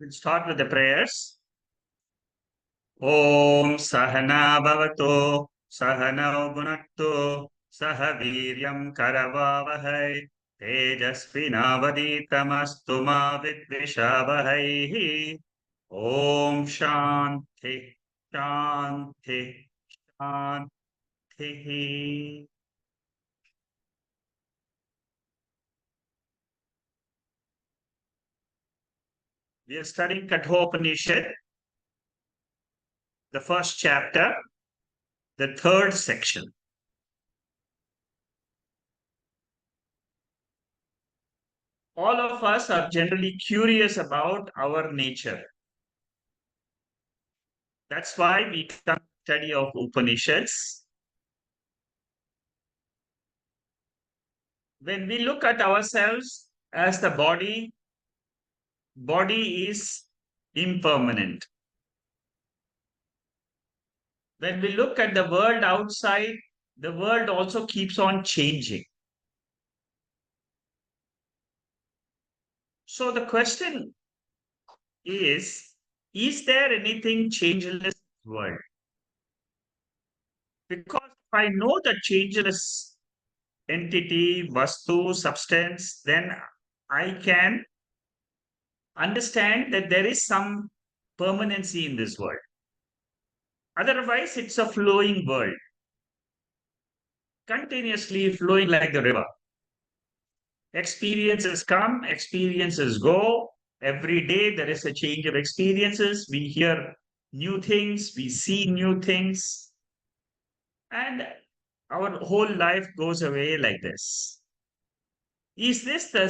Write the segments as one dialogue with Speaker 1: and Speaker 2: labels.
Speaker 1: We'll start with the prayers. Om Sahana Bhavato Sahanau Bhunaktu Saha Viryam Karavavahai Tejasvinavaditamastu ma Vidvishavahai. Om Shanti Shanti Shanti. We are studying Kathopanishad, the first chapter, the third section. All of us are generally curious about our nature. That's why we come to study of Upanishads. When we look at ourselves as the body is impermanent. When we look at the world outside, the world also keeps on changing. So the question is there anything changeless in the world? Because if I know the changeless entity, vastu, substance, then I can understand that there is some permanency in this world. Otherwise, it's a flowing world, continuously flowing like the river. Experiences come, experiences go. Every day there is a change of experiences. We hear new things, we see new things, and our whole life goes away like this. Is this the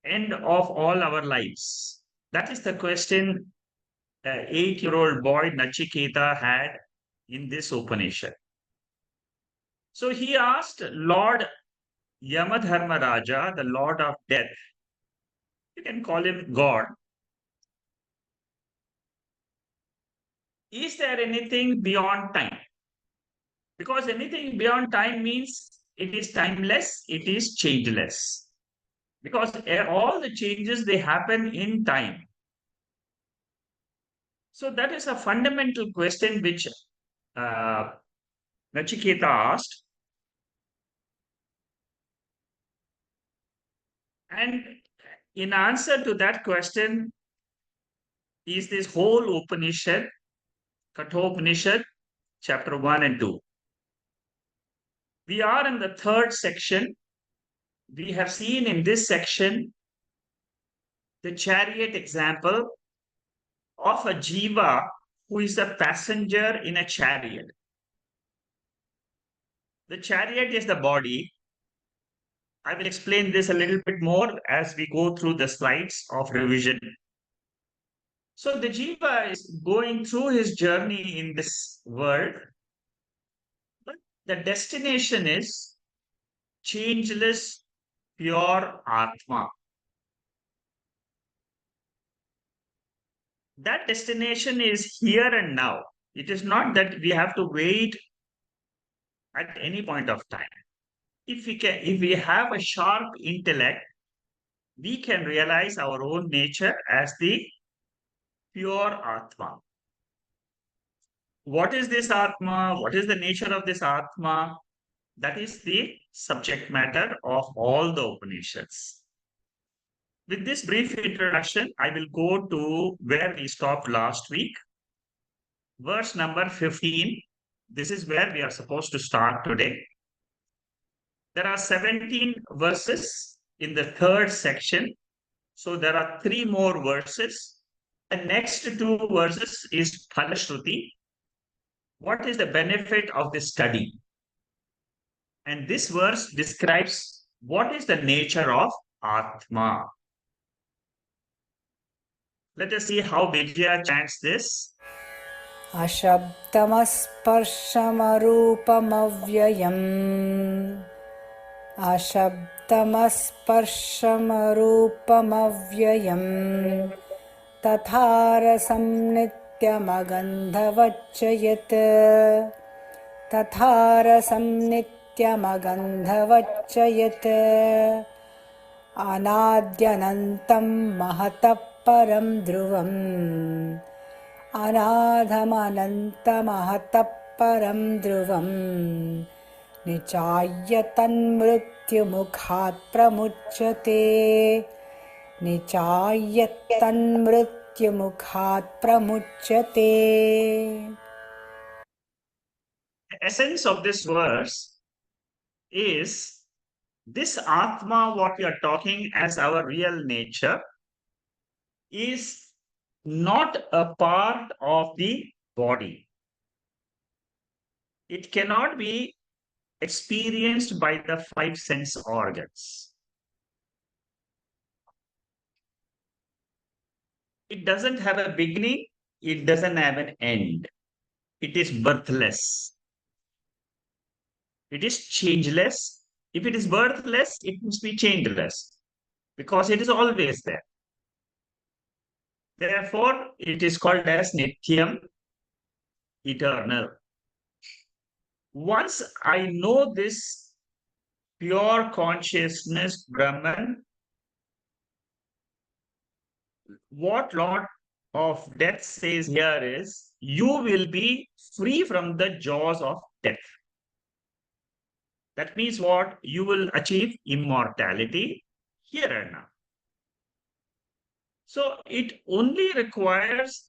Speaker 1: end of all our lives? That is the question an 8-year-old boy Nachiketa had in this Upanishad. So he asked Lord Yamadharmaraja, the Lord of Death, you can call him God, is there anything beyond time? Because anything beyond time means it is timeless, it is changeless. Because all the changes, they happen in time. So that is a fundamental question which Nachiketa asked. And in answer to that question is this whole Upanishad, Kathopanishad, chapter 1 and 2. We are in the third section. We have seen in this section the chariot example of a jiva who is a passenger in a chariot. The chariot is the body. I will explain this a little bit more as we go through the slides of revision. So the jiva is going through his journey in this world, but the destination is changeless, pure Atma. That destination is here and now. It is not that we have to wait at any point of time. If we have a sharp intellect, we can realize our own nature as the pure Atma. What is this Atma? What is the nature of this Atma? That is the subject matter of all the Upanishads. With this brief introduction, I will go to where we stopped last week. Verse number 15. This is where we are supposed to start today. There are 17 verses in the third section. So there are 3 more verses. The next 2 verses is Phalashruti. What is the benefit of this study? And this verse describes what is the nature of Atma. Let us see how Vijaya chants this.
Speaker 2: Ashabdamasparshamarupamavyayam Ashabdamasparshamarupamavyayam Tatharasam nityamagandhavacchayat Tatharasam nityamagandhavacchayat अनाद्यनन्तं महतः परं ध्रुवम् अनाथमनन्तमहतः परं ध्रुवम् निचाय्य तन्मृत्युमुखात् प्रमुच्यते निचाय्य तन्मृत्युमुखात् प्रमुच्यते.
Speaker 1: The essence of this verse is this Atma, what we are talking as our real nature, is not a part of the body. It cannot be experienced by the five sense organs. It doesn't have a beginning, it doesn't have an end. It is birthless. It is changeless. If it is birthless, it must be changeless because it is always there. Therefore, it is called as Nityam, eternal. Once I know this pure consciousness, Brahman, what Lord of Death says here is, you will be free from the jaws of death. That means what? You will achieve immortality here and now. So it only requires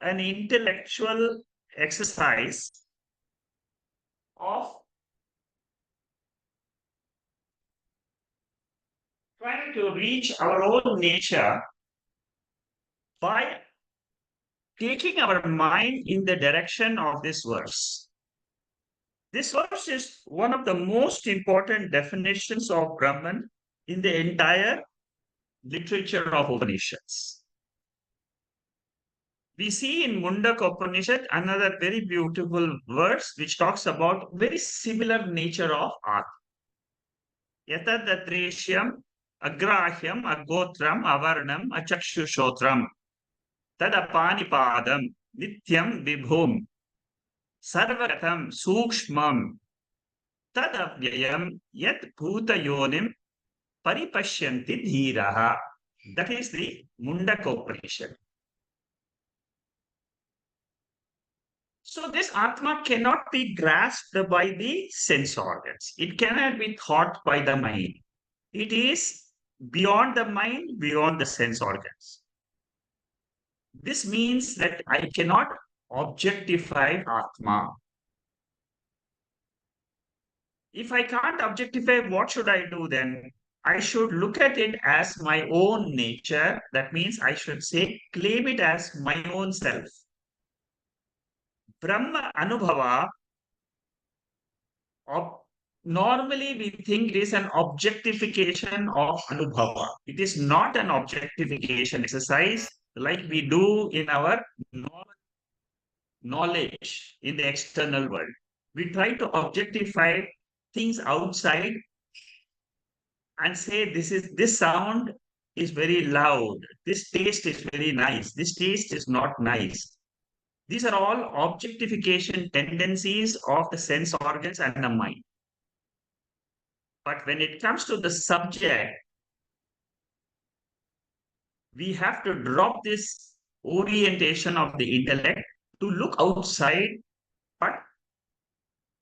Speaker 1: an intellectual exercise of trying to reach our own nature by taking our mind in the direction of this verse. This verse is one of the most important definitions of Brahman in the entire literature of Upanishads. We see in Mundaka Upanishad another very beautiful verse which talks about very similar nature of Atma. Yatadadreshyam agrahyam agotram avarnam achakshushrotram tadapanipadam nityam vibhum sarvagatam sukshmam tadavyayam yat bhutayonim paripashyanti dhiraha. That is the Mundaka Upanishad. So this Atma cannot be grasped by the sense organs. It cannot be thought by the mind. It is beyond the mind, beyond the sense organs. This means that I cannot objectify Atma. If I can't objectify, what should I do then? I should look at it as my own nature. That means I should say, claim it as my own self. Brahma Anubhava, normally we think it is an objectification of Anubhava. It is not an objectification exercise like we do in our knowledge in the external world. We try to objectify things outside and say this sound is very loud, this taste is very nice, this taste is not nice. These are all objectification tendencies of the sense organs and the mind. But when it comes to the subject, we have to drop this orientation of the intellect to look outside, but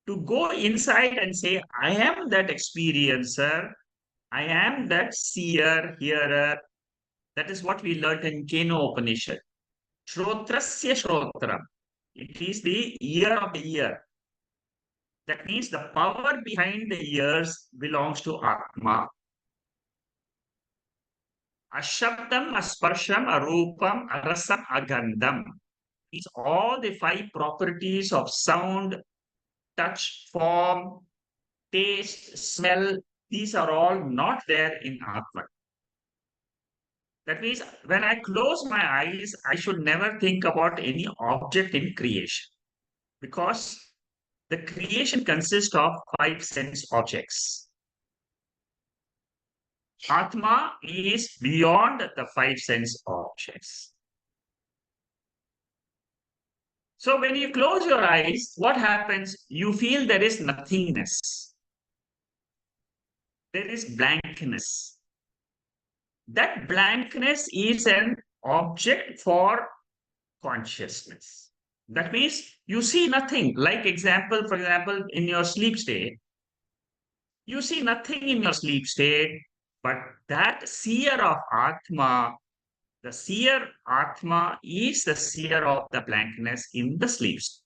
Speaker 1: to go inside and say, I am that experiencer, I am that seer, hearer. That is what we learned in Kathopanishad. Shrotrasya Shrotram. It is the ear of the ear. That means the power behind the ears belongs to Atma. Ashabdam, Asparsham, Arupam, Arasam, Agandham. It's all the five properties of sound, touch, form, taste, smell. These are all not there in Atman. That means when I close my eyes, I should never think about any object in creation because the creation consists of five sense objects. Atma is beyond the five sense objects. So when you close your eyes, what happens? You feel there is nothingness. There is blankness. That blankness is an object for consciousness. That means you see nothing. Like example, for example, in your sleep state, you see nothing in your sleep state, but that seer of Atma, the seer Atma is the seer of the blankness in the sleep state.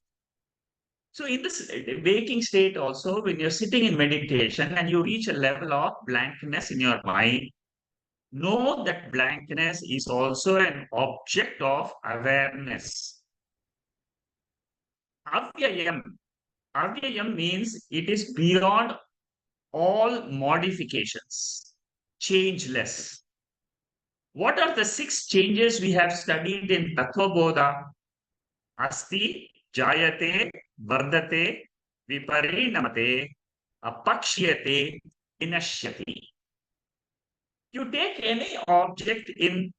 Speaker 1: So in this waking state also, when you're sitting in meditation and you reach a level of blankness in your mind, know that blankness is also an object of awareness. Avyayam. Avyayam means it is beyond all modifications, changeless. What are the six changes we have studied in Tattvabodha? Asti, Jayate, Vardate, Viparinamate, Apakshyate, Vinashyati. You take any object in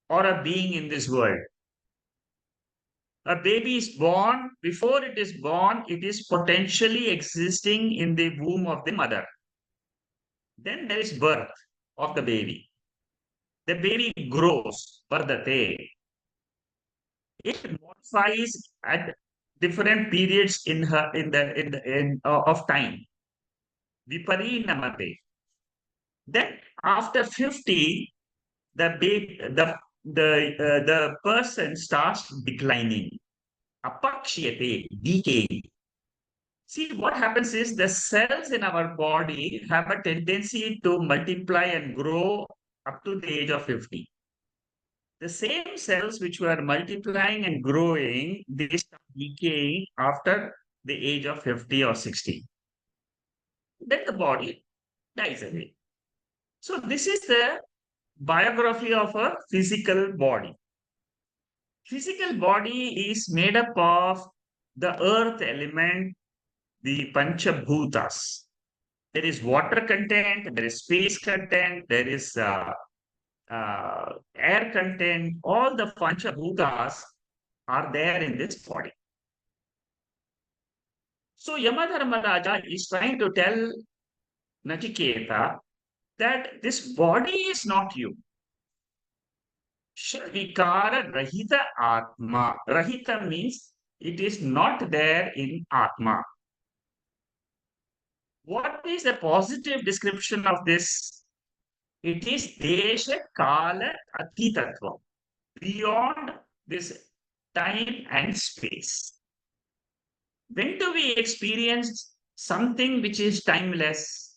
Speaker 1: or a being in this world. A baby is born. Before it is born, it is potentially existing in the womb of the mother. Then there is birth of the baby. The baby grows, vardate. It modifies at different periods of time. Viparinamate. Then after 50, the person starts declining. Apakshyate, decaying. See, what happens is the cells in our body have a tendency to multiply and grow up to the age of 50. The same cells which were multiplying and growing, they start decaying after the age of 50 or 60. Then the body dies away. So this is the biography of a physical body. Physical body is made up of the earth element, the Panchabhutas. There is water content, there is space content, there is air content. All the Panchabhutas are there in this body. So Yamadharmaraja is trying to tell Nachiketa that this body is not you. Vikara Rahita Atma. Rahita means it is not there in Atma. What is the positive description of this? It is Desha Kala Atitatva, beyond this time and space. When do we experience something which is timeless?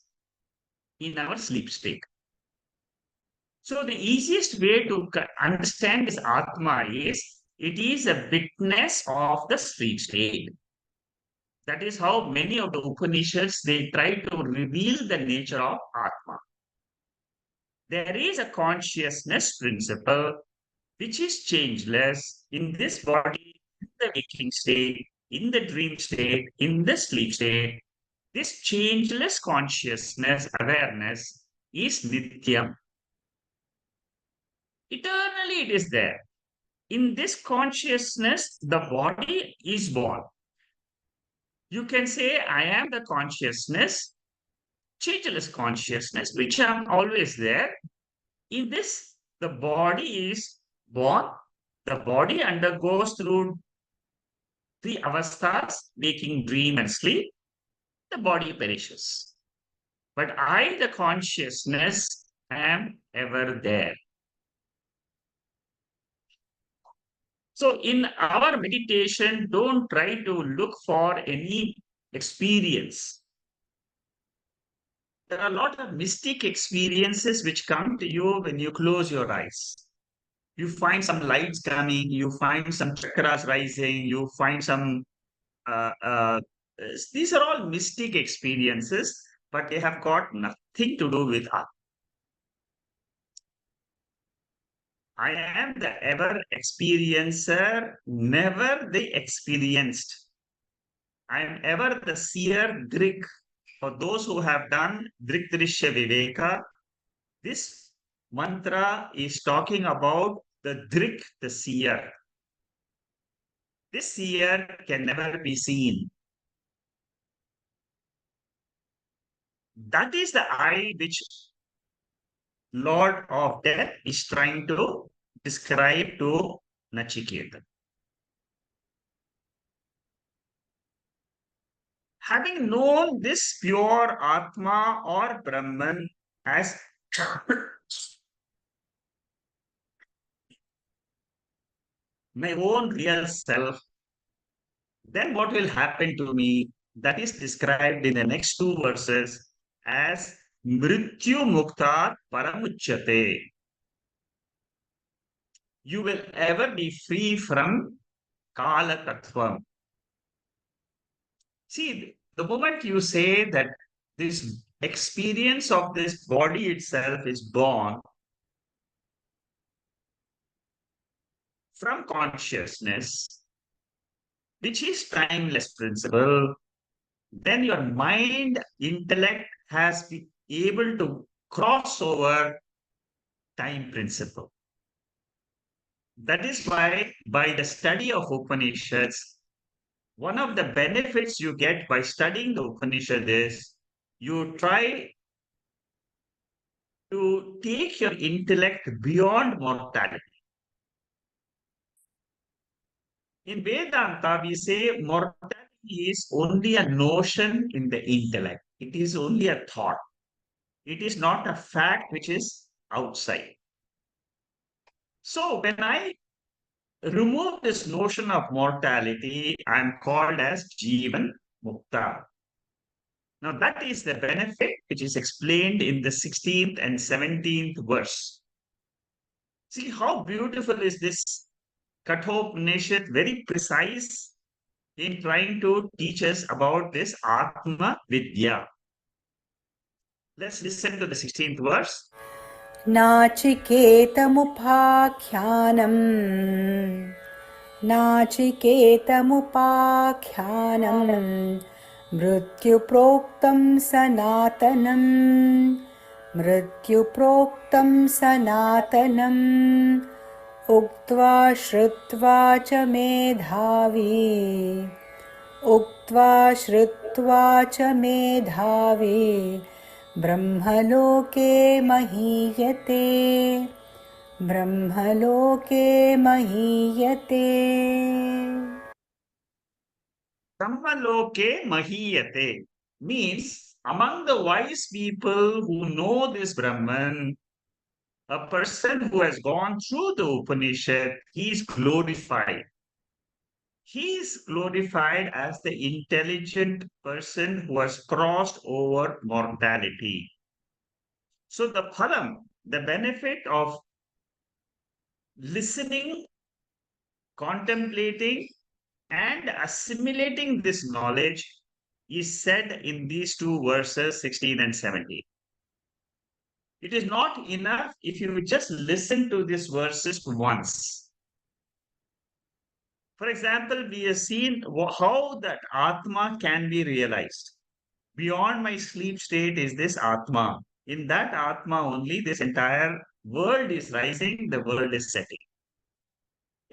Speaker 1: In our sleep state. So the easiest way to understand this Atma is it is a witness of the sleep state. That is how many of the Upanishads, they try to reveal the nature of Atma. There is a consciousness principle which is changeless in this body, in the waking state, in the dream state, in the sleep state. This changeless consciousness, awareness, is Nityam. Eternally it is there. In this consciousness, the body is born. You can say, I am the consciousness, changeless consciousness, which I am always there. In this, the body is born. The body undergoes through three avasthas, waking, dream, and sleep. The body perishes. But I, the consciousness, am ever there. So in our meditation, don't try to look for any experience. There are a lot of mystic experiences which come to you when you close your eyes. You find some lights coming, you find some chakras rising, you find some, uh, uh, these are all mystic experiences, but they have got nothing to do with us. I am the ever experiencer, never the experienced. I am ever the seer Drik. For those who have done Drik Drishya Viveka, this mantra is talking about the Drik, the seer. This seer can never be seen. That is the I which Lord of Death is trying to describe to Nachiketa. Having known this pure Atma or Brahman as my own real self, then what will happen to me? That is described in the next two verses as Mrityu Mukta Paramuchyate. You will ever be free from Kala Tattvam. See, the moment you say that this experience of this body itself is born from consciousness, which is timeless principle, then your mind, intellect has been able to cross over time principle. That is why, by the study of Upanishads, one of the benefits you get by studying the Upanishad is you try to take your intellect beyond mortality. In Vedanta, we say mortality is only a notion in the intellect. It is only a thought. It is not a fact which is outside. So when I remove this notion of mortality, I am called as Jivan Mukta. Now that is the benefit which is explained in the 16th and 17th verse. See how beautiful is this Kathopanishad, very precise in trying to teach us about this Atma Vidya. Let's listen to the 16th verse.
Speaker 2: नाचिकेतमुपाख्यानम् नाचिकेतमुपाख्यानम् मृत्युप्रोक्तं सनातनम् मृत्युप्रोक्तं सनातनम् उक्त्वा श्रुत्वा च मेधावी उक्त्वा श्रुत्वा च मेधावी ब्रह्मलोके महीयते ब्रह्मलोके महीयते
Speaker 1: Brahmaloke Mahiyate means among the wise people who know this Brahman, a person who has gone through the Upanishad, he is glorified. He is glorified as the intelligent person who has crossed over mortality. So the phalam, the benefit of listening, contemplating, and assimilating this knowledge is said in these two verses 16 and 17. It is not enough if you just listen to these verses once. For example, we have seen how that Atma can be realized. Beyond my sleep state is this Atma. In that Atma only, this entire world is rising, the world is setting.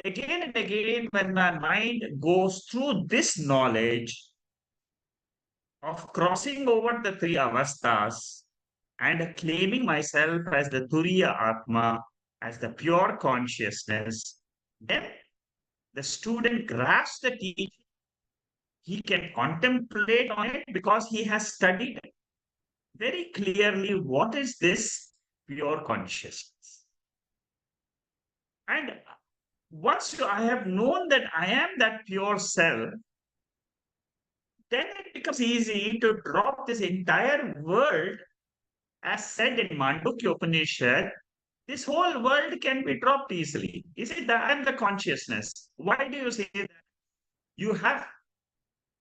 Speaker 1: Again and again, when my mind goes through this knowledge of crossing over the three avasthas and claiming myself as the Turiya Atma, as the pure consciousness, then the student grasps the teaching. He can contemplate on it because he has studied very clearly what is this pure consciousness. And once I have known that I am that pure self, then it becomes easy to drop this entire world. As said in Mandukya Upanishad, this whole world can be dropped easily. Is it that I am the consciousness? Why do you say that? You have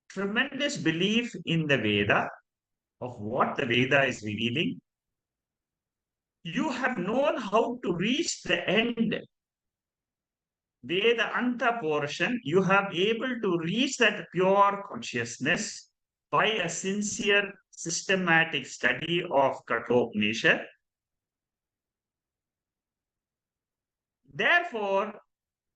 Speaker 1: tremendous belief in the Veda, of what the Veda is revealing. You have known how to reach the end, Veda Anta portion. You have able to reach that pure consciousness by a sincere, systematic study of Kathopanishad. Therefore,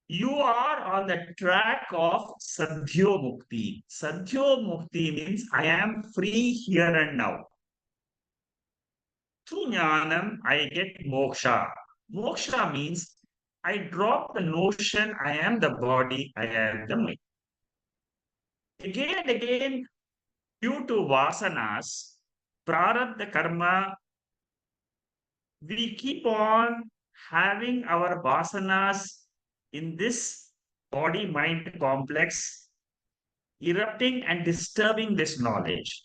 Speaker 1: you are on the track of Sadhyo Mukti. Sadhyo Mukti means I am free here and now. Through jnanam, I get moksha. Moksha means I drop the notion I am the body, I am the mind. Again and again, due to vasanas, prarabdha karma, we keep on having our vasanas in this body mind complex, erupting and disturbing this knowledge.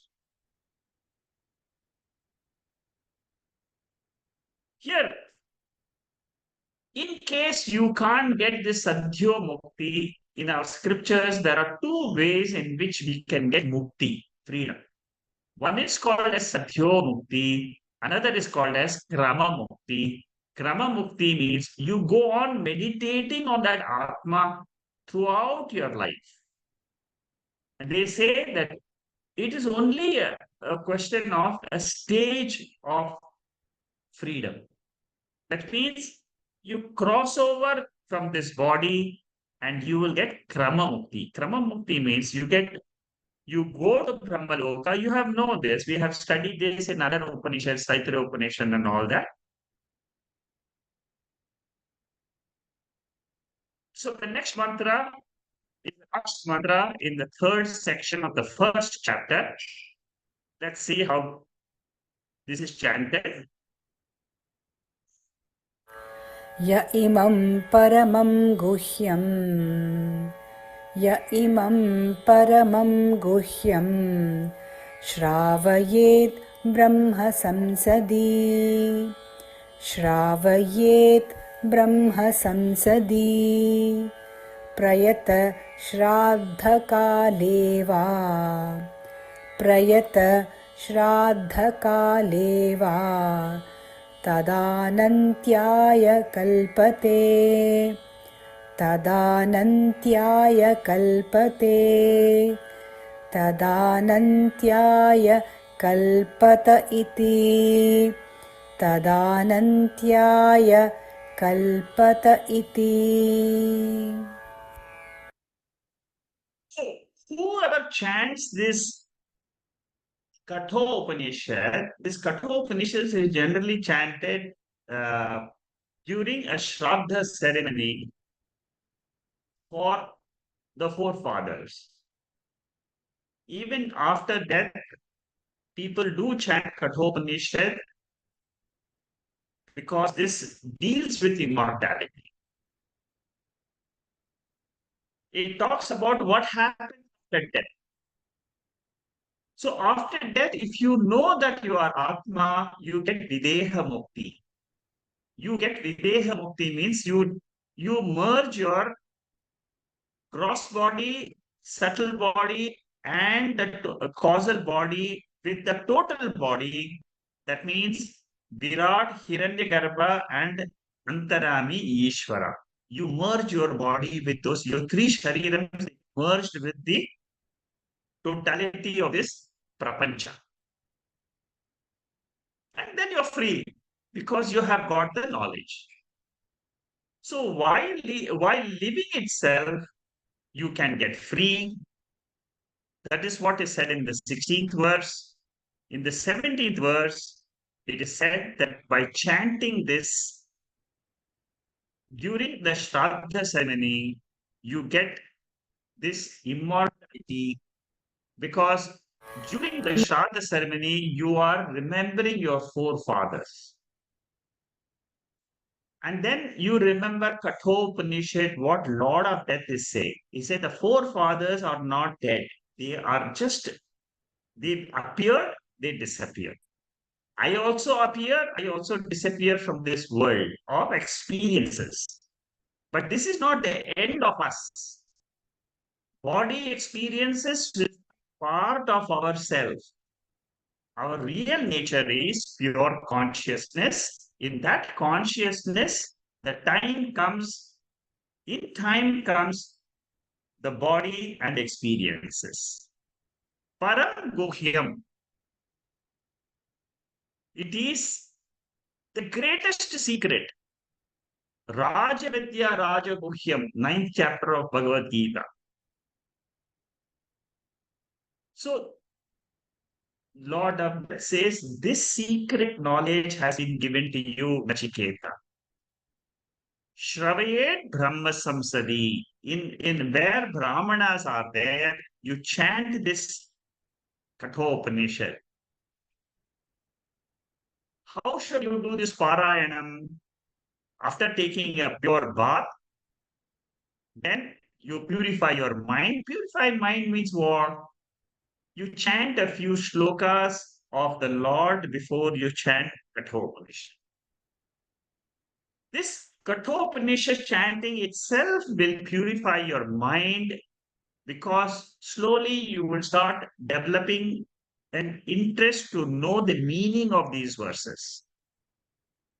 Speaker 1: Here, in case you can't get this Sadhyo Mukti, in our scriptures, there are two ways in which we can get Mukti, freedom. One is called as Sadhyo Mukti, another is called as Krama Mukti. Krama Mukti means you go on meditating on that Atma throughout your life. And they say that it is only a question of a stage of freedom. That means you cross over from this body and you will get Krama Mukti. Krama Mukti means you go to Brahmaloka. You have known this. We have studied this in other Upanishads, Taittiriya Upanishad and all that. So the next mantra is the last mantra in the third section of the first chapter. Let's see how this is chanted.
Speaker 2: य इमं परमं गुह्यं य इमं परमं गुह्यं श्रावयेत् ब्रह्म संसदि श्रावयेत् ब्रह्म संसदि प्रयत श्राद्धकाले वा प्रयत श्राद्धकाले वा तदानन्त्याय कल्पते तदानन्त्याय कल्पते तदानन्त्याय कल्पत इति तदानन्त्याय कल्पत इति.
Speaker 1: So, whoever chants this Kathopanishad, this Kathopanishad is generally chanted during a Shraddha ceremony for the forefathers. Even after death, people do chant Kathopanishad because this deals with immortality. It talks about what happens after death. So after death, if you know that you are Atma, you get Videha Mukti. You get Videha Mukti means you merge your gross body, subtle body, and the causal body with the total body. That means Virat, Hiranyagarbha, and Antarami Ishvara. You merge your body with those, your three sharirams merged with the totality of this prapancha. And then you're free because you have got the knowledge. So while living itself, you can get free. That is what is said in the 16th verse. In the 17th verse, it is said that by chanting this during the Shraddha ceremony, you get this immortality because during the Shraddha ceremony, you are remembering your forefathers. And then you remember Kathopanishad, what Lord of Death is saying. He said the forefathers are not dead. They are just, they appear, they disappear. I also appear, I also disappear from this world of experiences. But this is not the end of us. Body experiences is part of ourselves. Our real nature is pure consciousness. In that consciousness, in time comes the body and experiences. Param Guhyam. It is the greatest secret. Raja Vidya Raja Guhyam, 9th chapter of Bhagavad Gita. So, Lord of Death says, this secret knowledge has been given to you, Nachiketa. Shravayet Brahma Samsadi. In where Brahmanas are there, you chant this Kathopanishad. How should you do this Parayanam? After taking a pure bath, then you purify your mind. Purify mind means what? You chant a few shlokas of the Lord before you chant Kathopanishad. This Kathopanishad chanting itself will purify your mind because slowly you will start developing an interest to know the meaning of these verses.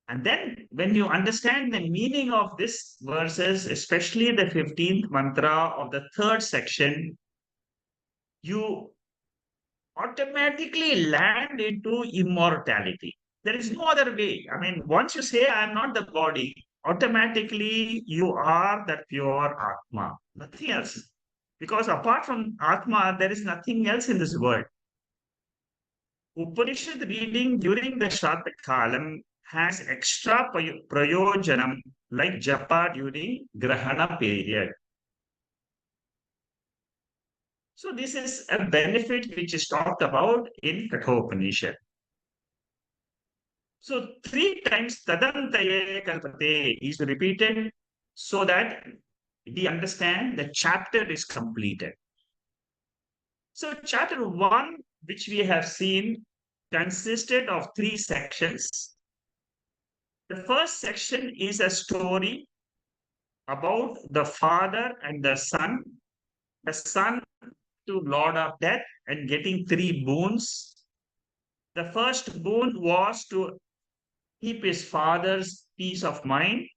Speaker 1: And then, when you understand the meaning of these verses, especially the 15th mantra of the third section, you automatically land into immortality. There is no other way. I mean, once you say, I am not the body, automatically you are that pure Atma, nothing else. Because apart from Atma, there is nothing else in this world. Upanishad reading during the Shraddha Kalam has extra prayojanam like japa during Grahana period. So this is a benefit which is talked about in Kathopanishad. So 3 times Tadantaye Kalpate is repeated so that we understand the chapter is completed. So chapter 1, which we have seen, consisted of 3 sections. The first section is a story about the father and the son to Lord of Death and getting 3 boons. The first boon was to keep his father's peace of mind.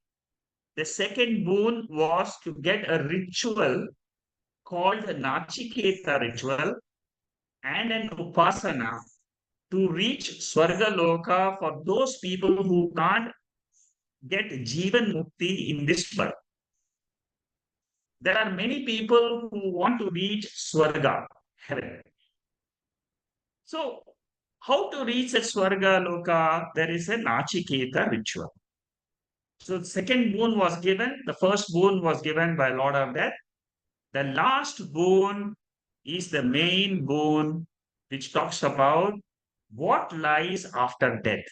Speaker 1: The second boon was to get a ritual called the Nachiketa ritual and an upasana to reach Swarga Loka for those people who can't get Jivan Mukti in this birth. There are many people who want to reach Swarga, heaven. So, how to reach that Swarga Loka? There is a Nachiketa ritual. So, the second boon was given, the first boon was given by Lord of Death. The last boon is the main boon which talks about what lies after death.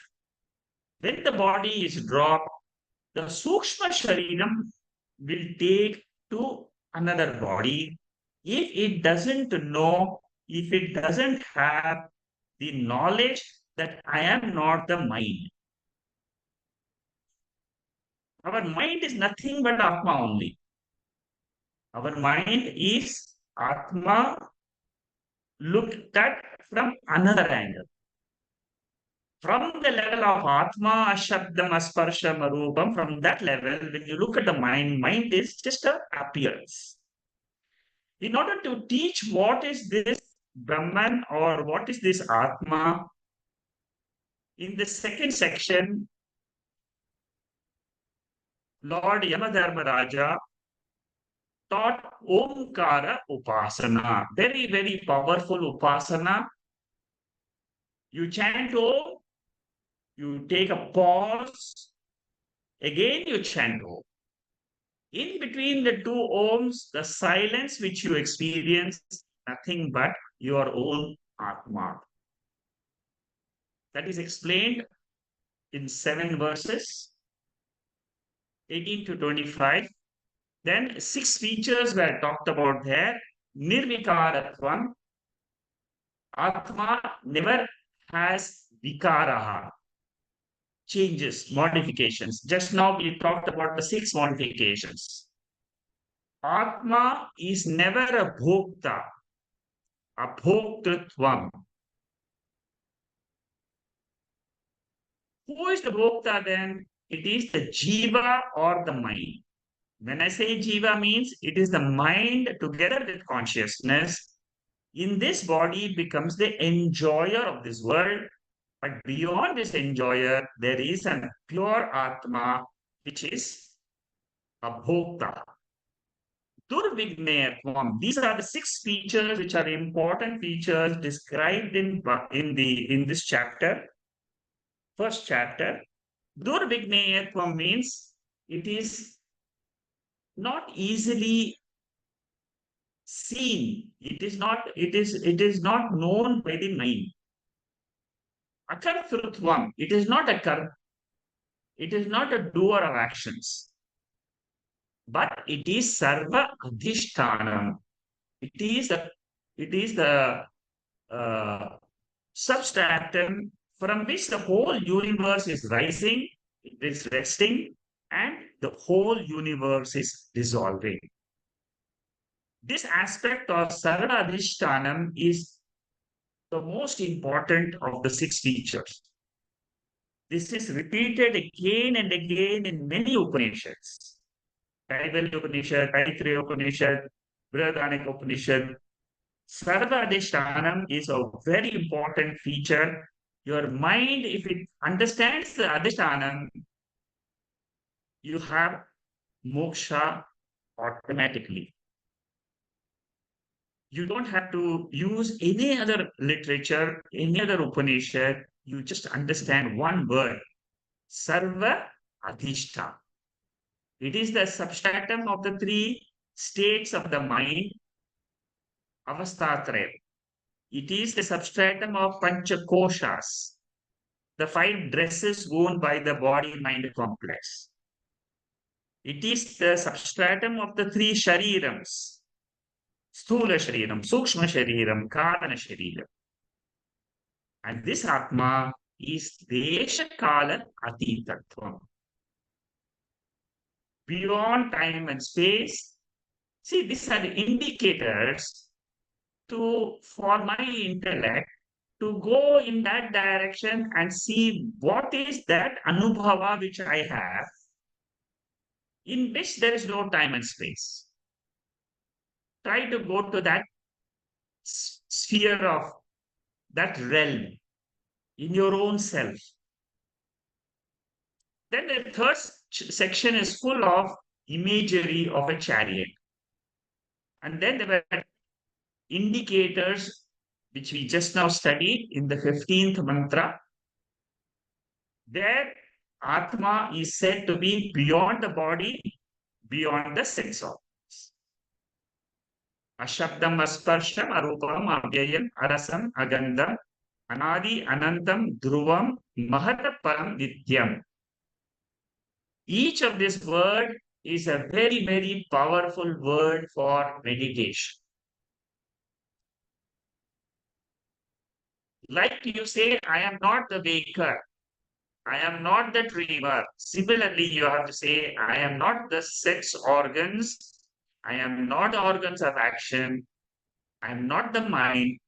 Speaker 1: When the body is dropped, the Sukshma Shariram will take to another body if it doesn't know, if it doesn't have the knowledge that I am not the mind. Our mind is nothing but Atma only. Our mind is Atma looked at from another angle. From the level of Atma, Shabdam, Asparsham, Arupam, from that level, when you look at the mind is just an appearance. In order to teach what is this Brahman or what is this Atma, in the second section, Lord Yamadharmaraja taught Omkara Upasana, very, very powerful Upasana. You chant Om, you take a pause, again you chant Om. In between the 2 Oms, the silence which you experience, nothing but your own Atma. That is explained in 7 verses, 18 to 25. Then 6 features were talked about there. Nirvikaratvam. Atma never has vikaraha, changes, modifications. Just now we talked about the 6 modifications. Atma is never a bhokta, abhoktritvam. Who is the bhokta then? It is the jiva or the mind. When I say jiva means it is the mind together with consciousness. In this body becomes the enjoyer of this world. But beyond this enjoyer, there is a pure Atma, which is a bhokta. Durvignayatvam. These are the 6 features which are important features described in this chapter, first chapter. Durvignayatvam means it is not easily seen. It is not known by the mind. Akartrutvam. It is not it is not a doer of actions, but it is sarva adhishtanam. It is the uh, substratum from which the whole universe is rising, it is resting, and the whole universe is dissolving. This aspect of sarva adhishtanam is the most important of the 6 features. This is repeated again and again in many Upanishads. Taivalya Upanishad, Taittiriya Upanishad, Brihadaranyaka Upanishad. Sarva Adhishtanam is a very important feature. Your mind, if it understands the Adhishtanam, you have moksha automatically. You don't have to use any other literature, any other Upanishad. You just understand one word, Sarva Adhishta. It is the substratum of the 3 states of the mind, Avastatraya. It is the substratum of Panchakoshas, the 5 dresses worn by the body-mind complex. It is the substratum of the 3 sharirams, Sthula Shariram, Sukshma Shariram, Karana Shariram. And this Atma is Desha Kala Atitatvam. Beyond time and space. See, these are the indicators for my intellect to go in that direction and see what is that anubhava which I have, in which there is no time and space. Try to go to that sphere of that realm in your own self. Then the third section is full of imagery of a chariot. And then there were indicators which we just now studied in the 15th mantra. There, Atma is said to be beyond the body, beyond the sense organs. Ashabdam, asparsham, arupam, avyayam, arasam, agandam, anadi, anantam, dhruvam, mahataparam, nityam. Each of this word is a very, very powerful word for meditation. Like you say, I am not the baker. I am not the dreamer. Similarly, you have to say, I am not the sense organs. I am not the organs of action. I am not the mind.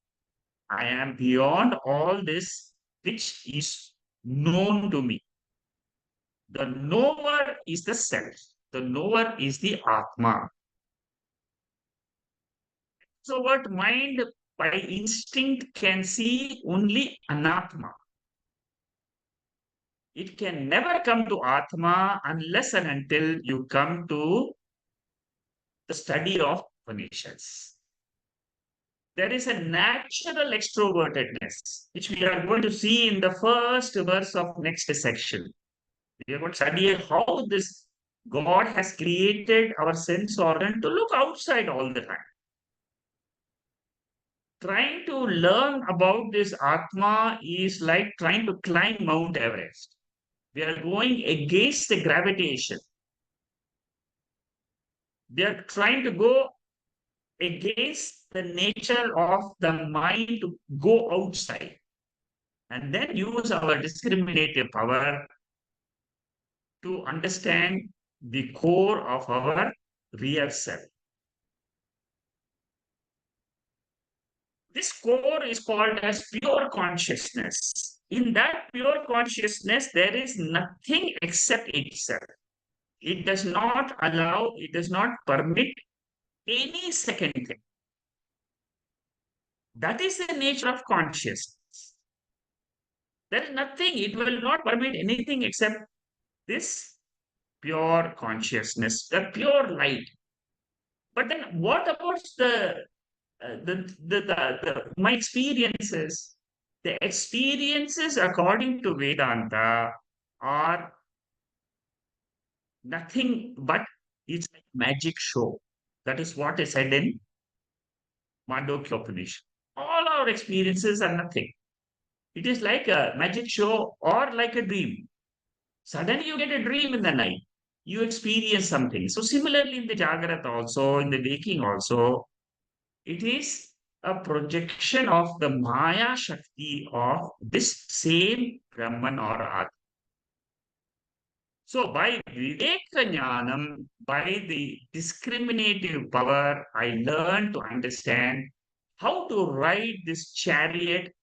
Speaker 1: I am beyond all this, which is known to me. The knower is the self. The knower is the Atma. So what mind by instinct can see only Anatma. It can never come to Atma unless and until you come to the study of Upanishads. There is a natural extrovertedness, which we are going to see in the first verse of next section. We are going to study how this God has created our sense organ to look outside all the time. Trying to learn about this Atma is like trying to climb Mount Everest. We are going against the gravitation. They are trying to go against the nature of the mind to go outside and then use our discriminative power to understand the core of our real self. This core is called as pure consciousness. In that pure consciousness, there is nothing except itself. It does not allow, it does not permit any second thing. That is the nature of consciousness. There is nothing, it will not permit anything except this pure consciousness, the pure light. But then what about my experiences? The experiences according to Vedanta are nothing but it's like magic show. That is what is said in Mandokyopanishad. All our experiences are nothing. It is like a magic show or like a dream. Suddenly you get a dream in the night. You experience something. So similarly in the Jagarat also, in the waking also, it is a projection of the Maya Shakti of this same Brahman or Atma. So by Viveka by the discriminative power, I learned to understand how to ride this chariot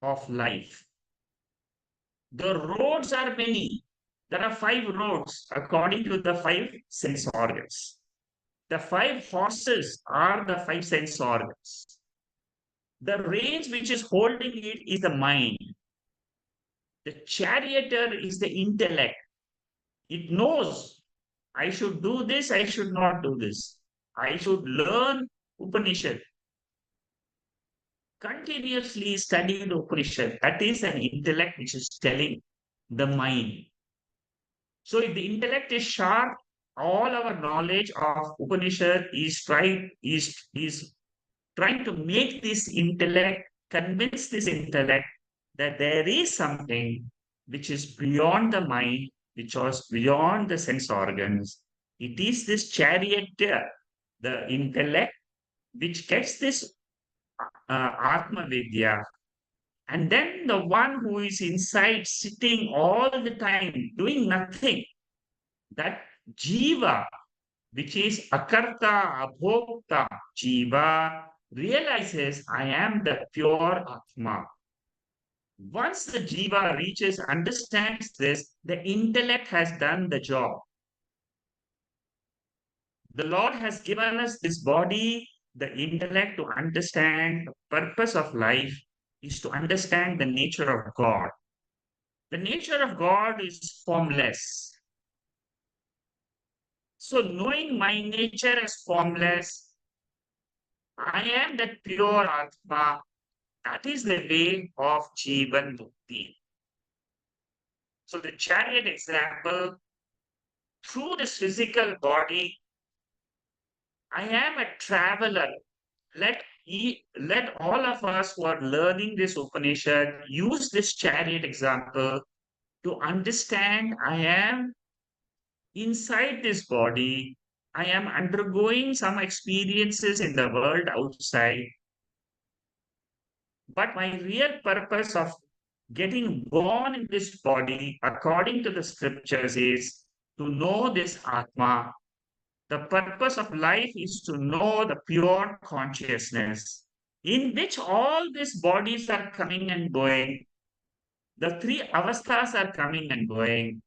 Speaker 1: of life. The roads are many. There are 5 roads according to the 5 sense organs. The 5 horses are the 5 sense organs. The reins which is holding it is the mind. The charioteer is the intellect. It knows I should do this, I should not do this. I should learn Upanishad. Continuously study the Upanishad. That is an intellect which is telling the mind. So if the intellect is sharp, all our knowledge of Upanishad is trying to make this intellect, convince this intellect that there is something which is beyond the mind, which was beyond the sense organs. It is this charioteer, the intellect, which gets this Atma Vidya. And then the one who is inside sitting all the time doing nothing, that Jiva, which is Akarta, Abhokta, Jiva, realizes I am the pure Atma. Once the Jiva reaches, understands this, the intellect has done the job. The Lord has given us this body, the intellect to understand the purpose of life is to understand the nature of God. The nature of God is formless. So knowing my nature as formless, I am that pure Atma. That is the way of Jivan Mukti. So the chariot example, through this physical body, I am a traveler. Let all of us who are learning this Upanishad use this chariot example to understand I am inside this body. I am undergoing some experiences in the world outside. But my real purpose of getting born in this body, according to the scriptures, is to know this Atma. The purpose of life is to know the pure consciousness in which all these bodies are coming and going. The 3 avasthas are coming and going.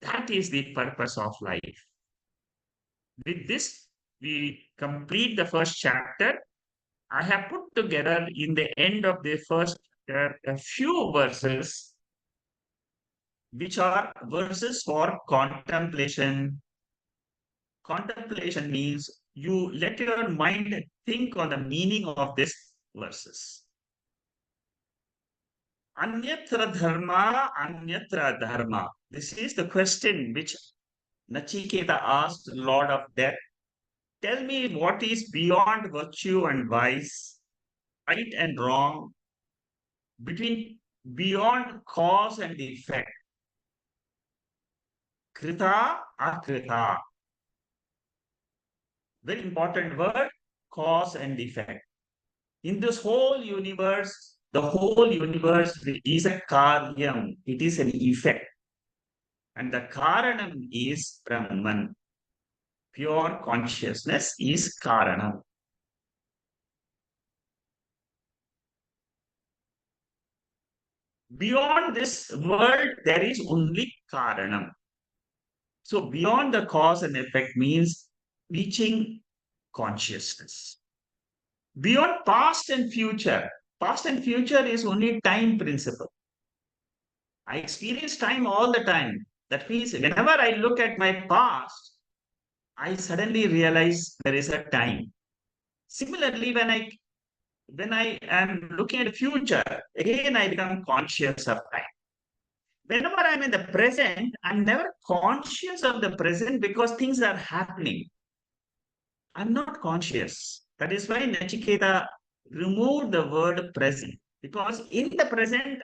Speaker 1: That is the purpose of life. With this, we complete the first chapter. I have put together in the end of the first chapter a few verses which are verses for contemplation. Contemplation means you let your mind think on the meaning of these verses. Anyatra dharma, anyatra dharma. This is the question which Nachiketa asked Lord of Death. Tell me what is beyond virtue and vice, right and wrong, between beyond cause and effect. Krita, akrita. Very important word, cause and effect. In this whole universe, the whole universe is a karyam, it is an effect. And the karanam is Brahman. Pure consciousness is karanam. Beyond this world, there is only karanam. So beyond the cause and effect means reaching consciousness. Beyond past and future is only time principle. I experience time all the time. That means whenever I look at my past, I suddenly realize there is a time. Similarly, when I am looking at the future, again I become conscious of time. Whenever I'm in the present, I'm never conscious of the present because things are happening. I'm not conscious. That is why Nachiketa removed the word present. Because in the present,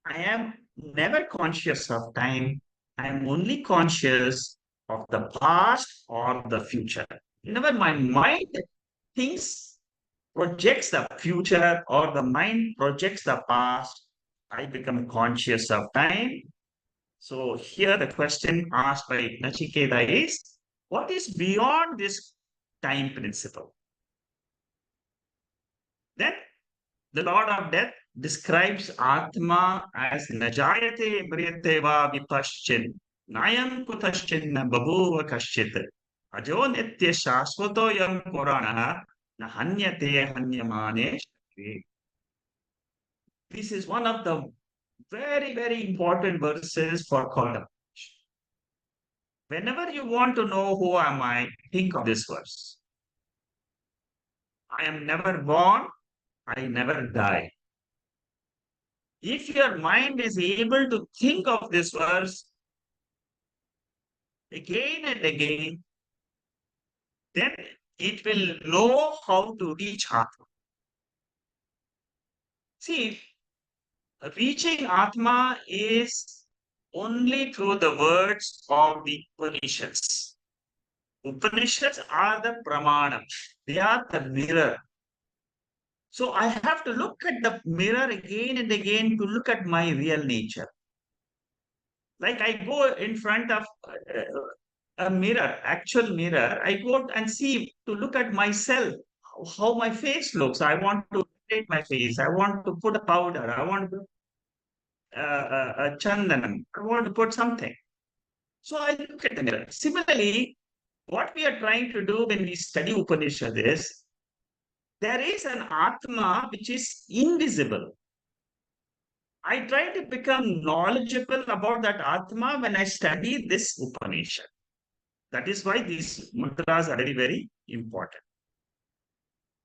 Speaker 1: I am never conscious of time. I am only conscious of the past or the future. Whenever my mind thinks, projects the future, or the mind projects the past, I become conscious of time. So here the question asked by Nachiketa is, what is beyond this time principle? Then the Lord of Death describes Atma as Najayate Mriyate va Vipaschin Nayam Kutaschin Babuva Kashchit Ajo Nitya Shaswato Yam Purana Nahanyate Hanyamane Shri. This is one of the very, very important verses for contemplation. Whenever you want to know who am I, think of this verse. I am never born, I never die. If your mind is able to think of this verse again and again, then it will know how to reach Atma. See, reaching Atma is only through the words of the Upanishads. Upanishads are the pramanam, they are the mirror. So I have to look at the mirror again and again to look at my real nature. Like I go in front of a mirror, actual mirror, I go and see to look at myself, how my face looks. I want to paint my face. I want to put a powder. I want to put a chandanam. I want to put something. So I look at the mirror. Similarly, what we are trying to do when we study Upanishad is there is an Atma which is invisible. I try to become knowledgeable about that Atma when I study this Upanishad. That is why these mantras are very, very important.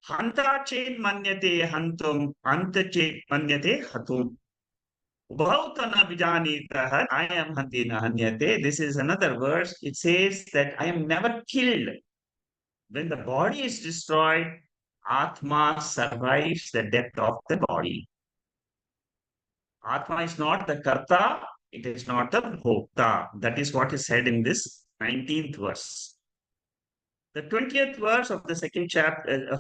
Speaker 1: Hanta chet manyate hantum, anta chet manyate hatum. Bhautana vijanita, I am hantina hanyate. This is another verse. It says that I am never killed. When the body is destroyed, Atma survives the death of the body. Atma is not the karta, it is not the bhokta. That is what is said in this 19th verse. The 20th verse of the second chapter,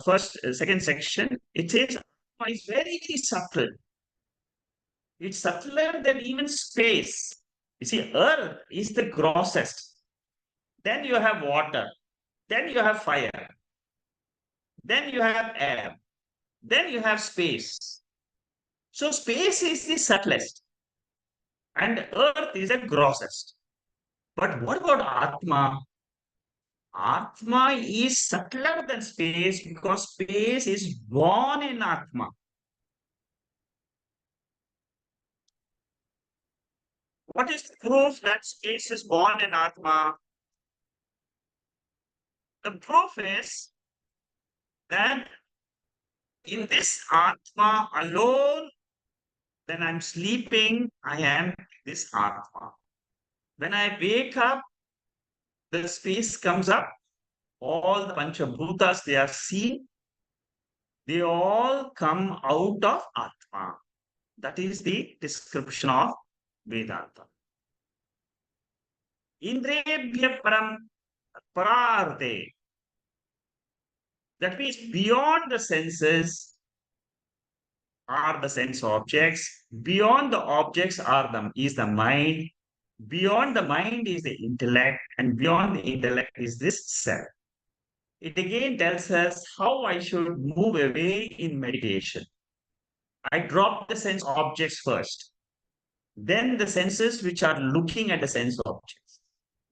Speaker 1: second section, it says Atma is very, very subtle. It's subtler than even space. You see, earth is the grossest. Then you have water. Then you have fire. Then you have air. Then you have space. So space is the subtlest. And earth is the grossest. But what about Atma? Atma is subtler than space because space is born in Atma. What is the proof that space is born in Atma? The proof is that in this Atma alone, when I'm sleeping, I am this Atma. When I wake up, the space comes up, all the Panchabhutas, they are seen, they all come out of Atma. That is the description of Vedanta. Indriyabhya param pararde. That means beyond the senses are the sense objects. Beyond the objects is the mind. Beyond the mind is the intellect. And beyond the intellect is this self. It again tells us how I should move away in meditation. I drop the sense objects first. Then the senses which are looking at the sense objects.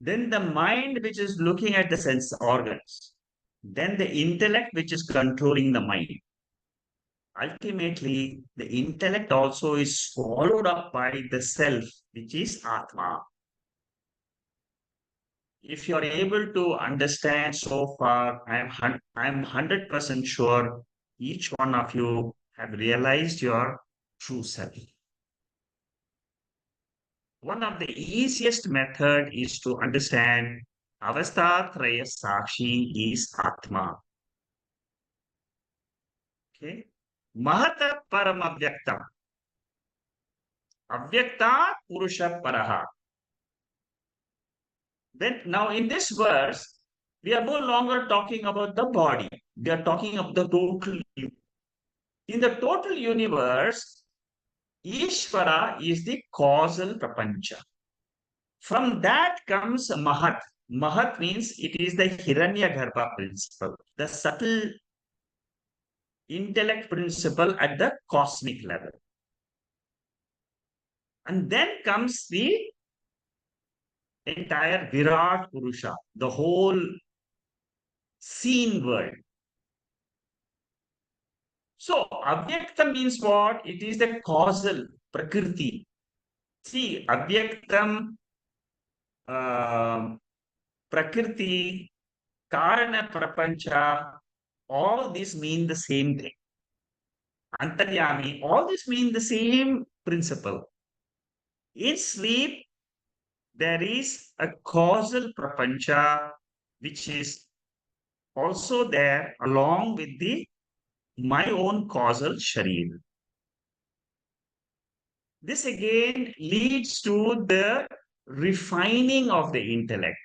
Speaker 1: Then the mind which is looking at the sense organs. Then the intellect which is controlling the mind. Ultimately, the intellect also is swallowed up by the self, which is Atma. if you are able to understand so far, I'm 100% sure each one of you have realized your true self. One of the easiest method is to understand Avasthatraya Sakshi is Atma. Okay. Mahata Param Avyaktam. Avyakta Purusha Paraha. Then now in this verse, we are no longer talking about the body. We are talking of the total. In the total universe, Ishvara is the causal prapancha. From that comes Mahat. Mahat means it is the Hiranyagarbha principle, the subtle intellect principle at the cosmic level. And then comes the entire Virat Purusha, the whole seen world. So, Avyaktam means what? It is the causal, Prakriti. See, Avyaktam, Prakriti, Karana Prapancha, all these mean the same thing. Antaryami, all these mean the same principle. In sleep, there is a causal prapancha which is also there along with the my own causal sharir. This again leads to the refining of the intellect.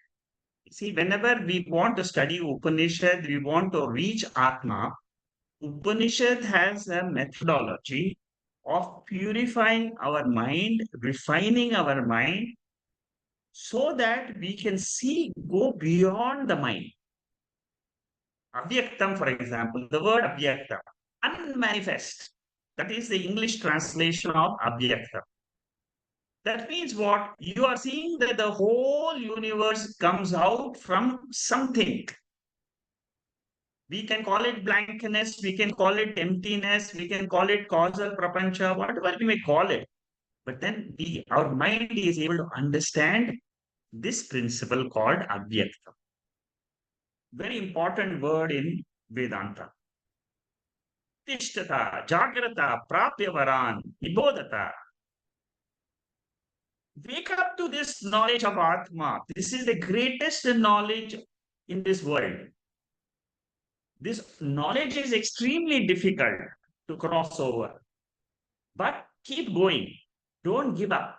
Speaker 1: See, whenever we want to study Upanishad, we want to reach Atma, Upanishad has a methodology of purifying our mind, refining our mind, so that we can see, go beyond the mind. Avyaktam, for example, the word Avyaktam, unmanifest. That is the English translation of Avyaktam. That means what? You are seeing that the whole universe comes out from something. We can call it blankness, we can call it emptiness, we can call it causal prapancha, whatever we may call it. But then our mind is able to understand this principle called Avyaktam. Very important word in Vedanta. Tishtata, Jagrata, Prapyavaran, Ibodata. Wake up to this knowledge of Atma. This is the greatest knowledge in this world. This knowledge is extremely difficult to cross over. But keep going. Don't give up.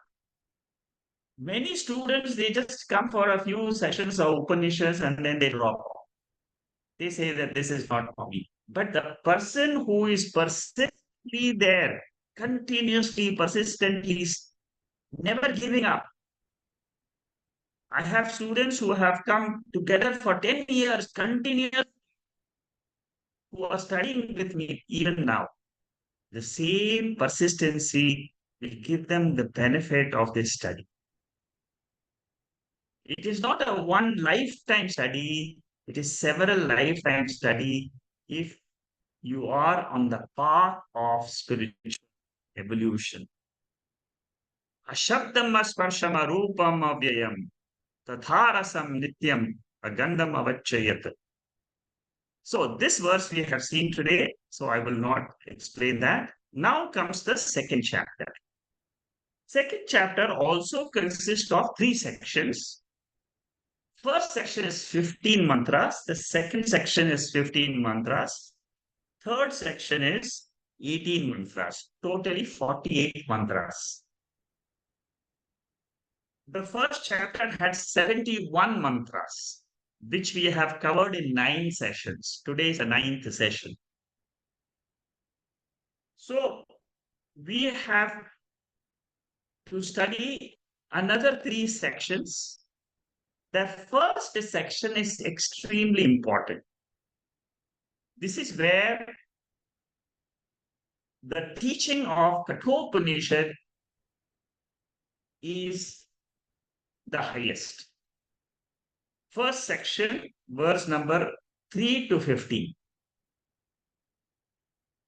Speaker 1: Many students, they just come for a few sessions of Upanishads and then they drop off. They say that this is not for me. But the person who is persistently there, continuously, persistently, never giving up. I have students who have come together for 10 years, continuous, who are studying with me even now. The same persistency will give them the benefit of this study. It is not a one lifetime study, it is several lifetime study if you are on the path of spiritual evolution. Ashabdam asparsham arupam avyayam tatharasam nityam agandam avachayat. So this verse we have seen today, so I will not explain that. Now comes the second chapter. Second chapter also consists of 3 sections. First section is 15 mantras. The second section is 15 mantras. Third section is 18 mantras. Totally 48 mantras. The first chapter had 71 mantras, which we have covered in 9 sessions. Today is the 9th session. So we have to study another 3 sections. The first section is extremely important. This is where the teaching of Kathopanishad is the highest. First section, verse number 3 to 15.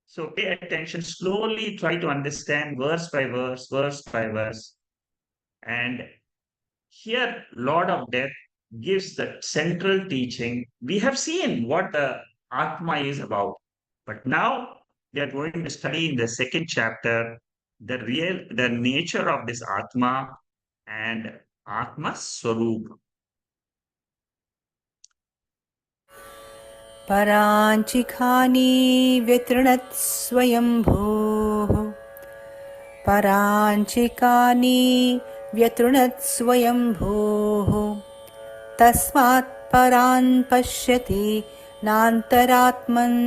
Speaker 1: So pay attention, slowly try to understand verse by verse, verse by verse. And here, Lord of Death gives the central teaching. We have seen what the Atma is about, but now we are going to study in the second chapter the nature of this Atma and Atma Swarup.
Speaker 2: पराञ्चिखानि व्यतृणत् स्वयम्भूः पराञ्चिकानि व्यतृणत् स्वयम्भूः तस्मात् परान् पश्यति नान्तरात्मन्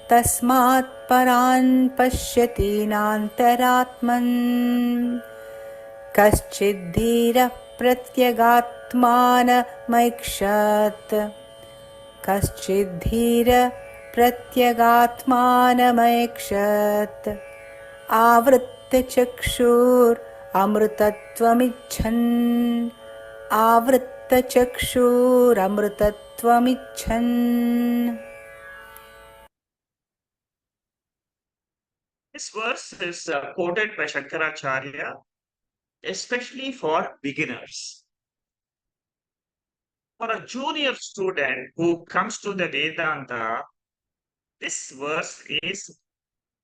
Speaker 2: तस्मात् परान् पश्यति नान्तरात्मन् कश्चिद्धीरः प्रत्यगात्मानमैक्षत् कश्चिद्धीरः प्रत्यगात्मानमैक्षत् आवृत्तचक्षुरमृतत्वमिच्छन् आवृत्तचक्षुरमृतत्वमिच्छन्.
Speaker 1: This verse is quoted by Shankaracharya, especially for beginners. For a junior student who comes to the Vedanta, this verse is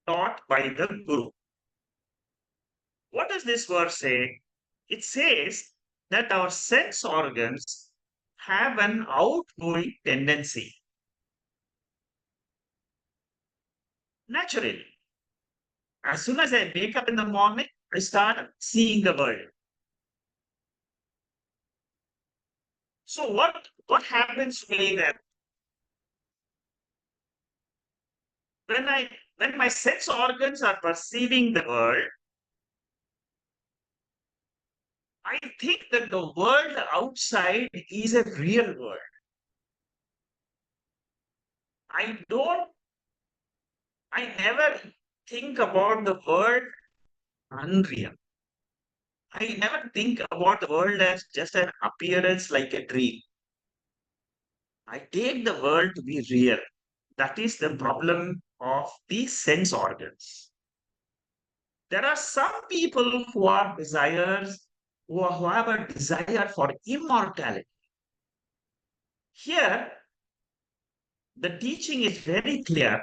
Speaker 1: taught by the Guru. What does this verse say? It says that our sense organs have an outgoing tendency. Naturally, as soon as I wake up in the morning, I start seeing the world. So what happens to me then? When my sense organs are perceiving the world, I think that the world outside is a real world. I don't, I never think about the world unreal. I never think about the world as just an appearance like a dream. I take the world to be real. That is the problem of the sense organs. There are some people who are desires, who have a desire for immortality. Here, the teaching is very clear.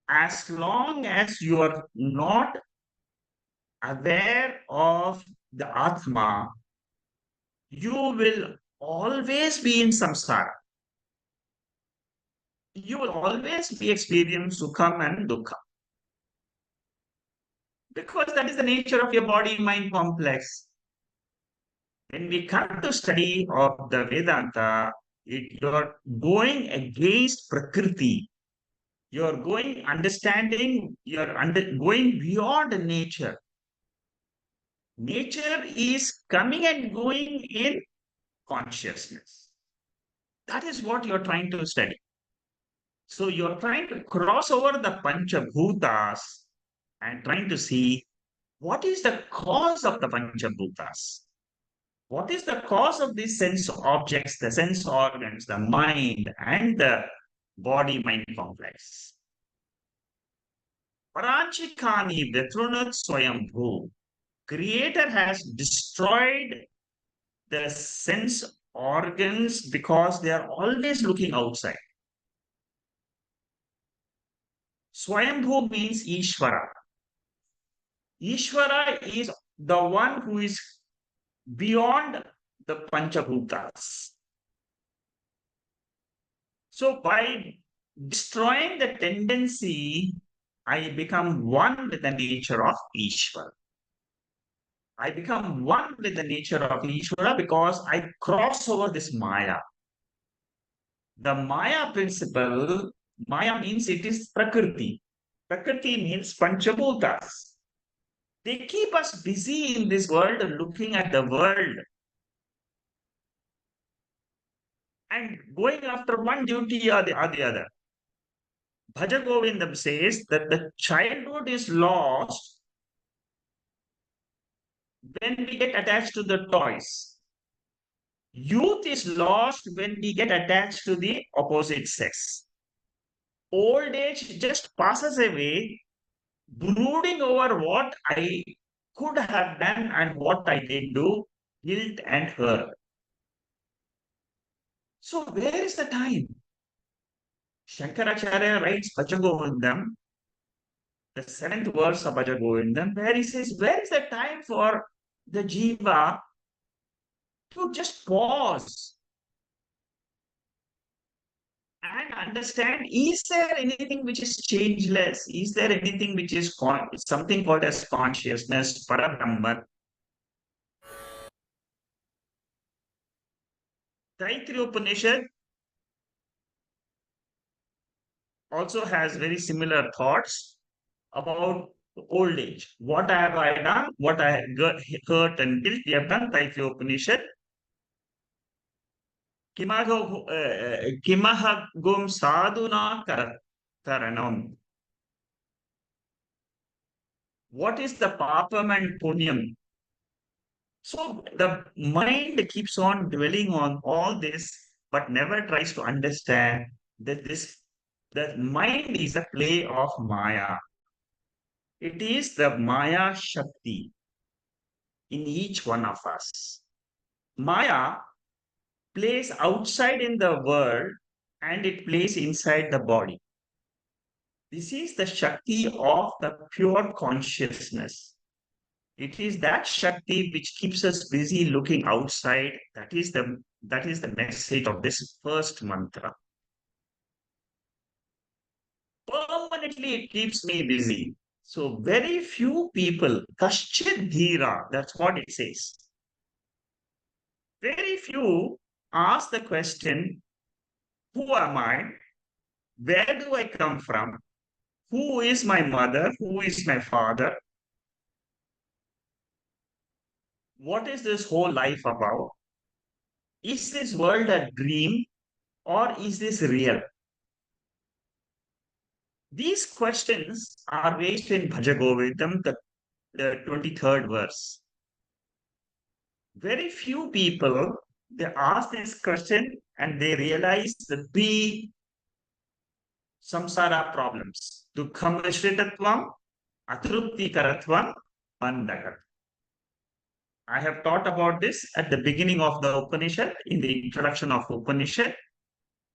Speaker 1: As long as you are not aware of the Atma, you will always be in samsara. You will always be experiencing sukham and dukkha. Because that is the nature of your body-mind complex. When we come to study of the Vedanta, you're going against Prakriti. You're going understanding, going beyond nature. Nature is coming and going in consciousness. That is what you're trying to study. So you're trying to cross over the Panchabhutas and trying to see what is the cause of the Panchabhutas. What is the cause of these sense objects, the sense organs, the mind, and the body mind complex? Paranchikani Vitrunat Swayambhu. Creator has destroyed the sense organs because they are always looking outside. Swayambhu means Ishvara. Ishvara is the one who is beyond the Panchabhutas. So by destroying the tendency, I become one with the nature of Ishvara. I become one with the nature of Ishvara because I cross over this Maya. The Maya principle, Maya means it is Prakriti. Prakriti means Panchabhutas. They keep us busy in this world, looking at the world and going after one duty or the other. Bhaja Govindam says that the childhood is lost when we get attached to the toys. Youth is lost when we get attached to the opposite sex. Old age just passes away, brooding over what I could have done and what I did do, guilt and hurt. So where is the time? Shankaracharya writes Bhajagovindam, the seventh verse of Bhajagovindam, where he says, where is the time for the jiva to just pause and understand, is there anything which is changeless? Is there anything which is something called as consciousness, Parabrahman? Taittiriya Upanishad also has very similar thoughts about old age. What have I done? What I hurt and guilt we have done? Taittiriya Upanishad. Kimahagum sadhuna karanam. What is the papam and punyam? So the mind keeps on dwelling on all this, but never tries to understand that that mind is a play of Maya. It is the Maya Shakti in each one of us. Maya plays outside in the world and it plays inside the body. This is the Shakti of the pure consciousness. It is that Shakti which keeps us busy looking outside. That is the message of this first mantra. Permanently it keeps me busy. So very few people, Kaschid Dhira, that's what it says. Very few ask the question, who am I? Where do I come from? Who is my mother? Who is my father? What is this whole life about? Is this world a dream or is this real? These questions are raised in Bhajagovindam, the 23rd verse. Very few people, they ask this question and they realize the three samsara problems. Dukkham Vishritatvam, Atrupti Karatvam, Bandakat. I have taught about this at the beginning of the Upanishad, in the introduction of Upanishad.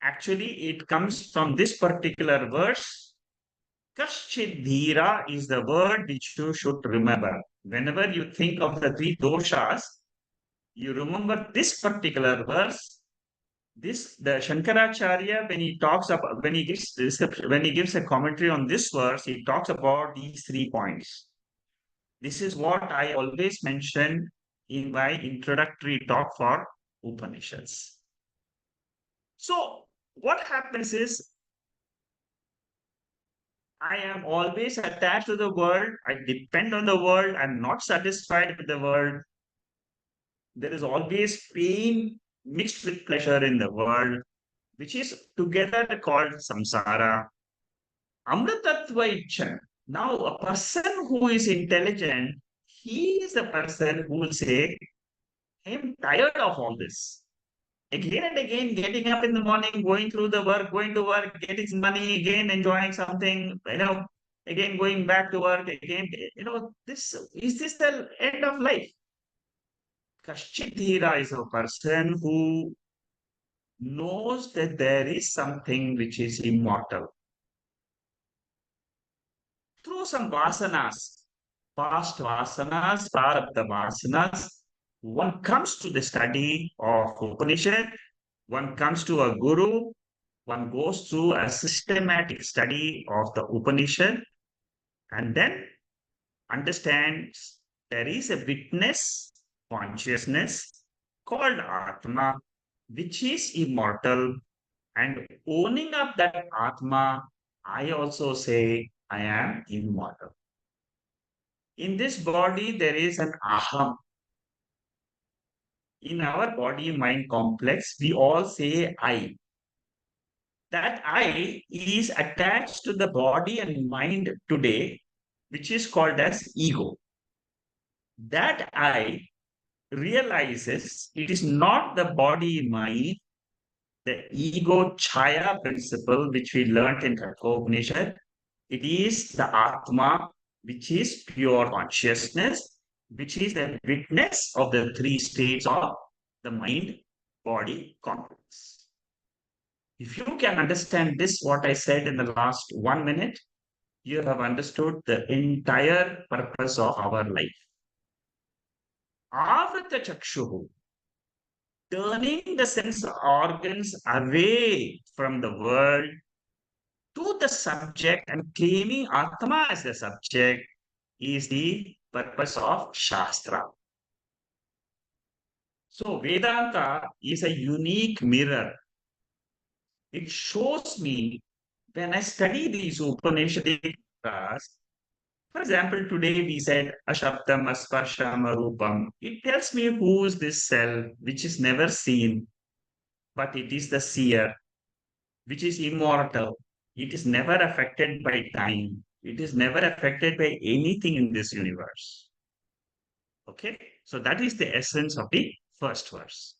Speaker 1: Actually, it comes from this particular verse. Kaschid Dhira is the word which you should remember. Whenever you think of the three doshas, you remember this particular verse. The Shankaracharya, when he talks about, when he gives a commentary on this verse, he talks about these 3 points. This is what I always mention in my introductory talk for Upanishads. So what happens is, I am always attached to the world. I depend on the world. I'm not satisfied with the world. There is always pain mixed with pleasure in the world, which is together called samsara. Amritatva Ichcha. Now, a person who is intelligent, he is the person who will say, I am tired of all this. Again and again, getting up in the morning, going through the work, going to work, getting some money, again enjoying something, again going back to work, again, this is this the end of life? Kashchidhira is a person who knows that there is something which is immortal. Through some vasanas, past vasanas, prarabdha vasanas, one comes to the study of Upanishad, one comes to a guru, one goes through a systematic study of the Upanishad, and then understands there is a witness consciousness called Atma, which is immortal, and owning up that Atma, I also say I am immortal. In this body, there is an aham. In our body mind complex, we all say I. That I is attached to the body and mind today, which is called as ego. That I realizes it is not the body mind, the ego chaya principle, which we learned in Kathopanishad. It is the Atma, which is pure consciousness, which is the witness of the three states of the mind body complex. If you can understand this, what I said in the last 1 minute, you have understood the entire purpose of our life. Avrita chakshuhu, turning the sense organs away from the world to the subject and claiming Atma as the subject is the purpose of Shastra. So Vedanta is a unique mirror. It shows me when I study these Upanishadic sutras. For example, today we said Ashabdam, Asparsham, Arupam. It tells me who is this self which is never seen, but it is the seer, which is immortal. It is never affected by time. It is never affected by anything in this universe. Okay, so that is the essence of the first verse.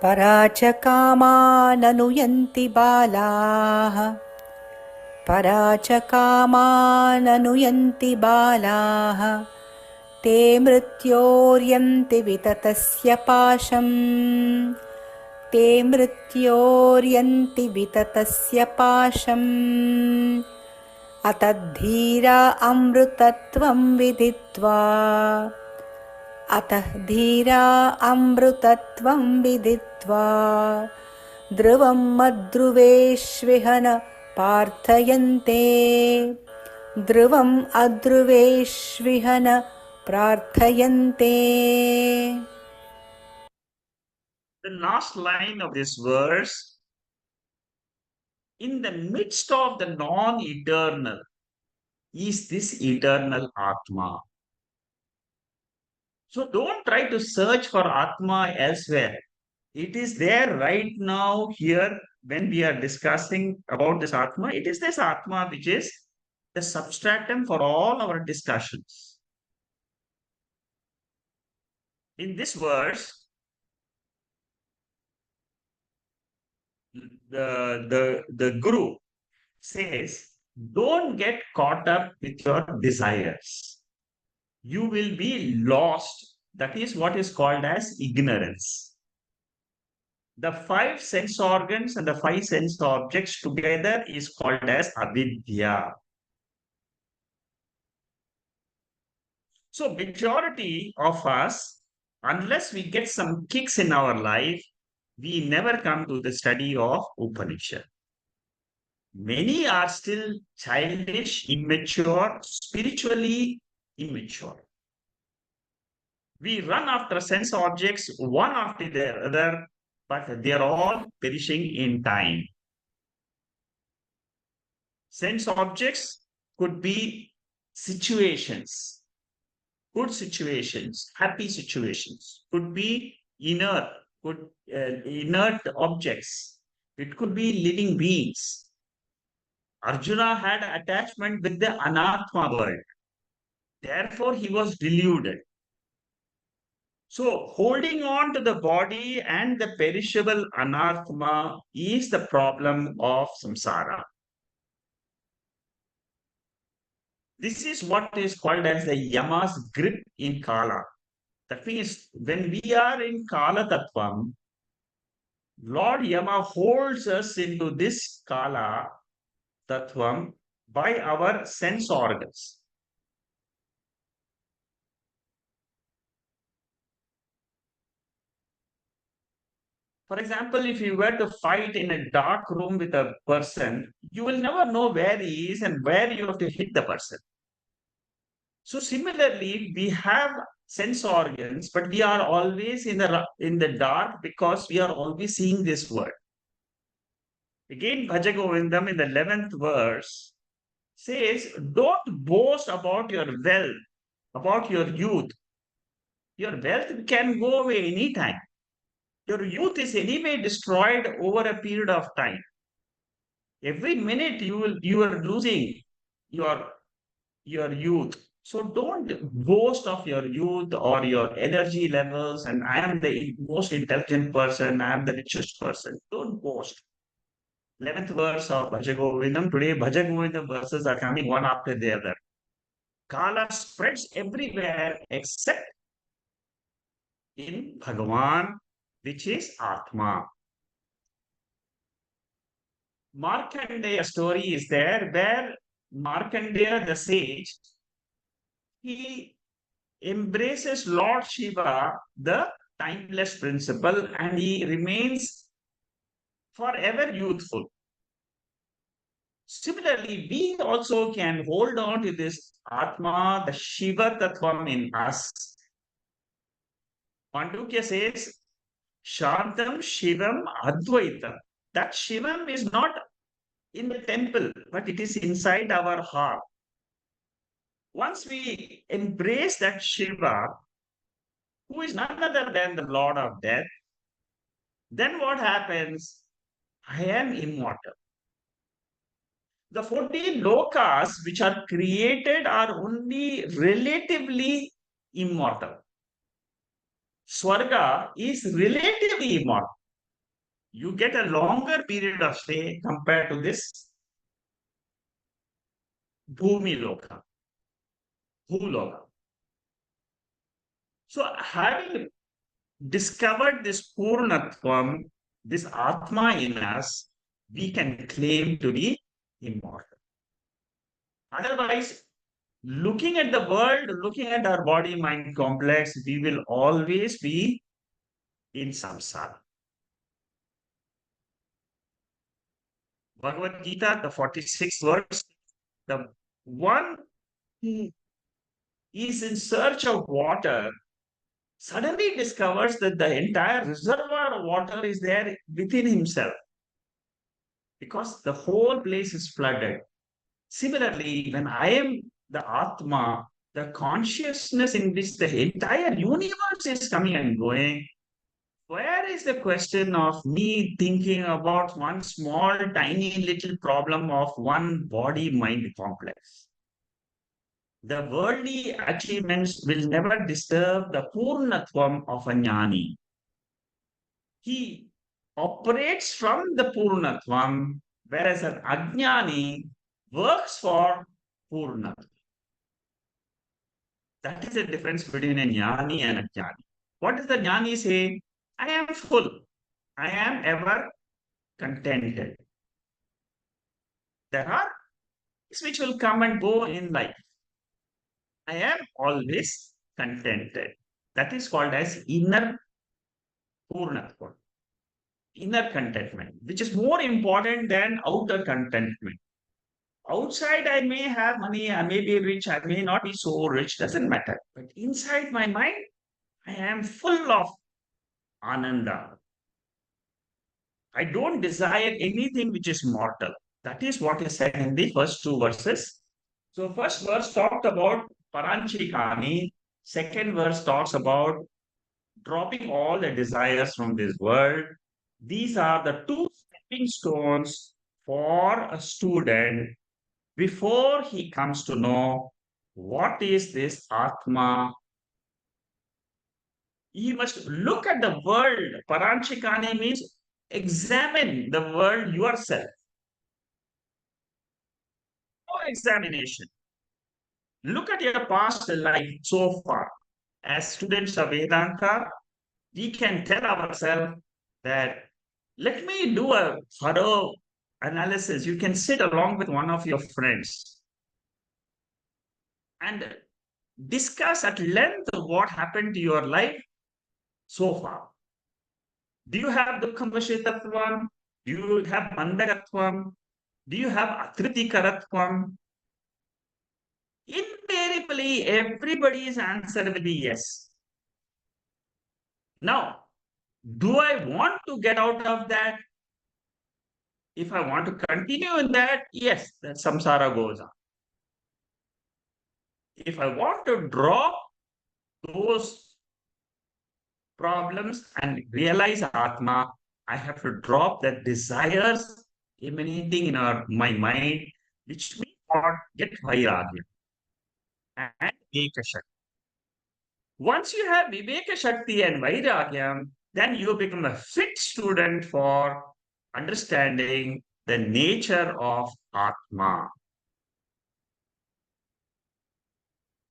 Speaker 2: पराचकामाननुयन्ति बालाः पराचकामाननुयन्ति बालाः ते मृत्योर्यन्ति विततस्य पाशम् ते मृत्योर्यन्ति विततस्य पाशम् अतद्धीरा अमृतत्वं विदित्वा अतः धीरा अमृतत्वं विदित्वा ध्रुवं मद्ध्रुवेष्विह न प्रार्थयन्ते ध्रुवम् अध्रुवेष्विह न प्रार्थयन्ते.
Speaker 1: The last line of this verse, in the midst of the non-eternal, is this eternal Atma. So don't try to search for Atma elsewhere. It is there right now here when we are discussing about this Atma. It is this Atma which is the substratum for all our discussions. In this verse, the Guru says, don't get caught up with your desires. You will be lost. That is what is called as ignorance. The five sense organs and the five sense objects together is called as avidya. So majority of us, unless we get some kicks in our life, we never come to the study of Upanishad. Many are still childish, immature, spiritually immature. We run after sense objects one after the other, but they are all perishing in time. Sense objects could be situations, good situations, happy situations, could be inert objects. It could be living beings. Arjuna had attachment with the anatma world. Therefore, he was deluded. So, holding on to the body and the perishable anatma is the problem of samsara. This is what is called as the Yama's grip in Kala. That means when we are in Kala Tattvam, Lord Yama holds us into this Kala Tattvam by our sense organs. For example, if you were to fight in a dark room with a person, you will never know where he is and where you have to hit the person. So similarly, we have sense organs, but we are always in the dark because we are always seeing this word. Again, Bhaja Govindam in the 11th verse says, don't boast about your wealth, about your youth. Your wealth can go away anytime. Your youth is anyway destroyed over a period of time. Every minute you are losing your youth. So don't boast of your youth or your energy levels. And I am the most intelligent person. I am the richest person. Don't boast. 11th verse of Bhaja Govindam. Today, Bhaja Govindam verses are coming one after the other. Kala spreads everywhere except in Bhagavan, which is Atma. Markandeya story is there where Markandeya, the sage, he embraces Lord Shiva, the timeless principle, and he remains forever youthful. Similarly, we also can hold on to this Atma, the Shiva Tattvam in us. Mandukya says, Shantam Shivam Advaitam. That Shivam is not in the temple, but it is inside our heart. Once we embrace that Shiva, who is none other than the Lord of Death, then what happens? I am immortal. The 14 lokas which are created are only relatively immortal. Swarga is relatively immortal. You get a longer period of stay compared to this Bhumi Loka, Bhuloka. So having discovered this Purnatvam, this Atma in us, we can claim to be immortal. Otherwise, looking at the world, looking at our body mind complex, we will always be in samsara. Bhagavad Gita, the 46th verse, the one who is in search of water suddenly discovers that the entire reservoir of water is there within himself because the whole place is flooded. Similarly, when I am the Atma, the consciousness in which the entire universe is coming and going, where is the question of me thinking about one small, tiny little problem of one body mind complex? The worldly achievements will never disturb the Purnatvam of a jnani. He operates from the Purnatvam, whereas an Ajnani works for Purnatvam. That is the difference between a Jnani and a Jnani. What does the Jnani say? I am full. I am ever contented. There are things which will come and go in life. I am always contented. That is called as inner Purnatvam, inner contentment, which is more important than outer contentment. Outside, I may have money, I may be rich, I may not be so rich, doesn't matter. But inside my mind, I am full of ananda. I don't desire anything which is mortal. That is what is said in the first two verses. So, first verse talked about paranchikani, second verse talks about dropping all the desires from this world. These are the two stepping stones for a student before he comes to know what is this Atma. He must look at the world. Paranchikani means examine the world yourself. No examination. Look at your past life so far. As students of Vedanta, we can tell ourselves that let me do a thorough analysis. You can sit along with one of your friends and discuss at length what happened to your life so far. Do you have Dukkham Do you have Mandagatvam? Do you have Akritikaratvam? Invariably, everybody's answer will be yes. Now, do I want to get out of that? If I want to continue in that, yes, that samsara goes on. If I want to drop those problems and realize Atma, I have to drop the desires emanating in my mind, which we not get vairagya and Viveka Shakti. Once you have Viveka Shakti and Vairagya, then you become a fit student for understanding the nature of Atma.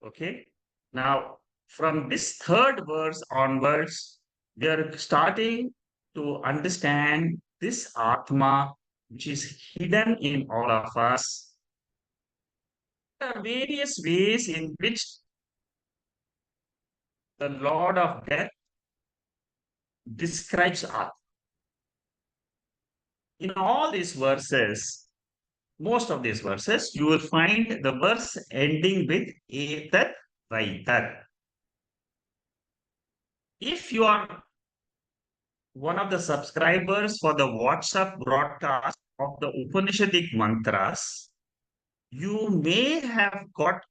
Speaker 1: Okay. Now, from this third verse onwards, we are starting to understand this Atma which is hidden in all of us. There are various ways in which the Lord of Death describes Atma. In all these verses, most of these verses, you will find the verse ending with etat vaitat. If you are one of the subscribers for the WhatsApp broadcast of the Upanishadic mantras, you may have got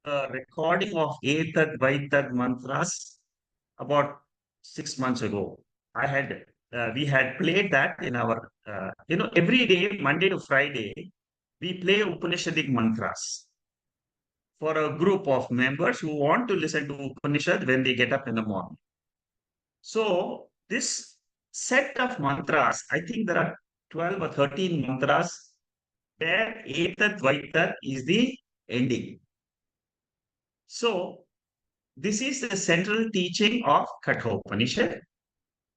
Speaker 1: a recording of etat vaitat mantras about 6 months ago. We had played that in our, every day, Monday to Friday, we play Upanishadic mantras for a group of members who want to listen to Upanishad when they get up in the morning. So this set of mantras, I think there are 12 or 13 mantras where Etat Vaitat is the ending. So this is the central teaching of Kathopanishad.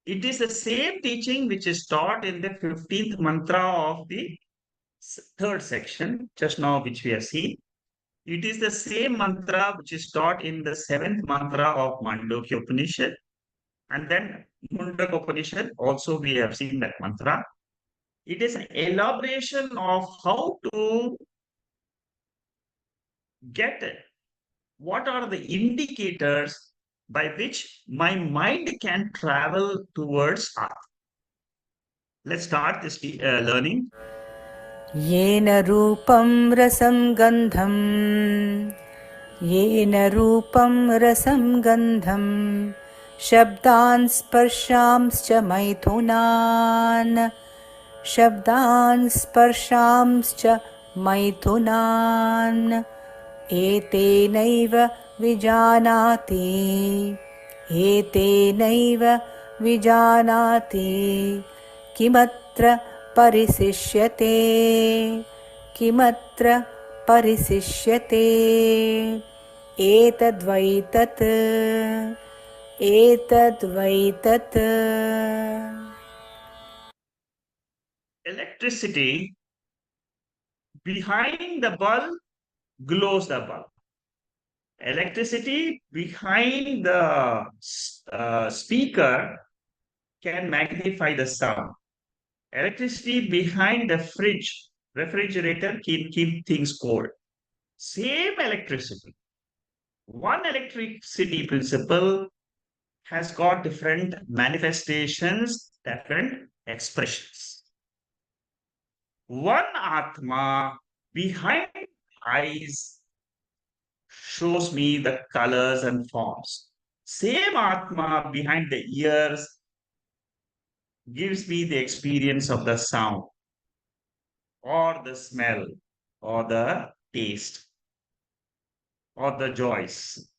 Speaker 1: It is the same teaching which is taught in the 15th mantra of the third section, just now which we have seen. It is the same mantra which is taught in the seventh mantra of Mandukya Upanishad. And then Mundaka Upanishad, also we have seen that mantra. It is an elaboration of how to get it. What are the indicators by which my mind can travel towards Atma? Let's start this learning.
Speaker 2: येन रूपं रसं गन्धं येन रूपं रसं गन्धं शब्दान् स्पर्शांश्च मैथुनान् शब्दान् स्पर्शांश्च मैथुनान् एतेनैव विजानाति एतेनैव विजानाति किमत्र परिशिष्यते किमत्र परिशिष्यते एतद्वैतत् एतद्वैतत्.
Speaker 1: Electricity behind the bulb glows the bulb. Electricity behind the speaker can magnify the sound. Electricity behind the refrigerator can keep things cold. Same electricity. One electricity principle has got different manifestations, different expressions. One Atma behind eyes shows me the colors and forms. Same Atma behind the ears gives me the experience of the sound or the smell or the taste or the joys.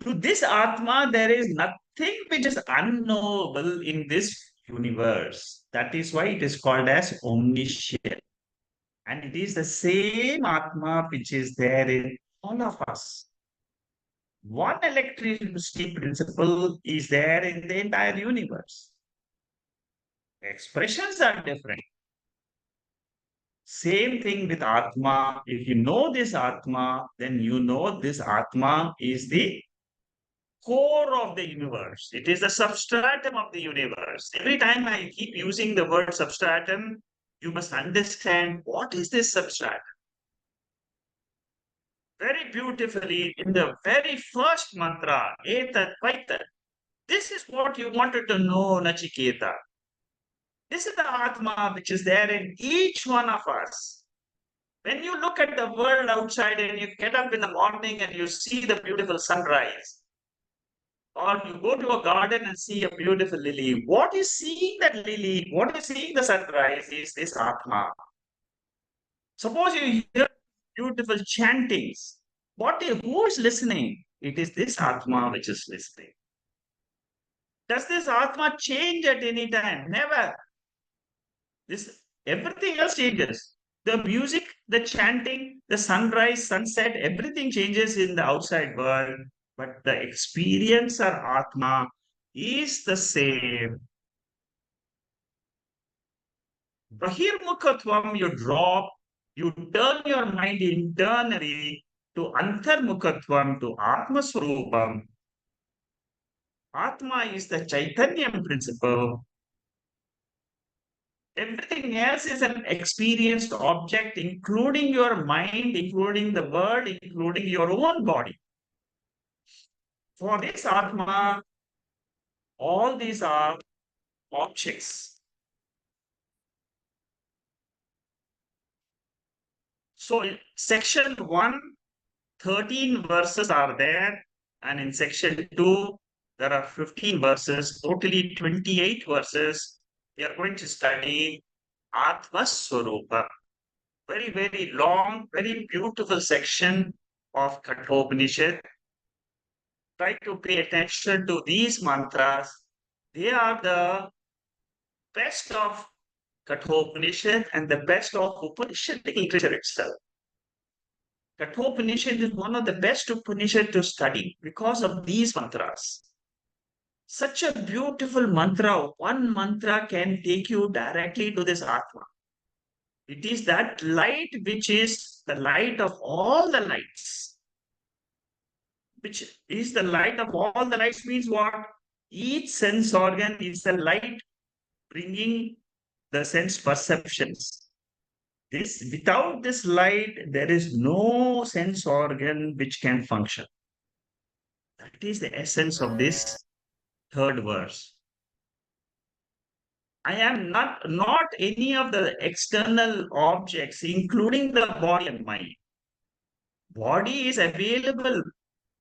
Speaker 1: To this Atma, there is nothing which is unknowable in this universe. That is why it is called as omniscient. And it is the same Atma which is there in all of us. One electricity principle is there in the entire universe. Expressions are different. Same thing with Atma. If you know this Atma, then you know this Atma is the core of the universe. It is the substratum of the universe. Every time I keep using the word substratum, you must understand what is this substratum. Very beautifully in the very first mantra, Etat Vaitat. This is what you wanted to know, Nachiketa. This is the Atma which is there in each one of us. When you look at the world outside and you get up in the morning and you see the beautiful sunrise, or you go to a garden and see a beautiful lily, what is seeing that lily, what is seeing the sunrise is this Atma. Suppose you hear beautiful chantings. Who is listening? It is this Atma which is listening. Does this Atma change at any time? Never. Everything else changes. The music, the chanting, the sunrise, sunset, everything changes in the outside world. But the experience or Atma is the same. Bahirmukhatvam, you drop, you turn your mind internally to Antarmukhatvam, to Atma Swarupam. Atma is the Chaitanyam principle. Everything else is an experienced object, including your mind, including the world, including your own body. For this Atma, all these are objects. So, in section 1, 13 verses are there, and in section 2, there are 15 verses, totally 28 verses. We are going to study Atma Swarupa. Very, very long, very beautiful section of Kathopanishad. Try to pay attention to these mantras. They are the best of Kathopanishad and the best of Upanishadic literature itself. Kathopanishad is one of the best Upanishad to study because of these mantras. Such a beautiful mantra, one mantra can take you directly to this Atma. It is that light which is the light of all the lights. Which is the light of all the lights means what? Each sense organ is the light bringing the sense perceptions. Without this light, there is no sense organ which can function. That is the essence of this third verse. I am not any of the external objects, including the body and mind. Body is available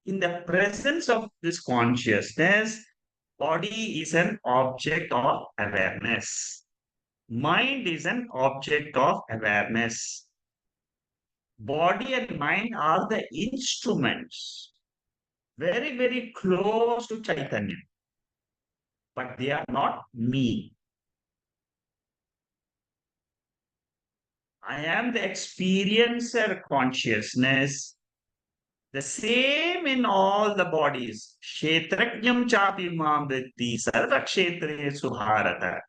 Speaker 1: in the presence of this consciousness. Body is an object of awareness. Mind is an object of awareness. Body and mind are the instruments, very, very close to Chaitanya, but they are not me. I am the experiencer consciousness, the same in all the bodies. Kshetrajnam chapi mam vritti sarva kshetre suharata.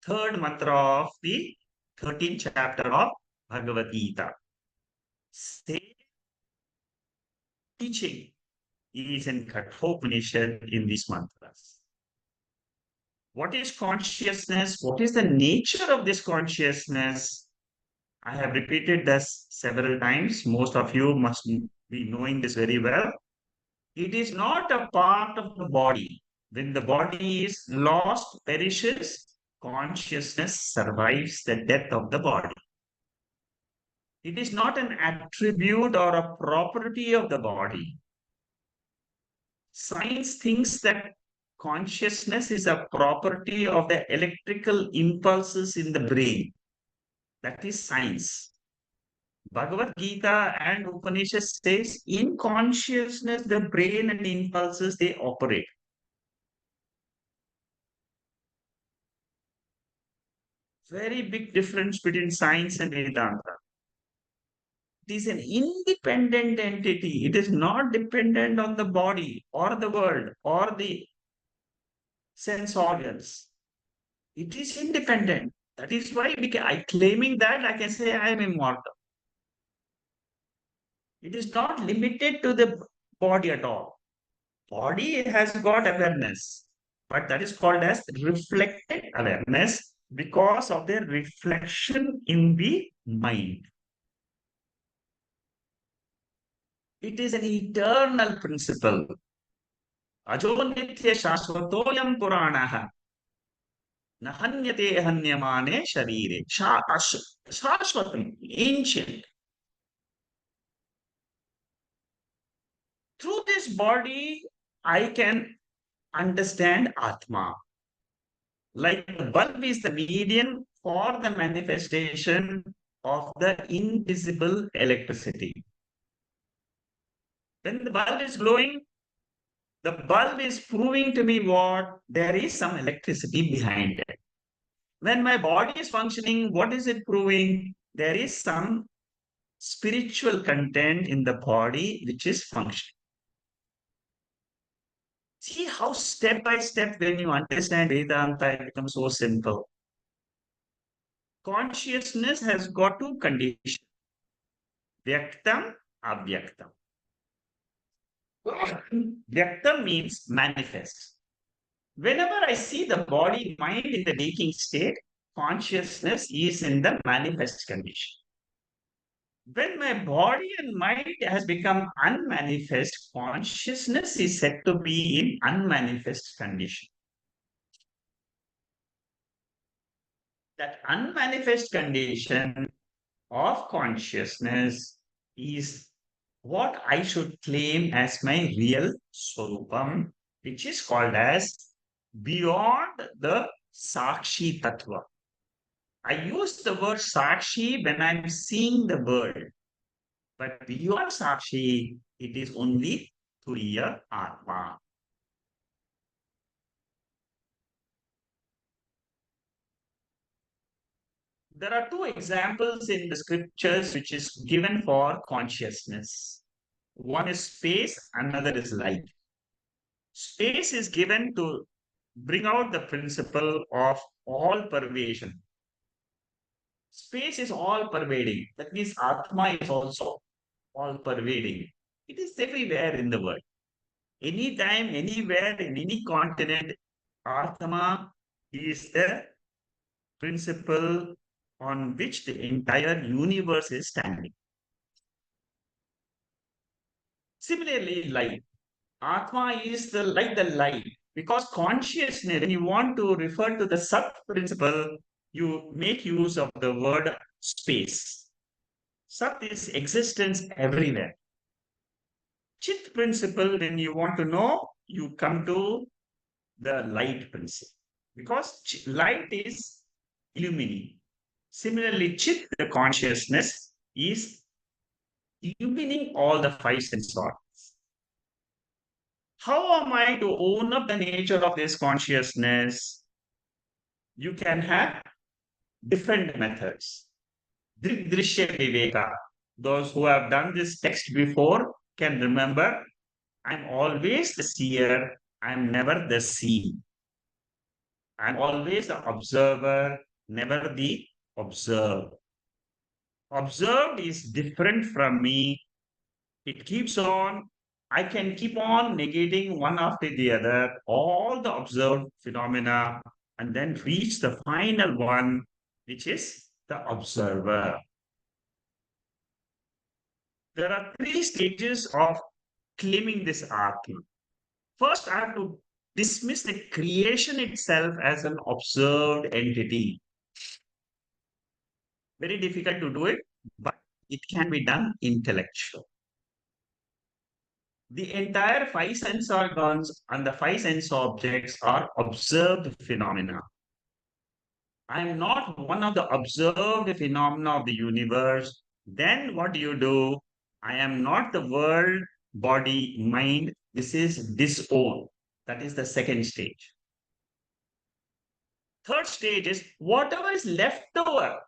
Speaker 1: Third mantra of the 13th chapter of Bhagavad Gita. Same teaching is in Kathopanishad in these mantras. What is consciousness? What is the nature of this consciousness? I have repeated this several times. Most of you must be knowing this very well. It is not a part of the body. When the body is lost, perishes, consciousness survives the death of the body. It is not an attribute or a property of the body. Science thinks that consciousness is a property of the electrical impulses in the brain. That is science. Bhagavad Gita and Upanishad says in consciousness, the brain and impulses, they operate. Very big difference between science and Vedanta. It is an independent entity. It is not dependent on the body or the world or the sense organs. It is independent. That is why claiming that I can say I am immortal. It is not limited to the body at all. Body has got awareness, but that is called as reflected awareness because of the reflection in the mind. It is an eternal principle. Ajo nitya shashvatoyam puranaha nahanyate hanyamane sharire. Shashvatam, ancient. Through this body, I can understand Atma. Like the bulb is the medium for the manifestation of the invisible electricity. When the bulb is glowing, the bulb is proving to me what? There is some electricity behind it. When my body is functioning, what is it proving? There is some spiritual content in the body which is functioning. See how step by step, when you understand Vedanta, it becomes so simple. Consciousness has got two conditions, Vyaktam, Avyaktam. Vyaktam means manifest. Whenever I see the body mind in the waking state, consciousness is in the manifest condition. When my body and mind has become unmanifest, consciousness is said to be in unmanifest condition. That unmanifest condition of consciousness is what I should claim as my real Swarupam, which is called as beyond the Sakshi Tattva. I use the word Sakshi when I'm seeing the world, but beyond Sakshi, it is only Turiya Atma. There are two examples in the scriptures which is given for consciousness. One is space, another is light. Space is given to bring out the principle of all pervasion. Space is all pervading. That means Atma is also all pervading. It is everywhere in the world. Anytime, anywhere, in any continent, Atma is the principle on which the entire universe is standing. Similarly, light. Atma is the like the light. Because consciousness, when you want to refer to the Sat principle, you make use of the word space. Sat is existence everywhere. Chit principle, when you want to know, you come to the light principle. Because light is illumining. Similarly, Chit, the consciousness, is illumining all the five sense organs. How am I to own up the nature of this consciousness? You can have different methods. Drishya Viveka. Those who have done this text before can remember, I'm always the seer, I'm never the seen. I'm always the observer, never the observed. Observed is different from me. It keeps on, I can keep on negating one after the other, all the observed phenomena, and then reach the final one, which is the observer. There are three stages of claiming this Atma. First, I have to dismiss the creation itself as an observed entity. Very difficult to do it, but it can be done intellectually. The entire five sense organs and the five sense objects are observed phenomena. I am not one of the observed phenomena of the universe. Then what do you do? I am not the world, body, mind. This is disown. That is the second stage. Third stage is whatever is left over.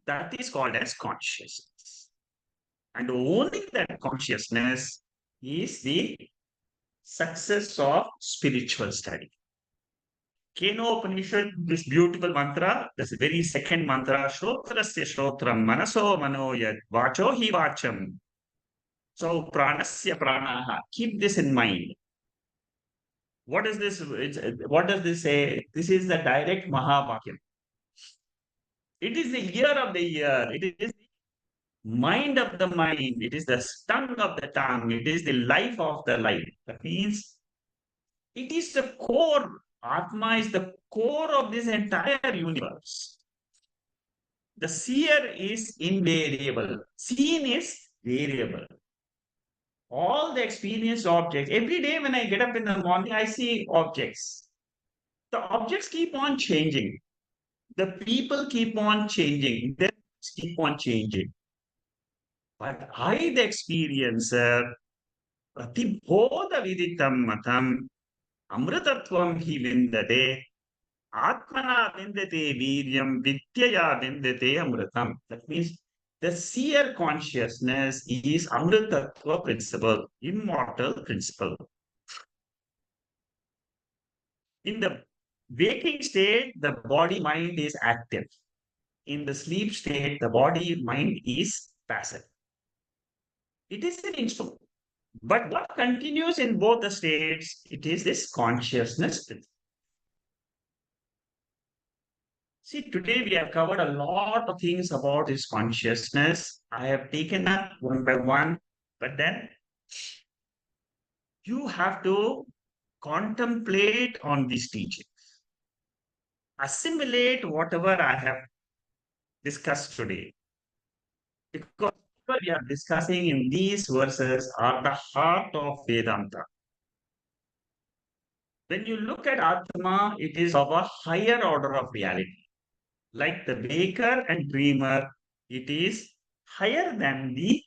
Speaker 1: That is called as consciousness. And owning that consciousness is the success of spiritual study. Kathopanishad, this beautiful mantra, this very second mantra, Shrotrasya Shrotram, Manaso Manoyad, Vacho Hi Vacham. So Pranasya Pranaha. Keep this in mind. What is this? What does this say? This is the direct Mahavakyam. It is the ear of the ear. It is the mind of the mind. It is the tongue of the tongue. It is the life of the life. That means it is the core. Atma is the core of this entire universe. The seer is invariable. Seen is variable. All the experienced objects. Every day when I get up in the morning, I see objects. The objects keep on changing. The people keep on changing. They keep on changing. But I, the experiencer, Pratibodha Viditam Matam, Amritatvam hi vindate, Atmana vindate viryam, Vidyaya vindate amritam. That means the seer consciousness is Amritattva principle, immortal principle. In the waking state, the body mind is active. in the sleep state, the body mind is passive. It is an instrument. But what continues in both the states, it is this consciousness. See, today we have covered a lot of things about this consciousness. I have taken up one by one, but then you have to contemplate on these teachings, assimilate whatever I have discussed today. Because what we are discussing in these verses are the heart of Vedanta. When you look at Atma, it is of a higher order of reality. Like the baker and dreamer, it is higher than the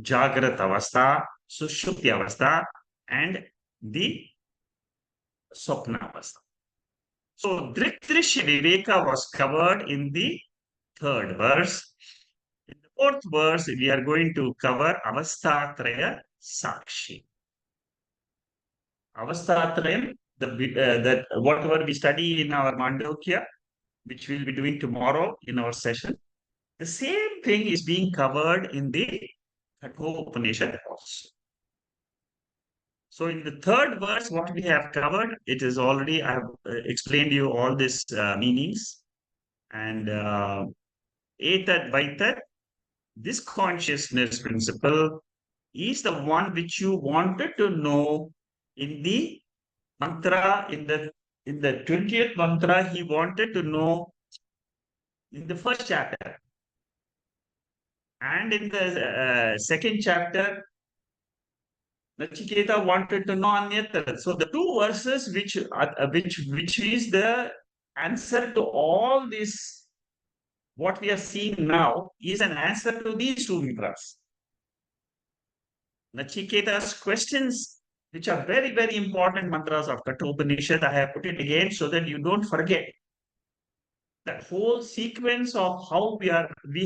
Speaker 1: Jagrat Avastha, Sushupti Avastha, and the Swapna Avastha. So Drisya Viveka was covered in the third verse. In the fourth verse, we are going to cover Avastatraya Sakshi. Avastatrayam, that whatever we study in our Mandukya, which we'll be doing tomorrow in our session, the same thing is being covered in the Kathopanishad also. So in the third verse, what we have covered, it is already, I have explained you all these meanings. And Etat Vaitat, this consciousness principle is the one which you wanted to know in the mantra, in the 20th mantra, he wanted to know in the first chapter. And in the second chapter, Nachiketa wanted to know Anyatra. So the two verses which is the answer to all this, what we are seeing now, is an answer to these two mantras. Nachiketa's questions, which are very, very important mantras of Kathopanishad, I have put it again so that you don't forget that whole sequence of how we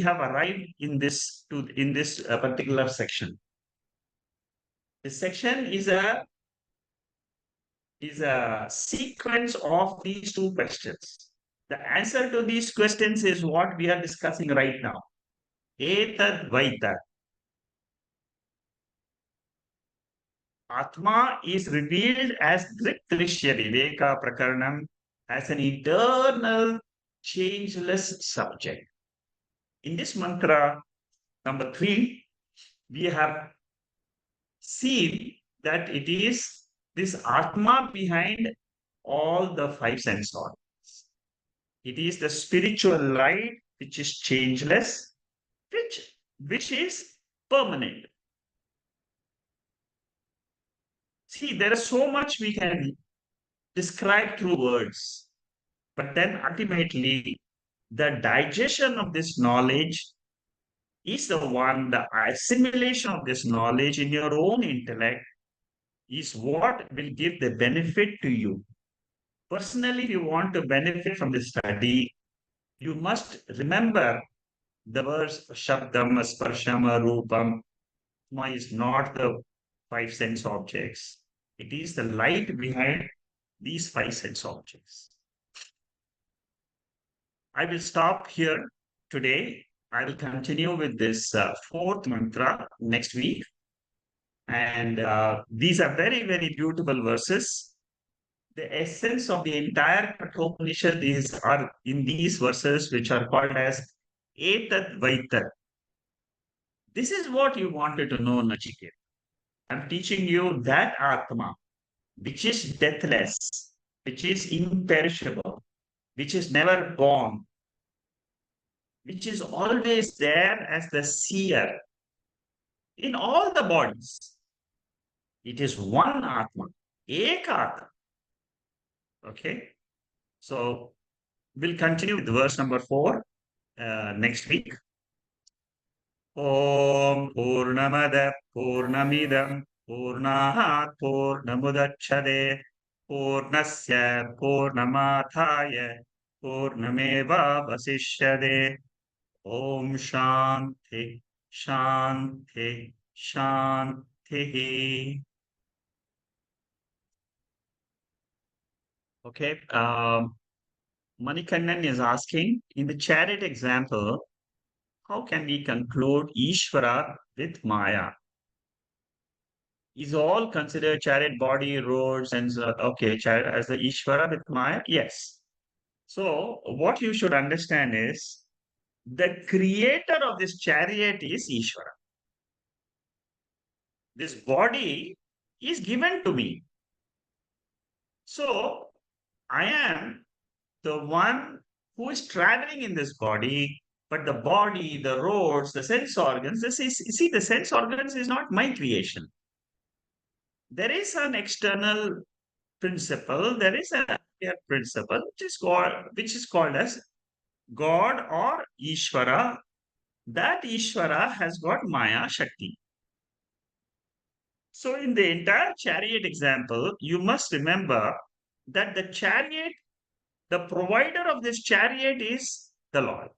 Speaker 1: have arrived in this particular section. This section is a sequence of these two questions. The answer to these questions is what we are discussing right now. Etad Vaita. Atma is revealed as Drishya Viveka Prakaranam, as an eternal, changeless subject. In this mantra, number 3, we have seen that it is this Atma behind all the 5 sense organs. It is the spiritual light which is changeless, which is permanent. See, there is so much we can describe through words, but then ultimately the digestion of this knowledge is the assimilation of this knowledge in your own intellect is what will give the benefit to you. Personally, if you want to benefit from the study, you must remember the verse Shabdam, Sparsham, Rupam. Atma is not the 5 sense objects. It is the light behind these 5 sense objects. I will stop here today. I will continue with this fourth mantra next week. And these are very, very beautiful verses. The essence of the entire Kathopanishad are in these verses, which are called as Etat Vaitat. This is what you wanted to know, Nachiket. I'm teaching you that Atma, which is deathless, which is imperishable, which is never born, which is always there as the seer in all the bodies. It is one Atma, Ekatma. Okay, so we'll continue with verse number 4 next week. Om Purnamada Purnamidam Purnahat Purnamudachade Purnasya Purnamathaya Purnameva Vasishyade. Om Shanti Shanti Shanti. Okay. Manikandan is asking, in the chariot example, how can we conclude Ishvara with Maya? Is all considered chariot body, roads, and okay, chariot as the Ishvara with Maya? Yes. So, what you should understand is the creator of this chariot is Ishvara. This body is given to me. So, I am the one who is traveling in this body, but the body, the roads, the sense organs, see, the sense organs is not my creation. There is an external principle, there is a higher principle which is called as God or Ishvara. That Ishvara has got Maya Shakti. So in the entire chariot example, you must remember that the chariot, the provider of this chariot is the Lord.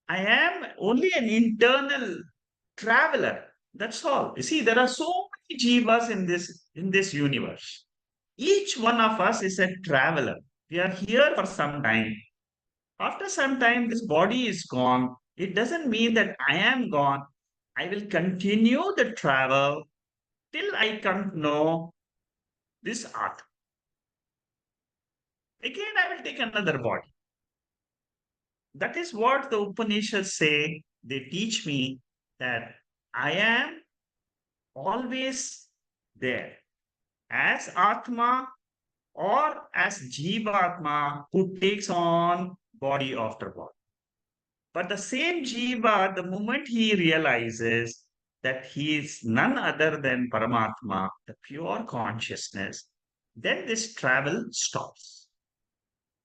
Speaker 1: I am only an internal traveler. That's all. You see, there are so many jivas in this universe. Each one of us is a traveler. We are here for some time. After some time, this body is gone. It doesn't mean that I am gone. I will continue the travel till I come to know this art. Again, I will take another body. That is what the Upanishads say. They teach me that I am always there as Atma or as Jivatma who takes on body after body. But the same Jiva, the moment he realizes that he is none other than Paramatma, the pure consciousness, then this travel stops.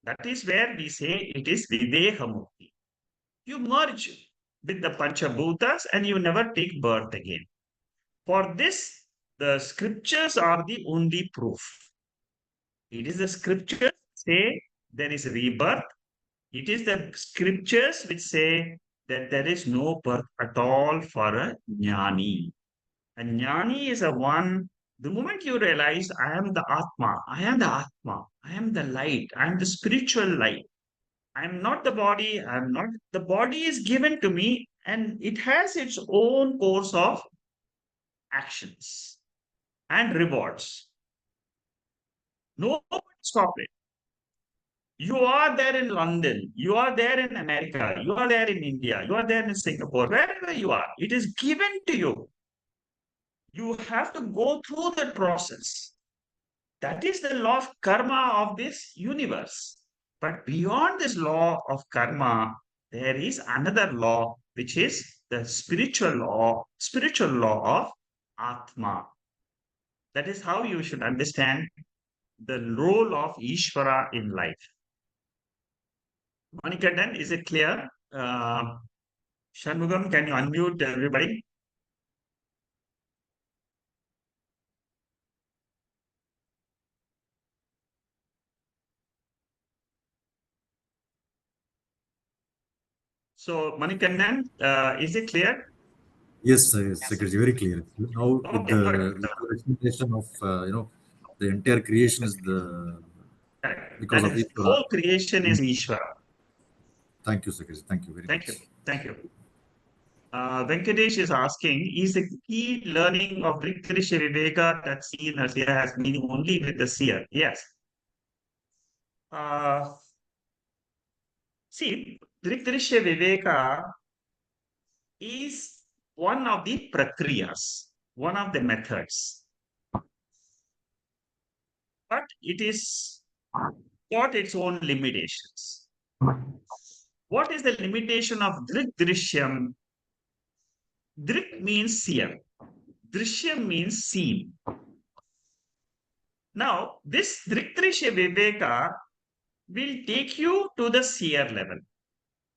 Speaker 1: That is where we say it is Videhamukti. You merge with the Panchabhutas and you never take birth again. For this, the scriptures are the only proof. It is the scriptures say there is rebirth. It is the scriptures which say that there is no birth at all for a jnani. A jnani is a one. The moment you realize I am the Atma, I am the Atma, I am the light, I am the spiritual light. I am not the body, I am not. The body is given to me and it has its own course of actions and rewards. No one stop it. You are there in London, you are there in America, you are there in India, you are there in Singapore, wherever you are, it is given to you. You have to go through that process. That is the law of karma of this universe. But beyond this law of karma, there is another law, which is the spiritual law of Atma. That is how you should understand the role of Ishvara in life. Manikandan, is it clear? Shanmugam, can you unmute everybody? So, Manikandan, is it clear?
Speaker 3: Yes, Secretary, very clear. Now, with
Speaker 1: Okay,
Speaker 3: the
Speaker 1: good.
Speaker 3: with your explanation of the entire creation is the
Speaker 1: Correct.
Speaker 3: because
Speaker 1: That
Speaker 3: of
Speaker 1: is,
Speaker 3: Ishvara.
Speaker 1: whole creation is Ishvara.
Speaker 3: Thank you, Secretary. Thank you very
Speaker 1: Thank you.
Speaker 3: much.
Speaker 1: Thank you. Venkatesh is asking, is the key learning of Riktrisha Viveka that seen as here has meaning only with the seer? Yes. Uh, see, Riktrisha Viveka is one of the prakriyas, one of the methods, but it is got its own limitations. What is the limitation of Drishyam? Drik means seer. Drishyam means seen. Now, this Driktrisha Viveka will take you to the seer level,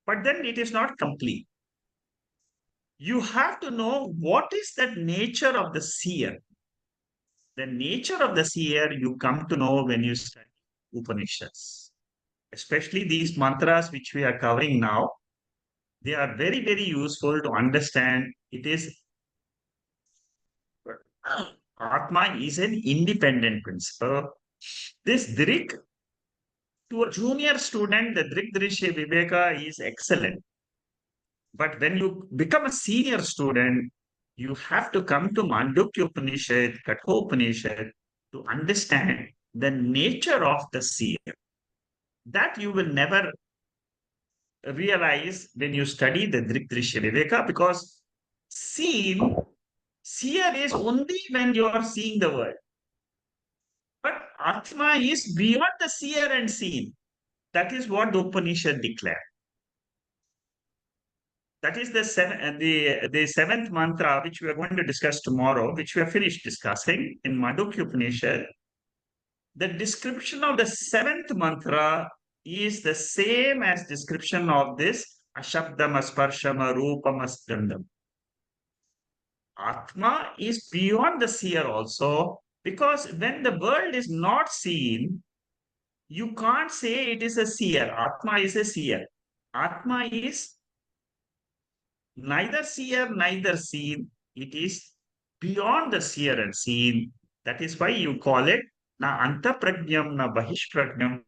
Speaker 1: but then it is not complete. You have to know what is the nature of the seer. The nature of the seer you come to know when you study Upanishads, especially these mantras which we are covering now. They are very, very useful to understand. It is Atma is an independent principle. This Drik To a junior student, the Drigdrishya Viveka is excellent. But when you become a senior student, you have to come to Mandukya Upanishad, Kathopanishad to understand the nature of the seer. That you will never realize when you study the Drigdrishya Viveka, because seer is only when you are seeing the world. But Atma is beyond the seer and seen. That is what the Upanishad declare. That is the seventh mantra, which we are going to discuss tomorrow, which we have finished discussing in Mandukya Upanishad. The description of the seventh mantra is the same as description of this Ashabdam Asparsham Rupam Asgandham. Atma is beyond the seer also, because when the world is not seen, you can't say it is a seer. Atma is a seer. Atma is neither seer, neither seen. It is beyond the seer and seen. That is why you call it na antaprajnam, na bahishprajnam.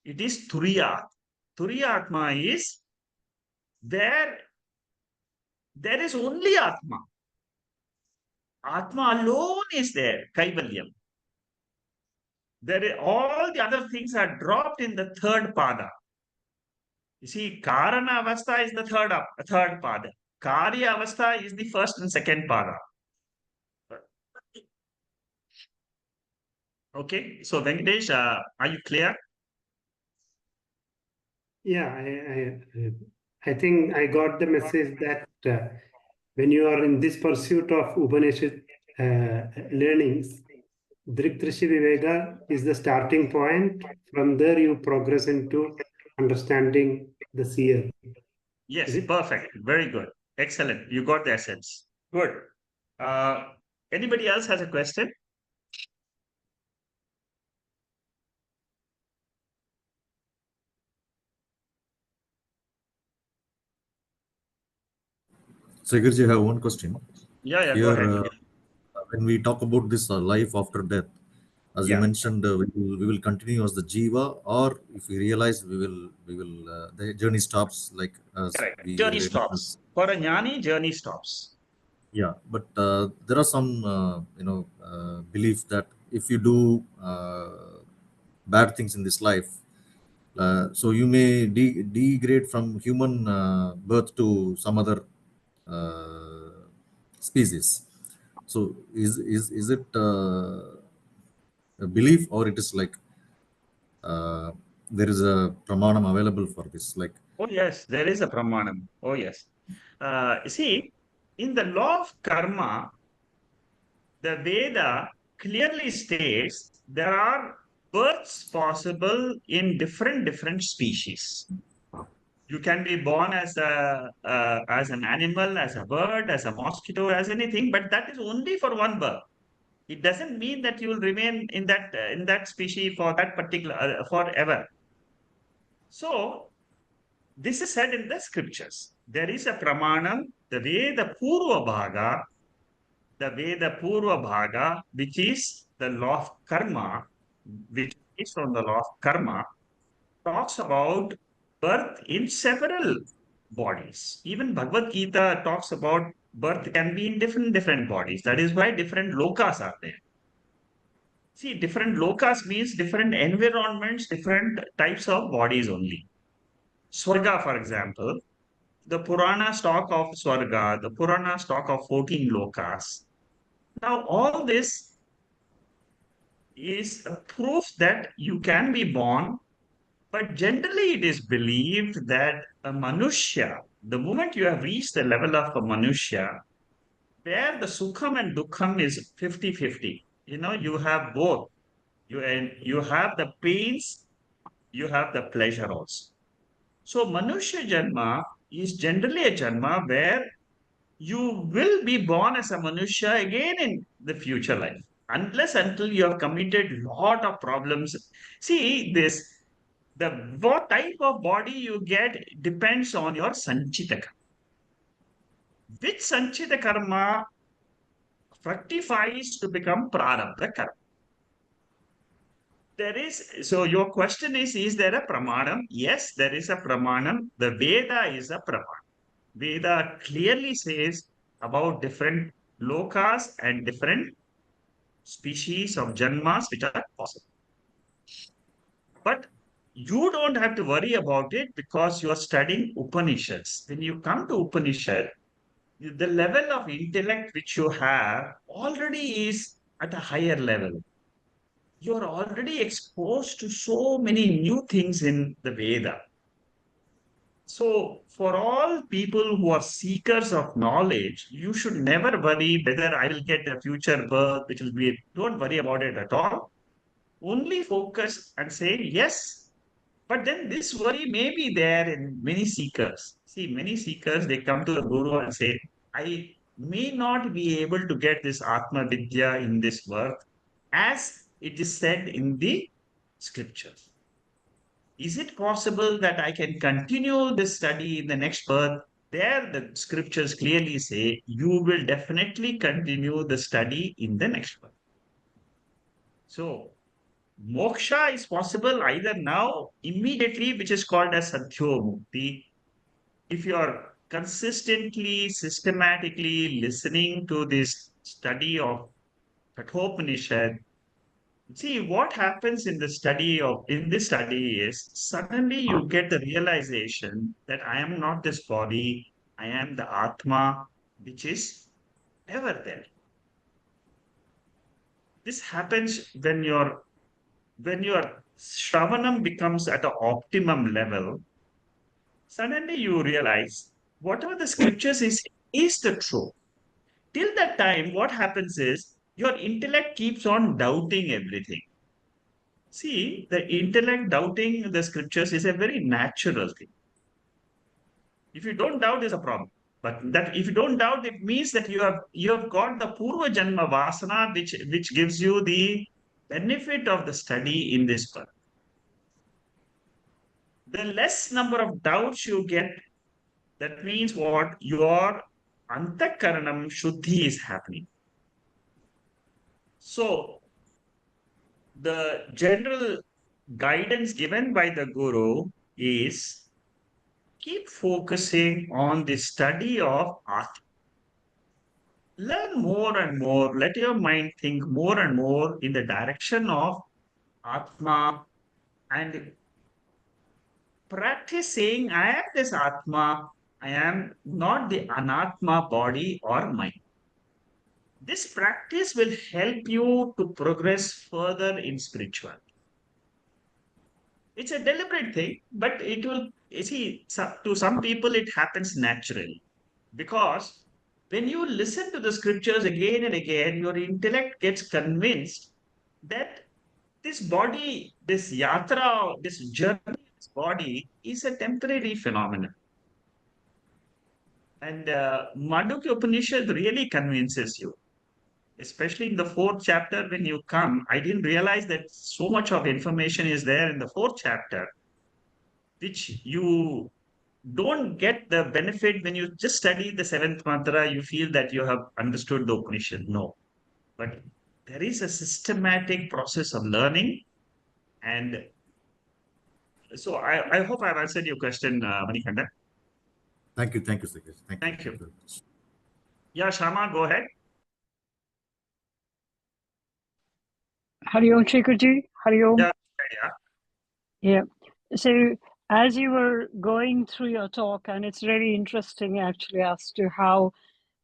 Speaker 1: It is Turiya. Atma is where there is only Atma. Atma alone is there, Kaivalyam. All the other things are dropped in the third pada. You see, Karana Avastha is the third pada. Karya Avastha is the first and second pada. Okay, so Venkatesh, are you clear?
Speaker 4: Yeah, I think I got the message that when you are in this pursuit of Upanishad learnings, Driktrishi Viveka is the starting point. From there, you progress into understanding the seer.
Speaker 1: Yes, perfect. Very good. Excellent. You got the essence. Good. Anybody else has a question?
Speaker 3: So, Agirji, I have one question.
Speaker 1: Yeah, go
Speaker 3: Here,
Speaker 1: ahead.
Speaker 3: when we talk about this life after death, as you
Speaker 1: Yeah,
Speaker 3: mentioned, we will continue as the jiva, or if we realize we will the journey stops, like as
Speaker 1: correct.
Speaker 3: we
Speaker 1: Journey
Speaker 3: realize.
Speaker 1: stops. For a jnani, journey stops.
Speaker 3: Yeah, but there are some belief that if you do bad things in this life, so you may degrade from human birth to some other species. So is it a belief, or it is like uh, there is a pramanam available for this? Like,
Speaker 1: Oh, yes, there is a pramanam. Oh, yes. You see, in the law of karma, the Veda clearly states there are births possible in different species. You can be born as an animal, as a bird, as a mosquito, as anything, but that is only for one birth. It doesn't mean that you will remain in that species for that particular forever. So this is said in the scriptures. There is a pramanam, the Veda Purva Bhaga, which is the law of karma, which is from the law of karma, talks about birth in several bodies. Even Bhagavad Gita talks about birth can be in different bodies. That is why different lokas are there. See, different lokas means different environments, different types of bodies only. Swarga, for example, the Puranas talk of Swarga, the Puranas talk of 14 lokas. Now, all this is a proof that you can be born, but generally it is believed that a Manushya, the moment you have reached the level of a Manushya, where the Sukham and Dukkham is 50-50, you have both. You have the pains, you have the pleasure also. So Manushya Janma is generally a Janma where you will be born as a Manushya again in the future life, unless until you have committed lot of problems. See, the what type of body you get depends on your Sanchita karma. Which Sanchita karma fructifies to become Prarabdha karma. There is, so your question is there a pramanam? Yes, there is a pramanam. The Veda is a pramanam. Veda clearly says about different lokas and different species of janmas which are possible. But you don't have to worry about it because you are studying Upanishads. When you come to Upanishad, the level of intellect which you have already is at a higher level. You are already exposed to so many new things in the Veda. So, for all people who are seekers of knowledge, you should never worry whether I will get a future birth, which will be, don't worry about it at all. Only focus and say, yes. But then this worry may be there in many seekers. See, many seekers, they come to the Guru and say, I may not be able to get this Atma Vidya in this birth, as it is said in the scriptures. Is it possible that I can continue this study in the next birth? There, the scriptures clearly say you will definitely continue the study in the next birth. So, moksha is possible either now, immediately, which is called as Sadhyo Mukti. If you are consistently, systematically listening to this study of Kathopanishad, see, what happens in this study is suddenly you get the realization that I am not this body, I am the Atma, which is ever there. This happens when your Shravanam becomes at an optimum level, suddenly you realize whatever the scriptures is the truth. Till that time, what happens is your intellect keeps on doubting everything. See, the intellect doubting the scriptures is a very natural thing. If you don't doubt, is a problem. But that if you don't doubt, it means that you have got the Purva Janma Vasana, which gives you the benefit of the study in this birth. The less number of doubts you get, that means what? Your Antakaranam Shuddhi is happening. So the general guidance given by the Guru is keep focusing on the study of Atma. Learn more and more. Let your mind think more and more in the direction of Atma and practice saying, I am this Atma. I am not the Anatma body or mind. This practice will help you to progress further in spirituality. It's a deliberate thing, but it will, you see, to some people, it happens naturally. Because when you listen to the scriptures again and again, your intellect gets convinced that this body, this yatra, this journey, this body is a temporary phenomenon. And Mandukya Upanishad really convinces you, especially in the fourth chapter when you come. I didn't realize that so much of information is there in the fourth chapter, which you don't get the benefit when you just study the seventh mantra. You feel that you have understood the Upanishad. No, but there is a systematic process of learning. And so I hope I've answered your question, Manikanda.
Speaker 3: Thank you, Sikesh.
Speaker 1: Thank you.
Speaker 3: very much.
Speaker 1: Yeah, Shama, go ahead.
Speaker 5: Hari Om Shrikurji. Hari Om.
Speaker 1: Yeah,
Speaker 5: Yeah. So as you were going through your talk, and it's very interesting actually as to how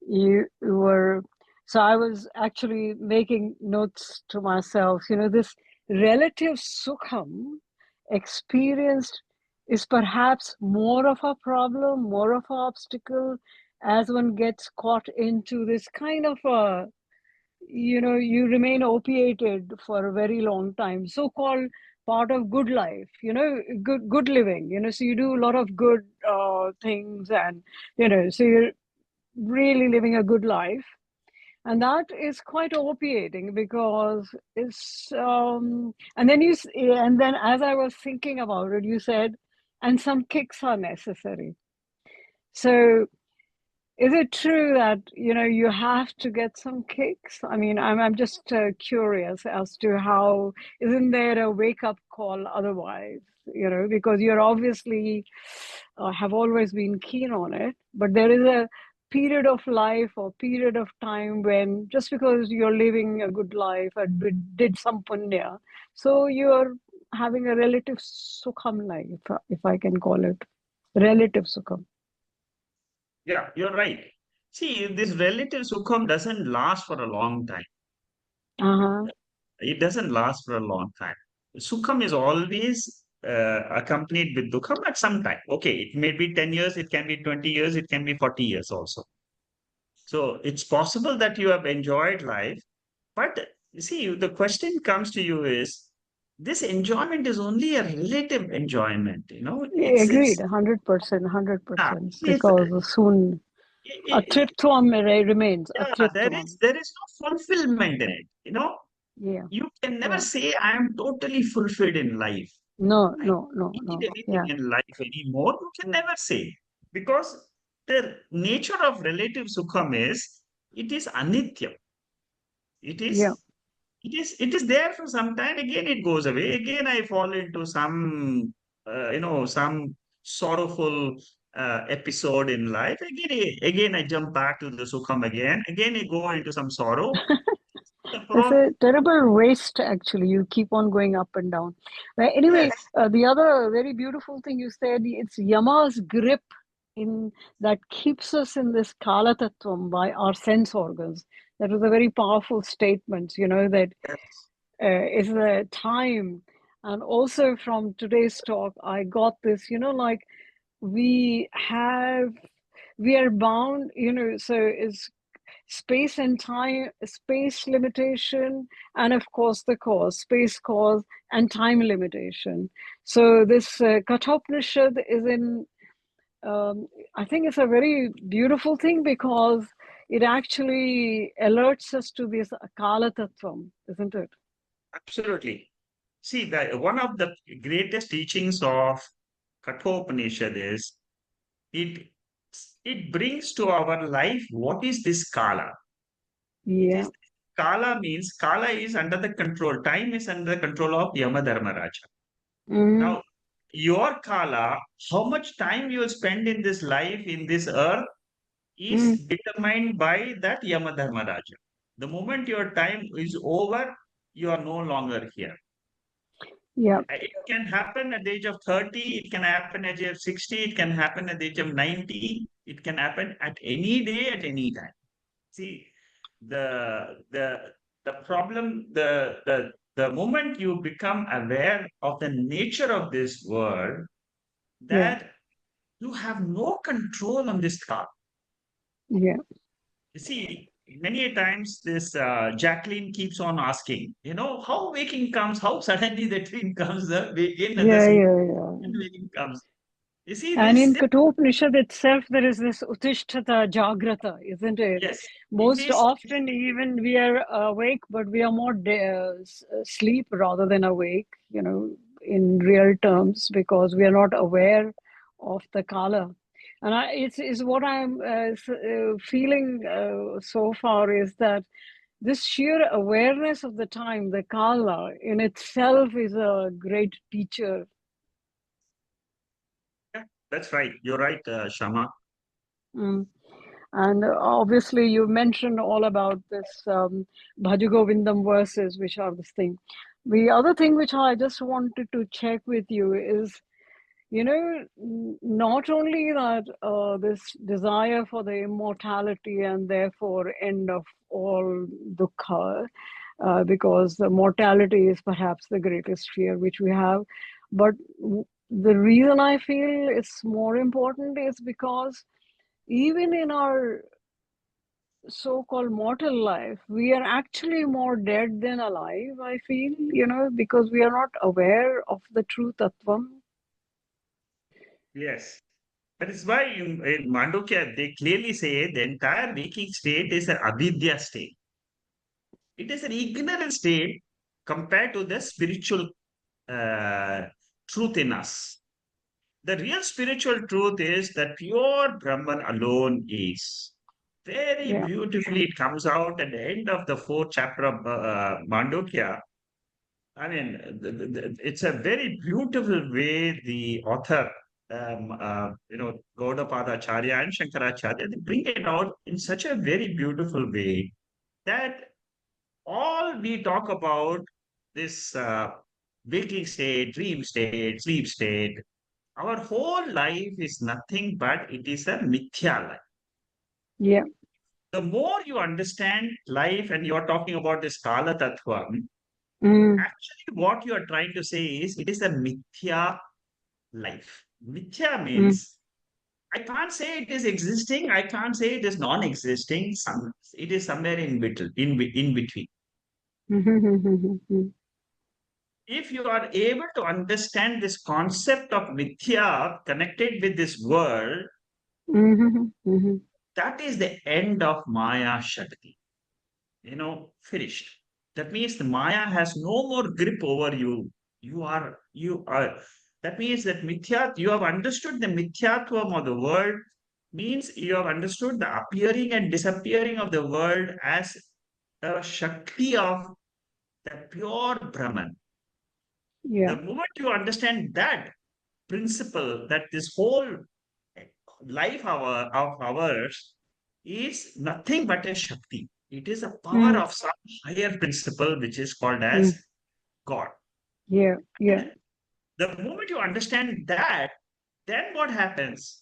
Speaker 5: you were. So I was actually making notes to myself, this relative sukham experienced is perhaps more of a problem, more of an obstacle as one gets caught into this kind of a, you remain opiated for a very long time, so-called part of good life, good living, so you do a lot of good things, and so you're really living a good life, and that is quite opiating because it's and then as I was thinking about it, you said, and some kicks are necessary. So is it true that you have to get some kicks? I mean, I'm just curious as to how isn't there a wake up call otherwise? Because you're obviously have always been keen on it, but there is a period of life or period of time when just because you're living a good life and did some punya, so you're having a relative sukham life, if I can call it relative sukham.
Speaker 1: Yeah, you're right. See, this relative sukham doesn't last for a long time.
Speaker 5: Uh-huh.
Speaker 1: It doesn't last for a long time. Sukham is always accompanied with dukham at some time. Okay, it may be 10 years, it can be 20 years, it can be 40 years also. So it's possible that you have enjoyed life, but you see, the question comes to you is this enjoyment is only a relative enjoyment,
Speaker 5: Agreed,
Speaker 1: it's
Speaker 5: 100%,
Speaker 1: yeah,
Speaker 5: 100%.
Speaker 1: it's
Speaker 5: Because soon a
Speaker 1: it,
Speaker 5: triptwam remains a
Speaker 1: yeah,
Speaker 5: triptwam.
Speaker 1: there is no fulfillment in it.
Speaker 5: Yeah,
Speaker 1: You can never
Speaker 5: yeah.
Speaker 1: say I am totally fulfilled in life.
Speaker 5: No,
Speaker 1: I
Speaker 5: no, no,
Speaker 1: don't need
Speaker 5: no.
Speaker 1: anything
Speaker 5: Yeah,
Speaker 1: in life anymore. You can never say because the nature of relative sukham is it is anitya. It
Speaker 5: yeah,
Speaker 1: is it is there for some time. Again, it goes away. Again, I fall into some some sorrowful episode in life. Again, I jump back to the sukham again. Again, I go into some sorrow. The
Speaker 5: it's
Speaker 1: pro
Speaker 5: a terrible waste, actually. You keep on going up and down. But anyway,
Speaker 1: yes,
Speaker 5: the other very beautiful thing you said, it's Yama's grip in that keeps us in this kala tattvam by our sense organs. That was a very powerful statement, that
Speaker 1: yes,
Speaker 5: is the time. And also from today's talk, I got this, like we have, we are bound, so it's space and time, space limitation, and of course the cause, space cause, and time limitation. So this Kathopanishad is in, I think it's a very beautiful thing because it actually alerts us to this Kala Tattvam, isn't it?
Speaker 1: absolutely. See, one of the greatest teachings of Kathopanishad is it it brings to our life what is this kala. It
Speaker 5: Yeah.
Speaker 1: is kala means kala is under the control. Time is under the control of Yama Dharmaraja.
Speaker 5: Mm-hmm.
Speaker 1: Now, your kala, how much time you will spend in this life, in this earth, is
Speaker 5: Mm-hmm.
Speaker 1: determined by that Yama Dharmaraja. The moment your time is over, you are no longer here.
Speaker 5: Yeah.
Speaker 1: It can happen at the age of 30, it can happen at the age of 60, it can happen at the age of 90, it can happen at any day, at any time. See, the problem, the moment you become aware of the nature of this world,
Speaker 5: Yeah.
Speaker 1: that you have no control on this thought.
Speaker 5: Yeah.
Speaker 1: You see, many a times this Jacqueline keeps on asking, how waking comes, how suddenly the dream comes, the waking and the
Speaker 5: Yeah.
Speaker 1: sleep
Speaker 5: Yeah. Yeah.
Speaker 1: and waking comes. You see,
Speaker 5: And in Kathopanishad itself, there is this Utishtata Jagrata, isn't it?
Speaker 1: yes, it
Speaker 5: Most
Speaker 1: is,
Speaker 5: often, even we are awake, but we are more sleep rather than awake, in real terms, because we are not aware of the Kala. And it's what I'm feeling so far is that this sheer awareness of the time, the Kala, in itself is a great teacher.
Speaker 1: yeah, that's right. You're right, Shama.
Speaker 5: Mm. And obviously, you mentioned all about this Bhaja Govindam verses, which are this thing. The other thing which I just wanted to check with you is, not only that this desire for the immortality and therefore end of all dukkha, because the mortality is perhaps the greatest fear which we have, but the reason I feel it's more important is because even in our so-called mortal life, we are actually more dead than alive, I feel, because we are not aware of the true tattvam.
Speaker 1: Yes. That is why in Mandukya, they clearly say the entire waking state is an avidya state. It is an ignorant state compared to the spiritual uh, truth in us. The real spiritual truth is that pure Brahman alone is. Very
Speaker 5: Yeah.
Speaker 1: beautifully, it comes out at the end of the fourth chapter of Mandukya. I mean, it's a very beautiful way the author, Gaudapada Acharya and Shankaracharya, they bring it out in such a very beautiful way that all we talk about this waking state, dream state, sleep state, our whole life is nothing but it is a mithya life.
Speaker 5: Yeah.
Speaker 1: The more you understand life, and you're talking about this Kala Tattva,
Speaker 5: Mm,
Speaker 1: actually what you are trying to say is it is a mithya life. Mithya
Speaker 5: mm,
Speaker 1: means I can't say it is existing, I can't say it is non-existing. It is somewhere in between. In between.
Speaker 5: mhm,
Speaker 1: If you are able to understand this concept of mithya connected with this world,
Speaker 5: mhm, mhm.
Speaker 1: that is the end of Maya Shakti. Finished. That means the Maya has no more grip over you. You are. That means that mithya, you have understood the mithyatvam of the world, means you have understood the appearing and disappearing of the world as a Shakti of the pure Brahman.
Speaker 5: Yeah.
Speaker 1: The moment you understand that principle, that this whole life of ours is nothing but a Shakti. It is a power
Speaker 5: Mm,
Speaker 1: of some higher principle which is called as
Speaker 5: mm.
Speaker 1: God.
Speaker 5: Yeah. Yeah.
Speaker 1: And the moment you understand that, then what happens?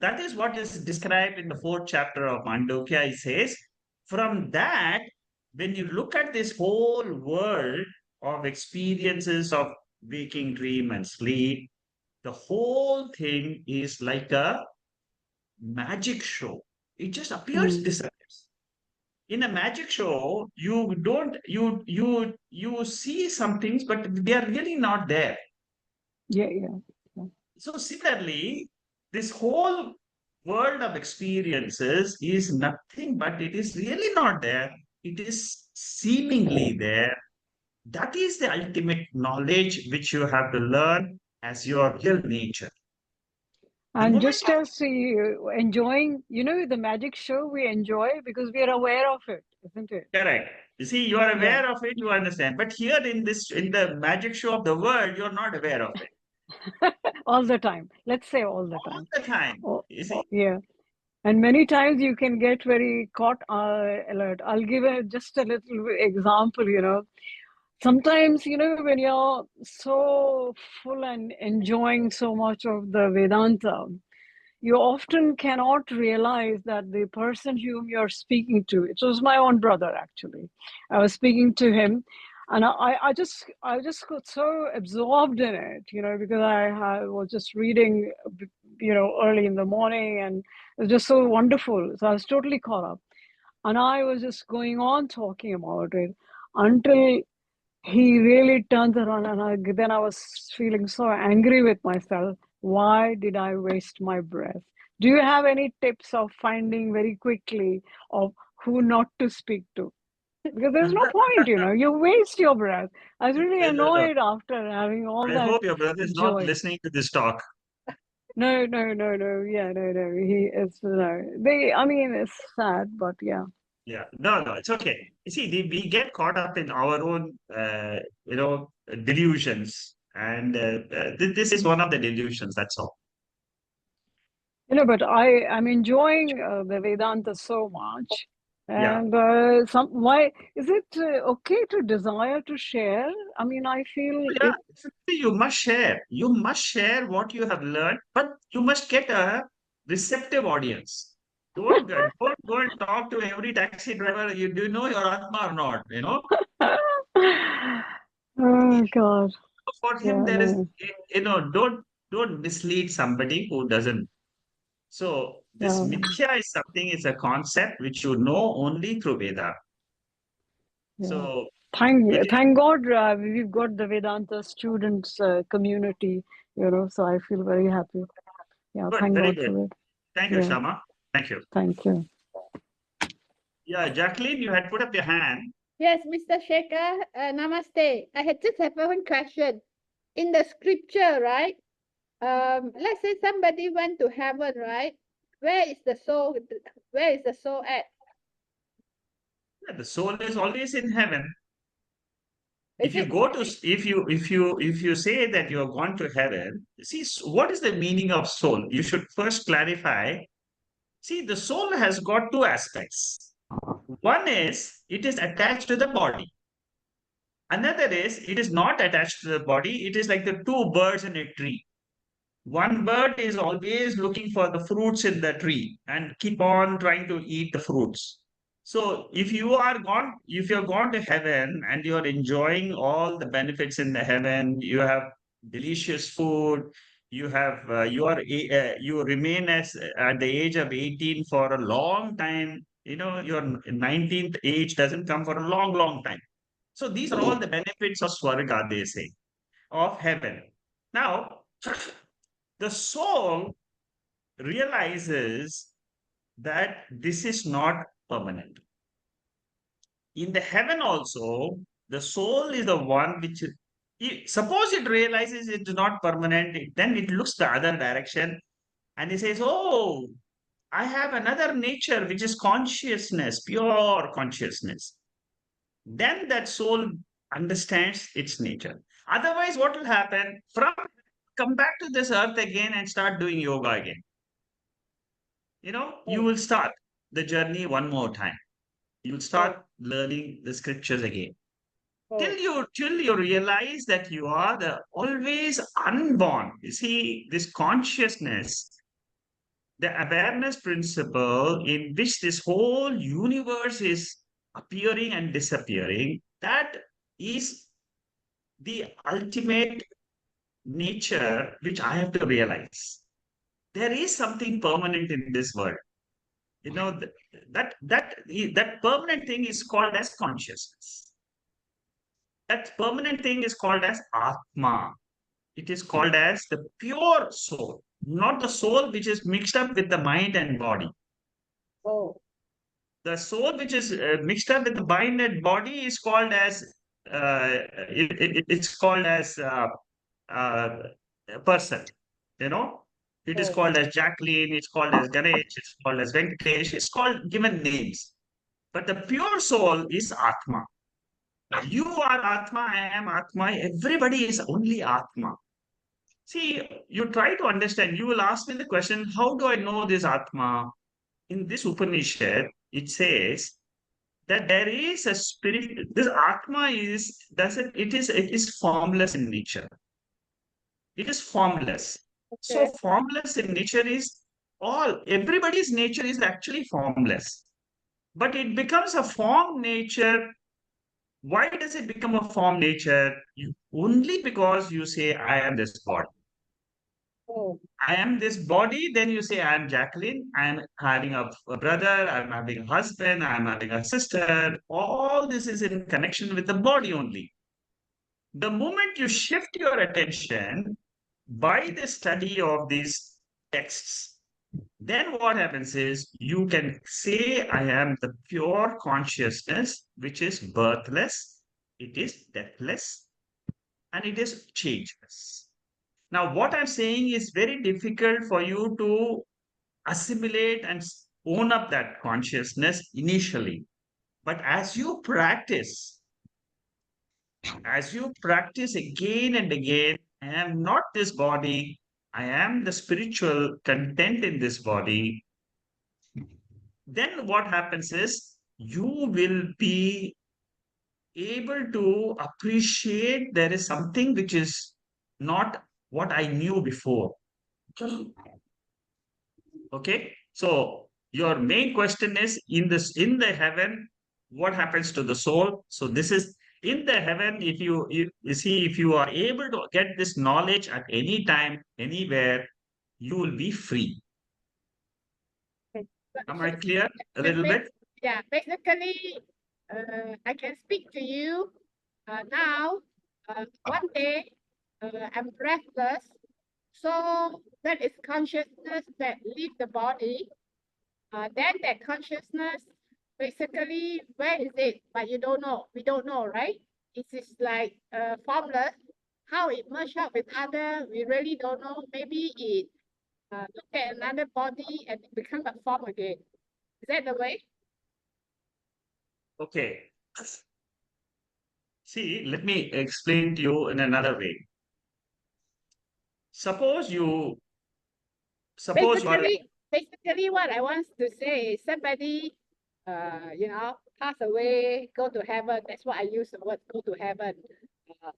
Speaker 1: That is what is described in the fourth chapter of Mandukya. It says, from that, when you look at this whole world of experiences of waking, dream, and sleep, the whole thing is like a magic show. It just appears,
Speaker 5: Mm.
Speaker 1: disappears. In a magic show, you don't you see some things, but they are really not there.
Speaker 5: Yeah. Yeah. Yeah.
Speaker 1: So similarly, this whole world of experiences is nothing but it is really not there. It is seemingly there. That is the ultimate knowledge which you have to learn as your real nature. The
Speaker 5: And
Speaker 1: moment
Speaker 5: just as you enjoying, the magic show we enjoy because we are aware of it, isn't it?
Speaker 1: correct. You see, you are
Speaker 5: Yeah.
Speaker 1: aware of it, you understand. But here in the magic show of the world, you're not aware of it.
Speaker 5: All the time. Let's say all the
Speaker 1: All
Speaker 5: time.
Speaker 1: the time.
Speaker 5: Oh,
Speaker 1: You see?
Speaker 5: yeah. And many times you can get very caught alert. I'll give just a little example. Sometimes, when you're so full and enjoying so much of the Vedanta, you often cannot realize that the person whom you're speaking to, it was my own brother actually. I was speaking to him, and I just got so absorbed in it, because I was just reading, early in the morning, and it was just so wonderful. So I was totally caught up, and I was just going on talking about it until he really turns around, and then I was feeling so angry with myself. Why did I waste my breath? Do you have any tips of finding very quickly of who not to speak to? Because there's no point, you waste your breath. I was really
Speaker 1: No, no.
Speaker 5: annoyed after having all
Speaker 1: I
Speaker 5: that
Speaker 1: hope your brother is not
Speaker 5: joy.
Speaker 1: listening to this talk.
Speaker 5: No, no, no, no. Yeah, no, no. He is, no. I mean, it's sad, but yeah.
Speaker 1: Yeah, no, it's okay. You see, we get caught up in our own, delusions, and this is one of the delusions. That's all.
Speaker 5: But I'm enjoying the Vedanta so much.
Speaker 1: Yeah,
Speaker 5: And why is it okay to desire to share? I mean, I feel
Speaker 1: yeah. You must share. You must share what you have learned, but you must get a receptive audience. Don't go and talk to every taxi driver. You do you know your Atma or not?
Speaker 5: Oh God.
Speaker 1: For him,
Speaker 5: Yeah,
Speaker 1: there is,
Speaker 5: no.
Speaker 1: don't mislead somebody who doesn't. So this
Speaker 5: Yeah,
Speaker 1: mithya is something, it's a concept which you know only through Veda.
Speaker 5: yeah.
Speaker 1: So
Speaker 5: Thank
Speaker 1: it is
Speaker 5: thank God we've got the Vedanta students community, so I feel very happy. Yeah,
Speaker 1: good,
Speaker 5: thank
Speaker 1: very
Speaker 5: God
Speaker 1: good.
Speaker 5: for it.
Speaker 1: Thank you,
Speaker 5: Yeah,
Speaker 1: Shama. Thank you.
Speaker 5: thank you.
Speaker 1: Yeah, Jacqueline, you had put up your hand.
Speaker 6: Yes, Mr. Shekhar, namaste. I had just have one question. In the scripture, right? let's say somebody went to heaven, right? Where is the soul? Where is the soul at?
Speaker 1: The soul is always in heaven.
Speaker 6: Is
Speaker 1: If you
Speaker 6: it?
Speaker 1: go to, if you say that you are gone to heaven, see, what is the meaning of soul? You should first clarify. See, the soul has got two aspects. One is it is attached to the body. Another is it is not attached to the body. It is like the two birds in a tree. One bird is always looking for the fruits in the tree and keep on trying to eat the fruits. So if you're gone to heaven and you're enjoying all the benefits in the heaven, you have delicious food, you remain as at the age of 18 for a long time. Your 19th age doesn't come for a long, long time. So these are all the benefits of Swarga, they say, of heaven. Now, the soul realizes that this is not permanent. In the heaven also, the soul is the one which, suppose it realizes it is not permanent, then it looks the other direction and it says, oh, I have another nature which is consciousness, pure consciousness. Then that soul understands its nature. Otherwise, what will happen? Come back to this earth again and start doing yoga again. You will start the journey one more time. You'll start learning the scriptures again. Till you realize that you are the always unborn. You see, this consciousness, the awareness principle in which this whole universe is appearing and disappearing, that is the ultimate nature which I have to realize. There is something permanent in this world. That permanent thing is called as consciousness. That permanent thing is called as Atma. It is called as the pure soul, not the soul which is mixed up with the mind and body.
Speaker 6: Oh.
Speaker 1: The soul which is mixed up with the mind and body is called as it's called as a person. It is called as Jacqueline. It's called as Ganesh. It's called as Venkatesh. It's called given names. But the pure soul is Atma. You are Atma, I am Atma, everybody is only Atma. See, you try to understand, you will ask me the question, how do I know this Atma? In this Upanishad, it says that there is a spirit, this Atma it is formless in nature. It is formless. So
Speaker 6: Okay.
Speaker 1: formless in nature is everybody's nature is actually formless. But it becomes a form nature. Why does it become a form nature? Only because you say, I am this body.
Speaker 6: Oh.
Speaker 1: I am this body, then you say, I am Jacqueline, I am having a brother, I'm having a husband, I'm having a sister. All this is in connection with the body only. The moment you shift your attention by the study of these texts, then what happens is you can say, I am the pure consciousness, which is birthless, it is deathless, and it is changeless. Now, what I'm saying is very difficult for you to assimilate and own up that consciousness initially. But as you practice again and again, I am not this body, I am the spiritual content in this body. Then what happens is you will be able to appreciate there is something which is not what I knew before. Okay, so your main question is in the heaven, what happens to the soul? So this is in the heaven. If you see, if you are able to get this knowledge at any time, anywhere, you will be free. Am I clear a little bit?
Speaker 6: Yeah, basically, I can speak to you now. One day, I'm breathless. So that is consciousness that leaves the body. Then that consciousness, basically, where is it? But you don't know. We don't know, right? It is like formless. how it merged up with other, we really don't know. Maybe it look at another body and it become a form again. Is that the way?
Speaker 1: Okay. See, let me explain to you in another way. Suppose you are
Speaker 6: Basically, what I want to say is somebody, pass away, go to heaven. That's what I use the word go to heaven.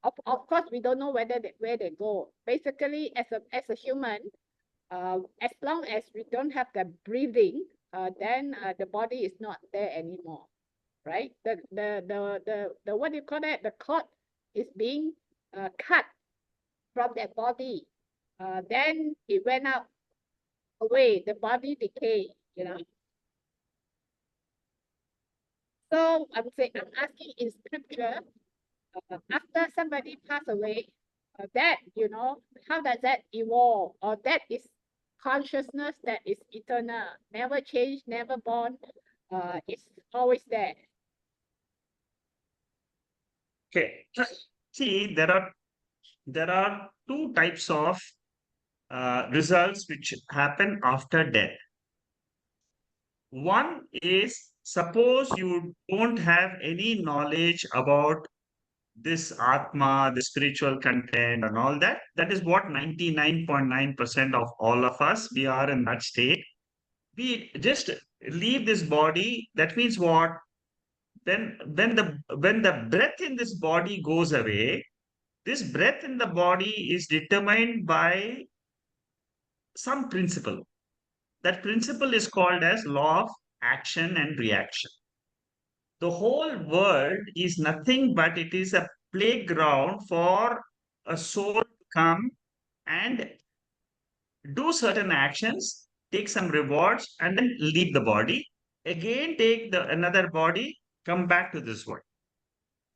Speaker 6: Of course, we don't know where they go. Basically, as a human, as long as we don't have the breathing, then the body is not there anymore, right? The what do you call that? The cord is being cut from that body. Then it went out away, the body decay. So I'm asking in scripture, after somebody pass away, how does that evolve? Or that is consciousness that is eternal, never change, never born, it's always there.
Speaker 1: okay. See, there are two types of results which happen after death. One is, suppose you don't have any knowledge about this Atma, the spiritual content, and all that. That is what 99.9% of all of us, we are in that state. We just leave this body. That means what? When the breath in this body goes away, this breath in the body is determined by some principle. That principle is called as law of action and reaction. The whole world is nothing but it is a playground for a soul to come and do certain actions, take some rewards, and then leave the body. Again, take another body, come back to this world.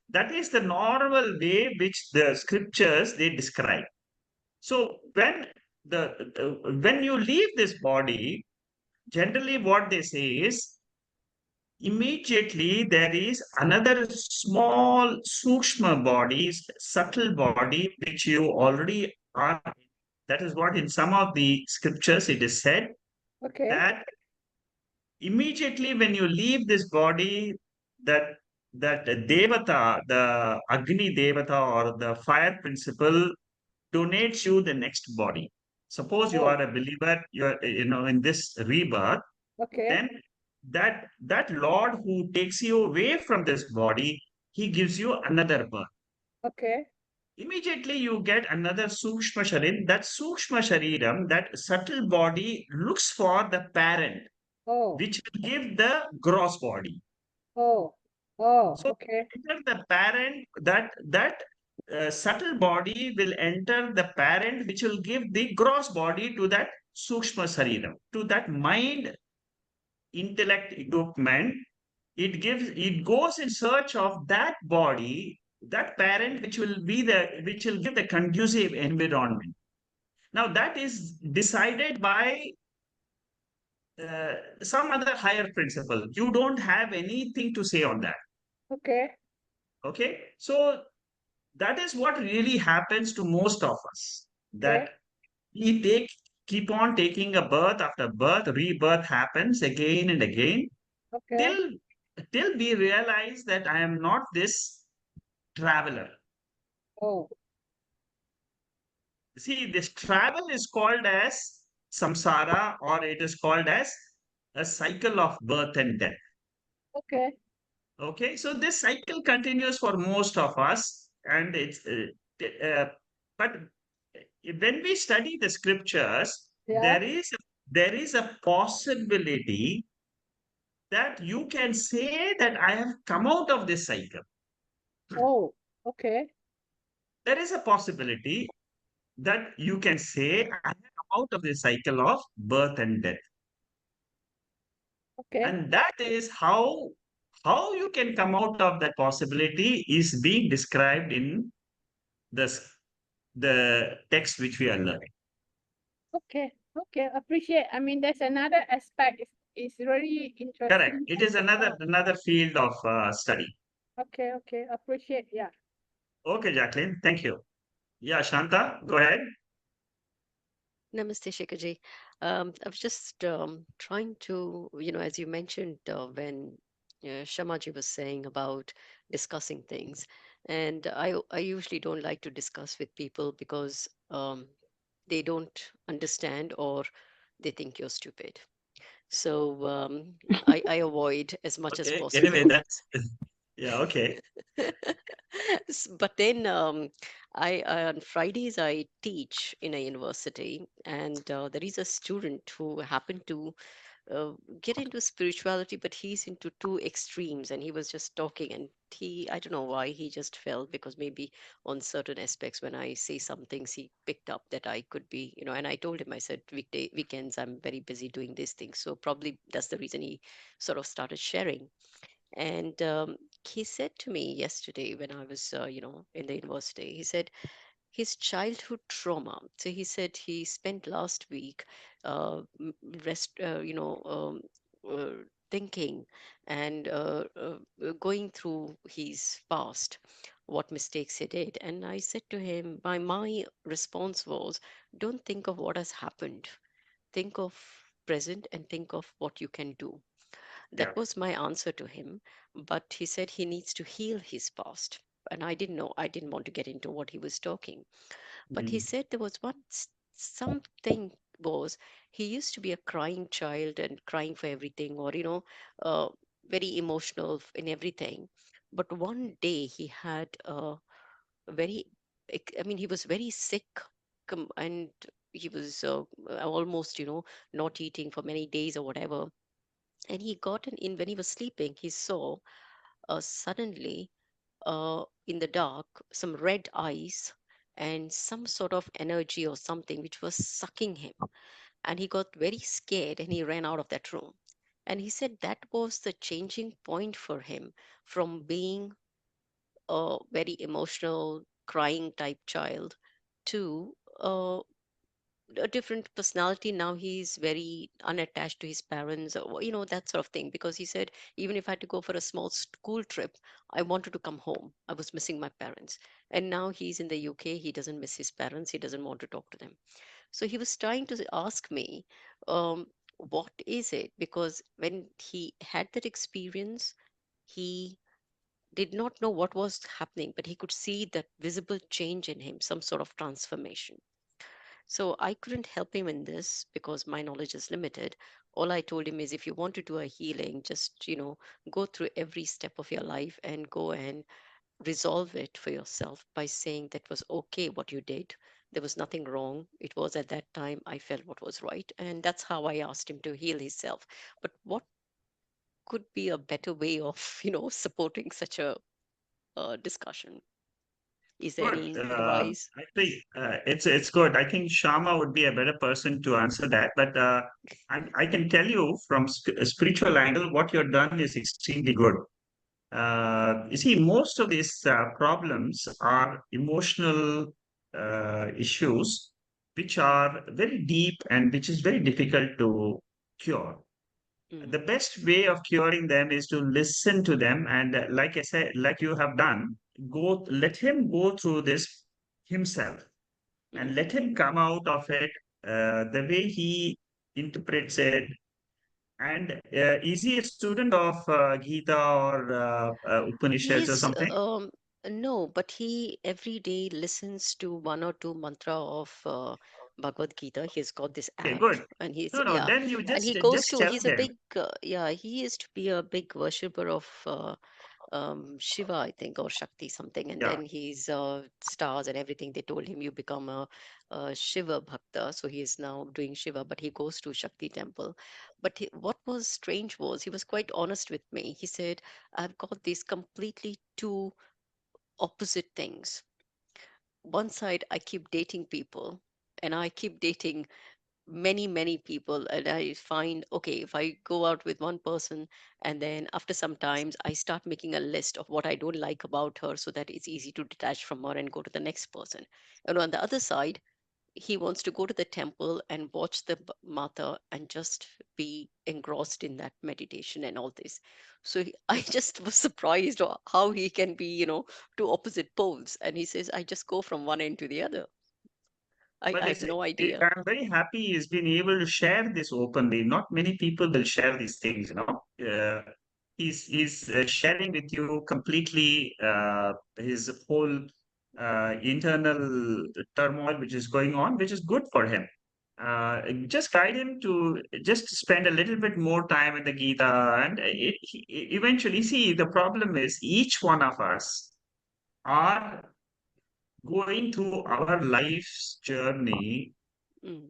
Speaker 1: That is the normal way which the scriptures they describe. So when you leave this body, generally what they say is immediately there is another small sukshma body, subtle body, which you already are. That is what in some of the scriptures it is said
Speaker 6: Okay.
Speaker 1: that immediately when you leave this body, that devata, the Agni devata or the fire principle donates you the next body. Suppose you
Speaker 6: Oh,
Speaker 1: are a believer, you're in this rebirth,
Speaker 6: okay.
Speaker 1: then that Lord who takes you away from this body, he gives you another birth.
Speaker 6: Okay.
Speaker 1: Immediately you get another Sukshma Sharir. That Sukshma Shariram, that subtle body looks for the parent,
Speaker 6: Oh,
Speaker 1: which will give the gross body.
Speaker 6: oh,
Speaker 1: So
Speaker 6: okay.
Speaker 1: enter the parent, that subtle body will enter the parent, which will give the gross body to that Sukshma Shariram, to that mind intellect equipment. It goes in search of that body, that parent, which will give the conducive environment. Now that is decided by some other higher principle. You don't have anything to say on that.
Speaker 6: Okay.
Speaker 1: Okay, so that is what really happens to most of us,
Speaker 6: Okay.
Speaker 1: that we keep on taking a birth after birth. Rebirth happens again and again,
Speaker 6: Okay.
Speaker 1: till we realize that I am not this traveler.
Speaker 6: Oh,
Speaker 1: See, this travel is called as samsara, or it is called as a cycle of birth and death.
Speaker 6: okay.
Speaker 1: Okay, so this cycle continues for most of us, and but when we study the scriptures,
Speaker 6: Yeah.
Speaker 1: there is a possibility that you can say that I have come out of this cycle.
Speaker 6: Oh, okay.
Speaker 1: There is a possibility that you can say, I am out of the cycle of birth and death.
Speaker 6: Okay.
Speaker 1: And that is how you can come out of that possibility is being described in this the text which we are learning.
Speaker 6: Okay. Okay. Appreciate. I mean, there's another aspect. It's really
Speaker 1: Correct.
Speaker 6: interesting.
Speaker 1: It is another field of study.
Speaker 6: Okay. Okay. Appreciate. Yeah.
Speaker 1: Okay, Jacqueline. Thank you. Yeah, Shanta, go ahead.
Speaker 7: Namaste, Shekharji. I was just trying to, as you mentioned when Shamaji was saying about discussing things, and I usually don't like to discuss with people because they don't understand or they think you're stupid. So I avoid as much as
Speaker 1: Okay. Anyway,
Speaker 7: possible.
Speaker 1: that's yeah, okay.
Speaker 7: But then on Fridays I teach in a university, and there is a student who happened to uh, get into spirituality, but he's into two extremes, and he was just talking, and I don't know why he just felt, because maybe on certain aspects when I say some things he picked up that I could be, and I told him, I said weekends I'm very busy doing these things, so probably that's the reason he sort of started sharing. And he said to me yesterday when I was, in the university, he said his childhood trauma. So he said he spent last week rest, thinking and going through his past, what mistakes he did. And I said to him, my response was, don't think of what has happened. Think of present and think of what you can do.
Speaker 1: Yeah.
Speaker 7: That was my answer to him. But he said he needs to heal his past. And I didn't know, I didn't want to get into what he was talking. But he
Speaker 1: Mm.
Speaker 7: said there was something was, he used to be a crying child and crying for everything, or, uh, very emotional in everything. But one day he had a very, I mean, he was very sick, and he was almost, not eating for many days or whatever. And he got in when he was sleeping, he saw suddenly in the dark some red eyes and some sort of energy or something which was sucking him. And he got very scared and he ran out of that room. And he said that was the changing point for him, from being a very emotional, crying type child to a different personality. Now he's very unattached to his parents, or that sort of thing, because he said even if I had to go for a small school trip, I wanted to come home. I was missing my parents. And now he's in the UK, he doesn't miss his parents, he doesn't want to talk to them. So he was trying to ask me, what is it, because when he had that experience, he did not know what was happening, but he could see that visible change in him, some sort of transformation. So I couldn't help him in this because my knowledge is limited. All I told him is, if you want to do a healing, just, go through every step of your life and go and resolve it for yourself by saying that was okay what you did. There was nothing wrong. It was at that time I felt what was right. And that's how I asked him to heal himself. But what could be a better way of, supporting such a discussion? Is there
Speaker 1: Good.
Speaker 7: any advice?
Speaker 1: I think it's good. I think Shama would be a better person to answer that. But I can tell you from a spiritual angle, what you've done is extremely good. You see, most of these problems are emotional issues, which are very deep and which is very difficult to cure. The
Speaker 7: Mm,
Speaker 1: best way of curing them is to listen to them, and like I said, like you have done, go let him go through this himself and
Speaker 7: mm.
Speaker 1: let him come out of it the way he interprets it. And is he a student of Gita or Upanishads or
Speaker 7: He's
Speaker 1: something?
Speaker 7: no, but he every day listens to one or two mantra of Bhagavad Gita. He's got this
Speaker 1: Okay,
Speaker 7: app,
Speaker 1: good.
Speaker 7: and he's,
Speaker 1: No, no,
Speaker 7: yeah,
Speaker 1: then you
Speaker 7: and he
Speaker 1: just
Speaker 7: goes
Speaker 1: just
Speaker 7: to.
Speaker 1: tell
Speaker 7: He's a
Speaker 1: them.
Speaker 7: big, yeah. He used to be a big worshipper of Shiva, I think, or Shakti something, and
Speaker 1: Yeah.
Speaker 7: then he's stars and everything. They told him you become a Shiva bhakta, so he is now doing Shiva, but he goes to Shakti temple. But what was strange was he was quite honest with me. He said, "I've got these completely two opposite things. One side, I keep dating people, and I keep dating many people, and I find, okay, if I go out with one person, and then after some times I start making a list of what I don't like about her, so that it's easy to detach from her and go to the next person. And on the other side, he wants to go to the temple and watch the mata and just be engrossed in that meditation and all this. So I just was surprised how he can be, two opposite poles. And he says, I just go from one end to the other.
Speaker 1: But
Speaker 7: I have no idea.
Speaker 1: I'm very happy he's been able to share this openly. Not many people will share these things, he's sharing with you completely his whole internal turmoil which is going on, which is good for him. Just guide him to just spend a little bit more time in the Gita, and eventually, see, the problem is each one of us are going through our life's journey
Speaker 7: Mm,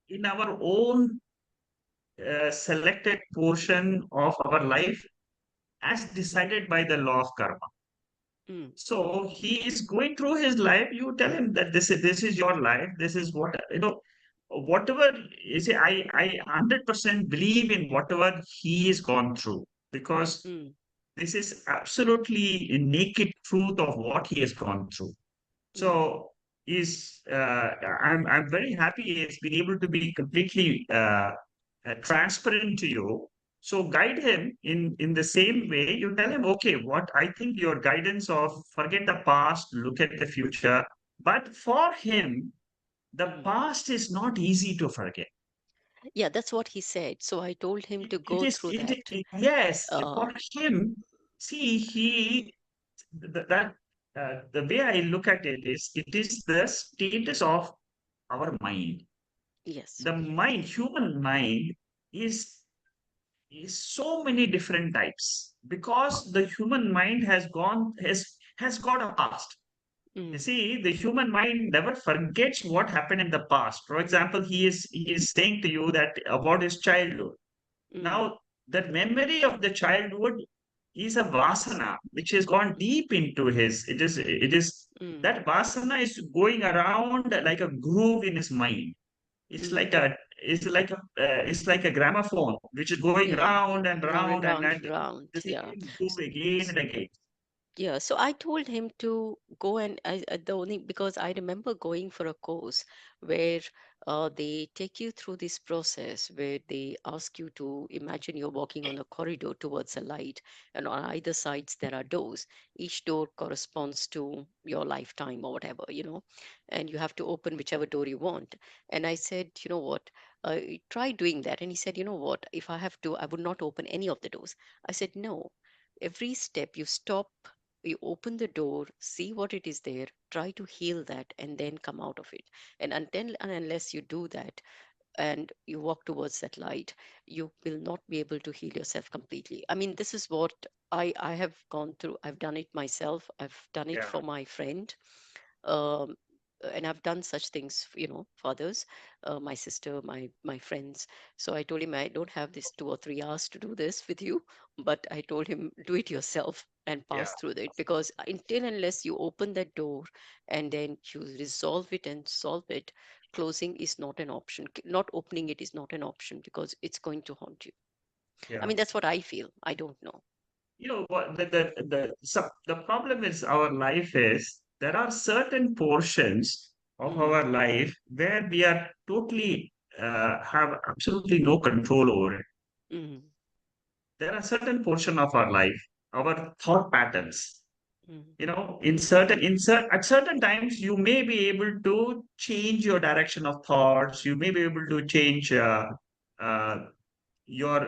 Speaker 1: in our own selected portion of our life as decided by the law of karma.
Speaker 7: mm,
Speaker 1: So he is going through his life. You tell him that this is your life. This is what whatever you see. I 100% believe in whatever he has gone through, because
Speaker 7: mm,
Speaker 1: this is absolutely a naked truth of what he has gone through.
Speaker 7: mm,
Speaker 1: So is I'm very happy he's been able to be completely transparent to you. So guide him in the same way. You tell him, okay, what I think your guidance of forget the past, look at the future. But for him, the
Speaker 7: mm.
Speaker 1: past is not easy to forget.
Speaker 7: Yeah, that's what he said. So I told him to
Speaker 1: It
Speaker 7: go
Speaker 1: is
Speaker 7: through that.
Speaker 1: yes,
Speaker 7: Uh,
Speaker 1: for him. See, that the way I look at it is, it is the status of our mind.
Speaker 7: yes.
Speaker 1: The mind, human mind, is is so many different types, because the human mind has got a past. You
Speaker 7: Mm,
Speaker 1: see, the human mind never forgets what happened in the past. For example, he is saying to you that about his childhood.
Speaker 7: mm,
Speaker 1: Now, that memory of the childhood is a vasana which has gone deep into his. It is
Speaker 7: mm,
Speaker 1: that vasana is going around like a groove in his mind. It's
Speaker 7: mm.
Speaker 1: like a it's like a gramophone which is going
Speaker 7: Yeah,
Speaker 1: round and
Speaker 7: round and
Speaker 1: round and,
Speaker 7: round
Speaker 1: and
Speaker 7: and round.
Speaker 1: the
Speaker 7: Yeah.
Speaker 1: same groove again and again.
Speaker 7: Yeah, so I told him to go and the only because I remember going for a course where they take you through this process where they ask you to imagine you're walking on a corridor towards a light, and on either sides there are doors. Each door corresponds to your lifetime or whatever, and you have to open whichever door you want. And I said, you know what? Try doing that. And he said, you know what? If I have to, I would not open any of the doors. I said, no. Every step you stop, you open the door, see what it is there, try to heal that, and then come out of it. And until and unless you do that and you walk towards that light, you will not be able to heal yourself completely. I mean, this is what I have gone through. I've done it myself, I've done it
Speaker 1: Yeah,
Speaker 7: for my friend. um, and I've done such things, for others, my sister, my friends. So I told him I don't have this 2 or 3 hours to do this with you, but I told him do it yourself and
Speaker 1: yeah,
Speaker 7: pass through it, because until unless you open that door and then you resolve it and solve it, closing is not an option. Not opening it is not an option because it's going to haunt you. I
Speaker 1: yeah.
Speaker 7: mean, that's what I feel. I don't know.
Speaker 1: You know what the problem is, our life is there are certain portions of
Speaker 7: Mm,
Speaker 1: our life where we are totally have absolutely no control over it.
Speaker 7: mm,
Speaker 1: There are certain portion of our life, our thought patterns.
Speaker 7: mm,
Speaker 1: At certain times you may be able to change your direction of thoughts. You may be able to change uh, your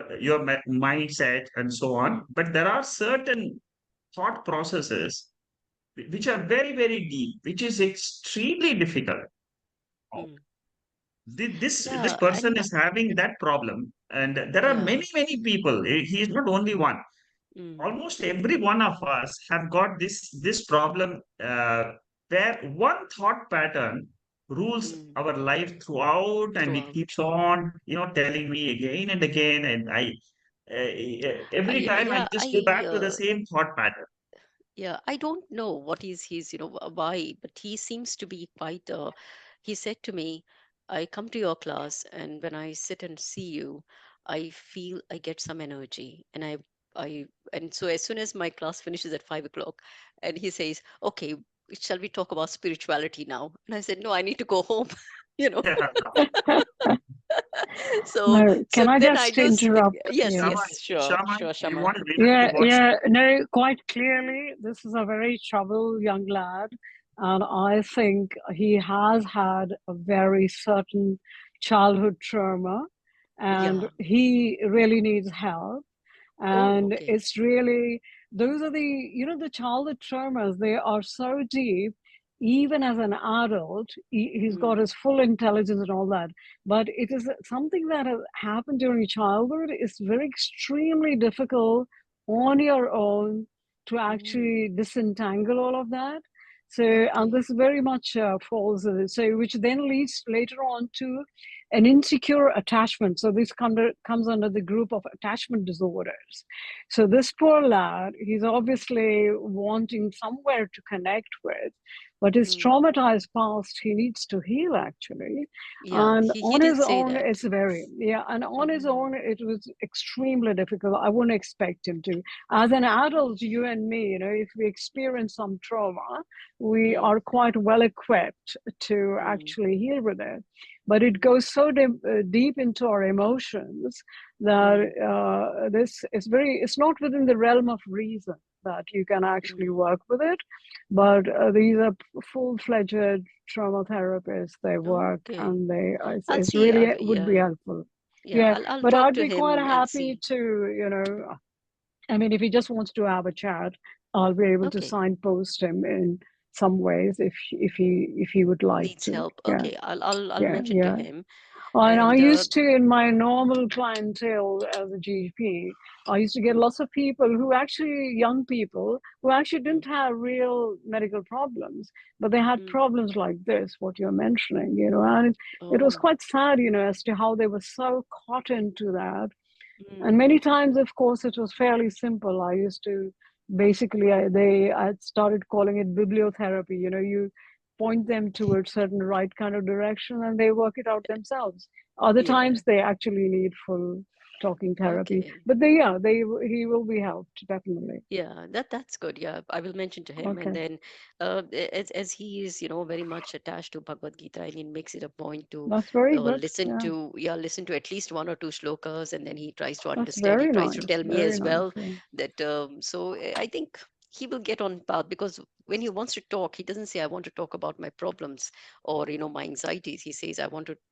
Speaker 1: mindset and so on. But there are certain thought processes which are very very deep, which is extremely difficult.
Speaker 7: mm.
Speaker 1: This
Speaker 7: Yeah,
Speaker 1: person
Speaker 7: and
Speaker 1: is having that problem, and there are
Speaker 7: yeah.
Speaker 1: many people. He is not only one.
Speaker 7: Mm,
Speaker 1: Almost every one of us have got this problem, where one thought pattern rules
Speaker 7: mm.
Speaker 1: our life throughout, and it keeps
Speaker 7: Throughout.
Speaker 1: on telling me again and again, and I every
Speaker 7: I
Speaker 1: time I
Speaker 7: yeah,
Speaker 1: just go
Speaker 7: I
Speaker 1: back to the same thought pattern.
Speaker 7: yeah, I don't know what is his, why, but he seems to be quite he said to me, I come to your class and when I sit and see you, I feel I get some energy. I and so as soon as my class finishes at 5 o'clock, and he says, okay, shall we talk about spirituality now? And I said, no, I need to go home. you know. So
Speaker 5: No, can I
Speaker 7: then I
Speaker 5: just
Speaker 7: just
Speaker 5: interrupt?
Speaker 7: yes,
Speaker 5: Yeah.
Speaker 7: yes, sure,
Speaker 1: Shama,
Speaker 7: sure,
Speaker 1: you
Speaker 7: Shama.
Speaker 1: want to read
Speaker 5: Yeah,
Speaker 1: what's
Speaker 5: yeah, no, quite clearly, this is a very troubled young lad, and I think he has had a very certain childhood trauma, and
Speaker 7: Yeah.
Speaker 5: he really needs help.
Speaker 7: Oh,
Speaker 5: And
Speaker 7: okay.
Speaker 5: it's really, those are the childhood traumas, they are so deep. Even as an adult, he's got his full intelligence and all that, but it is something that has happened during childhood. It's very extremely difficult on your own to actually disentangle all of that. So, and this very much falls in it. So, which then leads later on to an insecure attachment. So this comes under the group of attachment disorders. So this poor lad, he's obviously wanting somewhere to connect with, but his traumatized past, he needs to heal actually.
Speaker 7: Yeah,
Speaker 5: And
Speaker 7: he
Speaker 5: on
Speaker 7: did
Speaker 5: his
Speaker 7: say
Speaker 5: own,
Speaker 7: that.
Speaker 5: it's very, yeah, and on his own, it was extremely difficult. I wouldn't expect him to. As an adult, you and me, if we experience some trauma, we are quite well equipped to actually heal with it. But it goes so deep into our emotions that it's not within the realm of reason that you can actually work with it. But these are full-fledged trauma therapists. They work
Speaker 7: Okay.
Speaker 5: and
Speaker 7: I'll
Speaker 5: it's
Speaker 7: see.
Speaker 5: really would be
Speaker 7: Yeah,
Speaker 5: helpful.
Speaker 7: yeah.
Speaker 5: Yeah,
Speaker 7: I'll
Speaker 5: but
Speaker 7: talk
Speaker 5: I'd
Speaker 7: to
Speaker 5: be quite
Speaker 7: him and
Speaker 5: happy
Speaker 7: see.
Speaker 5: to, I mean, if he just wants to have a chat, I'll be able to
Speaker 7: Okay.
Speaker 5: signpost him in some ways if he would like
Speaker 7: Needs
Speaker 5: to.
Speaker 7: help.
Speaker 5: Yeah,
Speaker 7: Okay, I'll
Speaker 5: yeah,
Speaker 7: mention to
Speaker 5: yeah.
Speaker 7: him.
Speaker 5: And I
Speaker 7: And
Speaker 5: used to, in my normal clientele as a GP, I used to get lots of people who actually, young people, who actually didn't have real medical problems, but they had problems like this, what you're mentioning, and it was quite sad, as to how they were so caught into that. And many times, of course, it was fairly simple. I used to basically, I started calling it bibliotherapy. You point them towards certain right kind of direction and they work it out themselves. Other
Speaker 7: yeah,
Speaker 5: times they actually need full talking therapy.
Speaker 7: okay.
Speaker 5: But he will be helped, definitely.
Speaker 7: Yeah, that's good. Yeah, I will mention to him, and
Speaker 5: Okay.
Speaker 7: then as he is, very much attached to Bhagavad Gita, and he makes it a point to
Speaker 5: That's very good.
Speaker 7: listen
Speaker 5: Yeah.
Speaker 7: to listen to at least one or two shlokas, and then he tries to
Speaker 5: That's
Speaker 7: understand. He
Speaker 5: very
Speaker 7: tries to
Speaker 5: nice.
Speaker 7: tell me
Speaker 5: Very
Speaker 7: as
Speaker 5: nice.
Speaker 7: well
Speaker 5: Yeah.
Speaker 7: that so I think he will get on path, because when he wants to talk, he doesn't say I want to talk about my problems or my anxieties. He says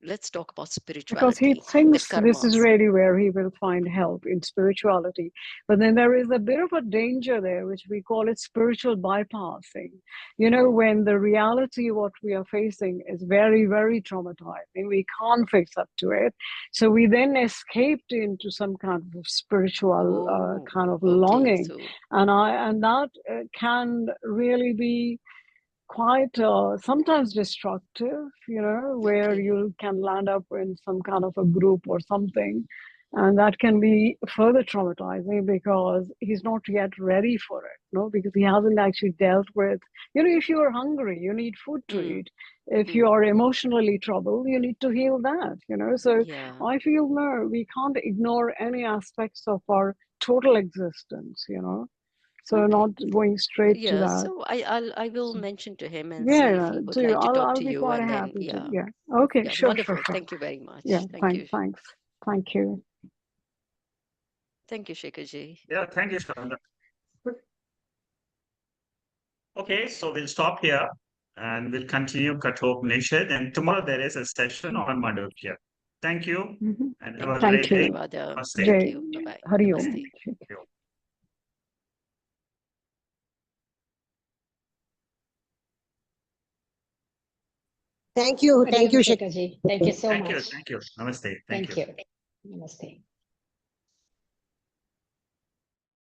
Speaker 7: let's talk about
Speaker 5: Because he
Speaker 7: spirituality, the
Speaker 5: thinks this is
Speaker 7: karmas.
Speaker 5: really where he will find help in spirituality. But then there is a bit of a danger there, which we call it spiritual bypassing. When the reality, what we are facing, is very, very traumatizing, we can't face up to it. So we then escaped into some kind of spiritual kind of
Speaker 7: Okay,
Speaker 5: longing.
Speaker 7: so
Speaker 5: And that can really be quite sometimes destructive, where
Speaker 7: okay,
Speaker 5: you can land up in some kind of a group or something. And that can be further traumatizing because he's not yet ready for it, because he hasn't actually dealt with, if you are hungry, you need food to eat. If you are emotionally troubled, you need to heal that, So
Speaker 7: yeah.
Speaker 5: I feel no, we can't ignore any aspects of our total existence, So
Speaker 7: Okay.
Speaker 5: not going straight to
Speaker 7: Yeah,
Speaker 5: that.
Speaker 7: so I will mention to him and see if
Speaker 5: Yeah,
Speaker 7: he would
Speaker 5: do.
Speaker 7: like to talk
Speaker 5: I'll
Speaker 7: to
Speaker 5: be
Speaker 7: you,
Speaker 5: quite
Speaker 7: and then
Speaker 5: happy to.
Speaker 7: yeah,
Speaker 5: Yeah. Okay.
Speaker 7: yeah,
Speaker 5: Sure. Sure.
Speaker 7: wonderful.
Speaker 5: Sure.
Speaker 7: Thank you very
Speaker 5: Yeah.
Speaker 7: much. Thank you.
Speaker 5: Thank you.
Speaker 7: Thank you, Shekharji.
Speaker 1: Yeah, thank you, Shanda. Okay, so we'll stop here and we'll continue Kathopanishad. And tomorrow there is a session on Madhukya. Thank you and have a
Speaker 7: Thank you.
Speaker 1: great
Speaker 5: Thank
Speaker 1: day.
Speaker 5: you.
Speaker 7: Dhanyavada.
Speaker 1: Namaste.
Speaker 7: Thank
Speaker 5: Jai
Speaker 7: you. Bye-bye.
Speaker 5: Hari Om.
Speaker 7: Namaste.
Speaker 8: Thank you, Shekharji. Thank you so
Speaker 1: Thank you.
Speaker 8: much.
Speaker 1: Thank you. Namaste. Thank
Speaker 8: Thank
Speaker 1: you.
Speaker 8: you. Namaste.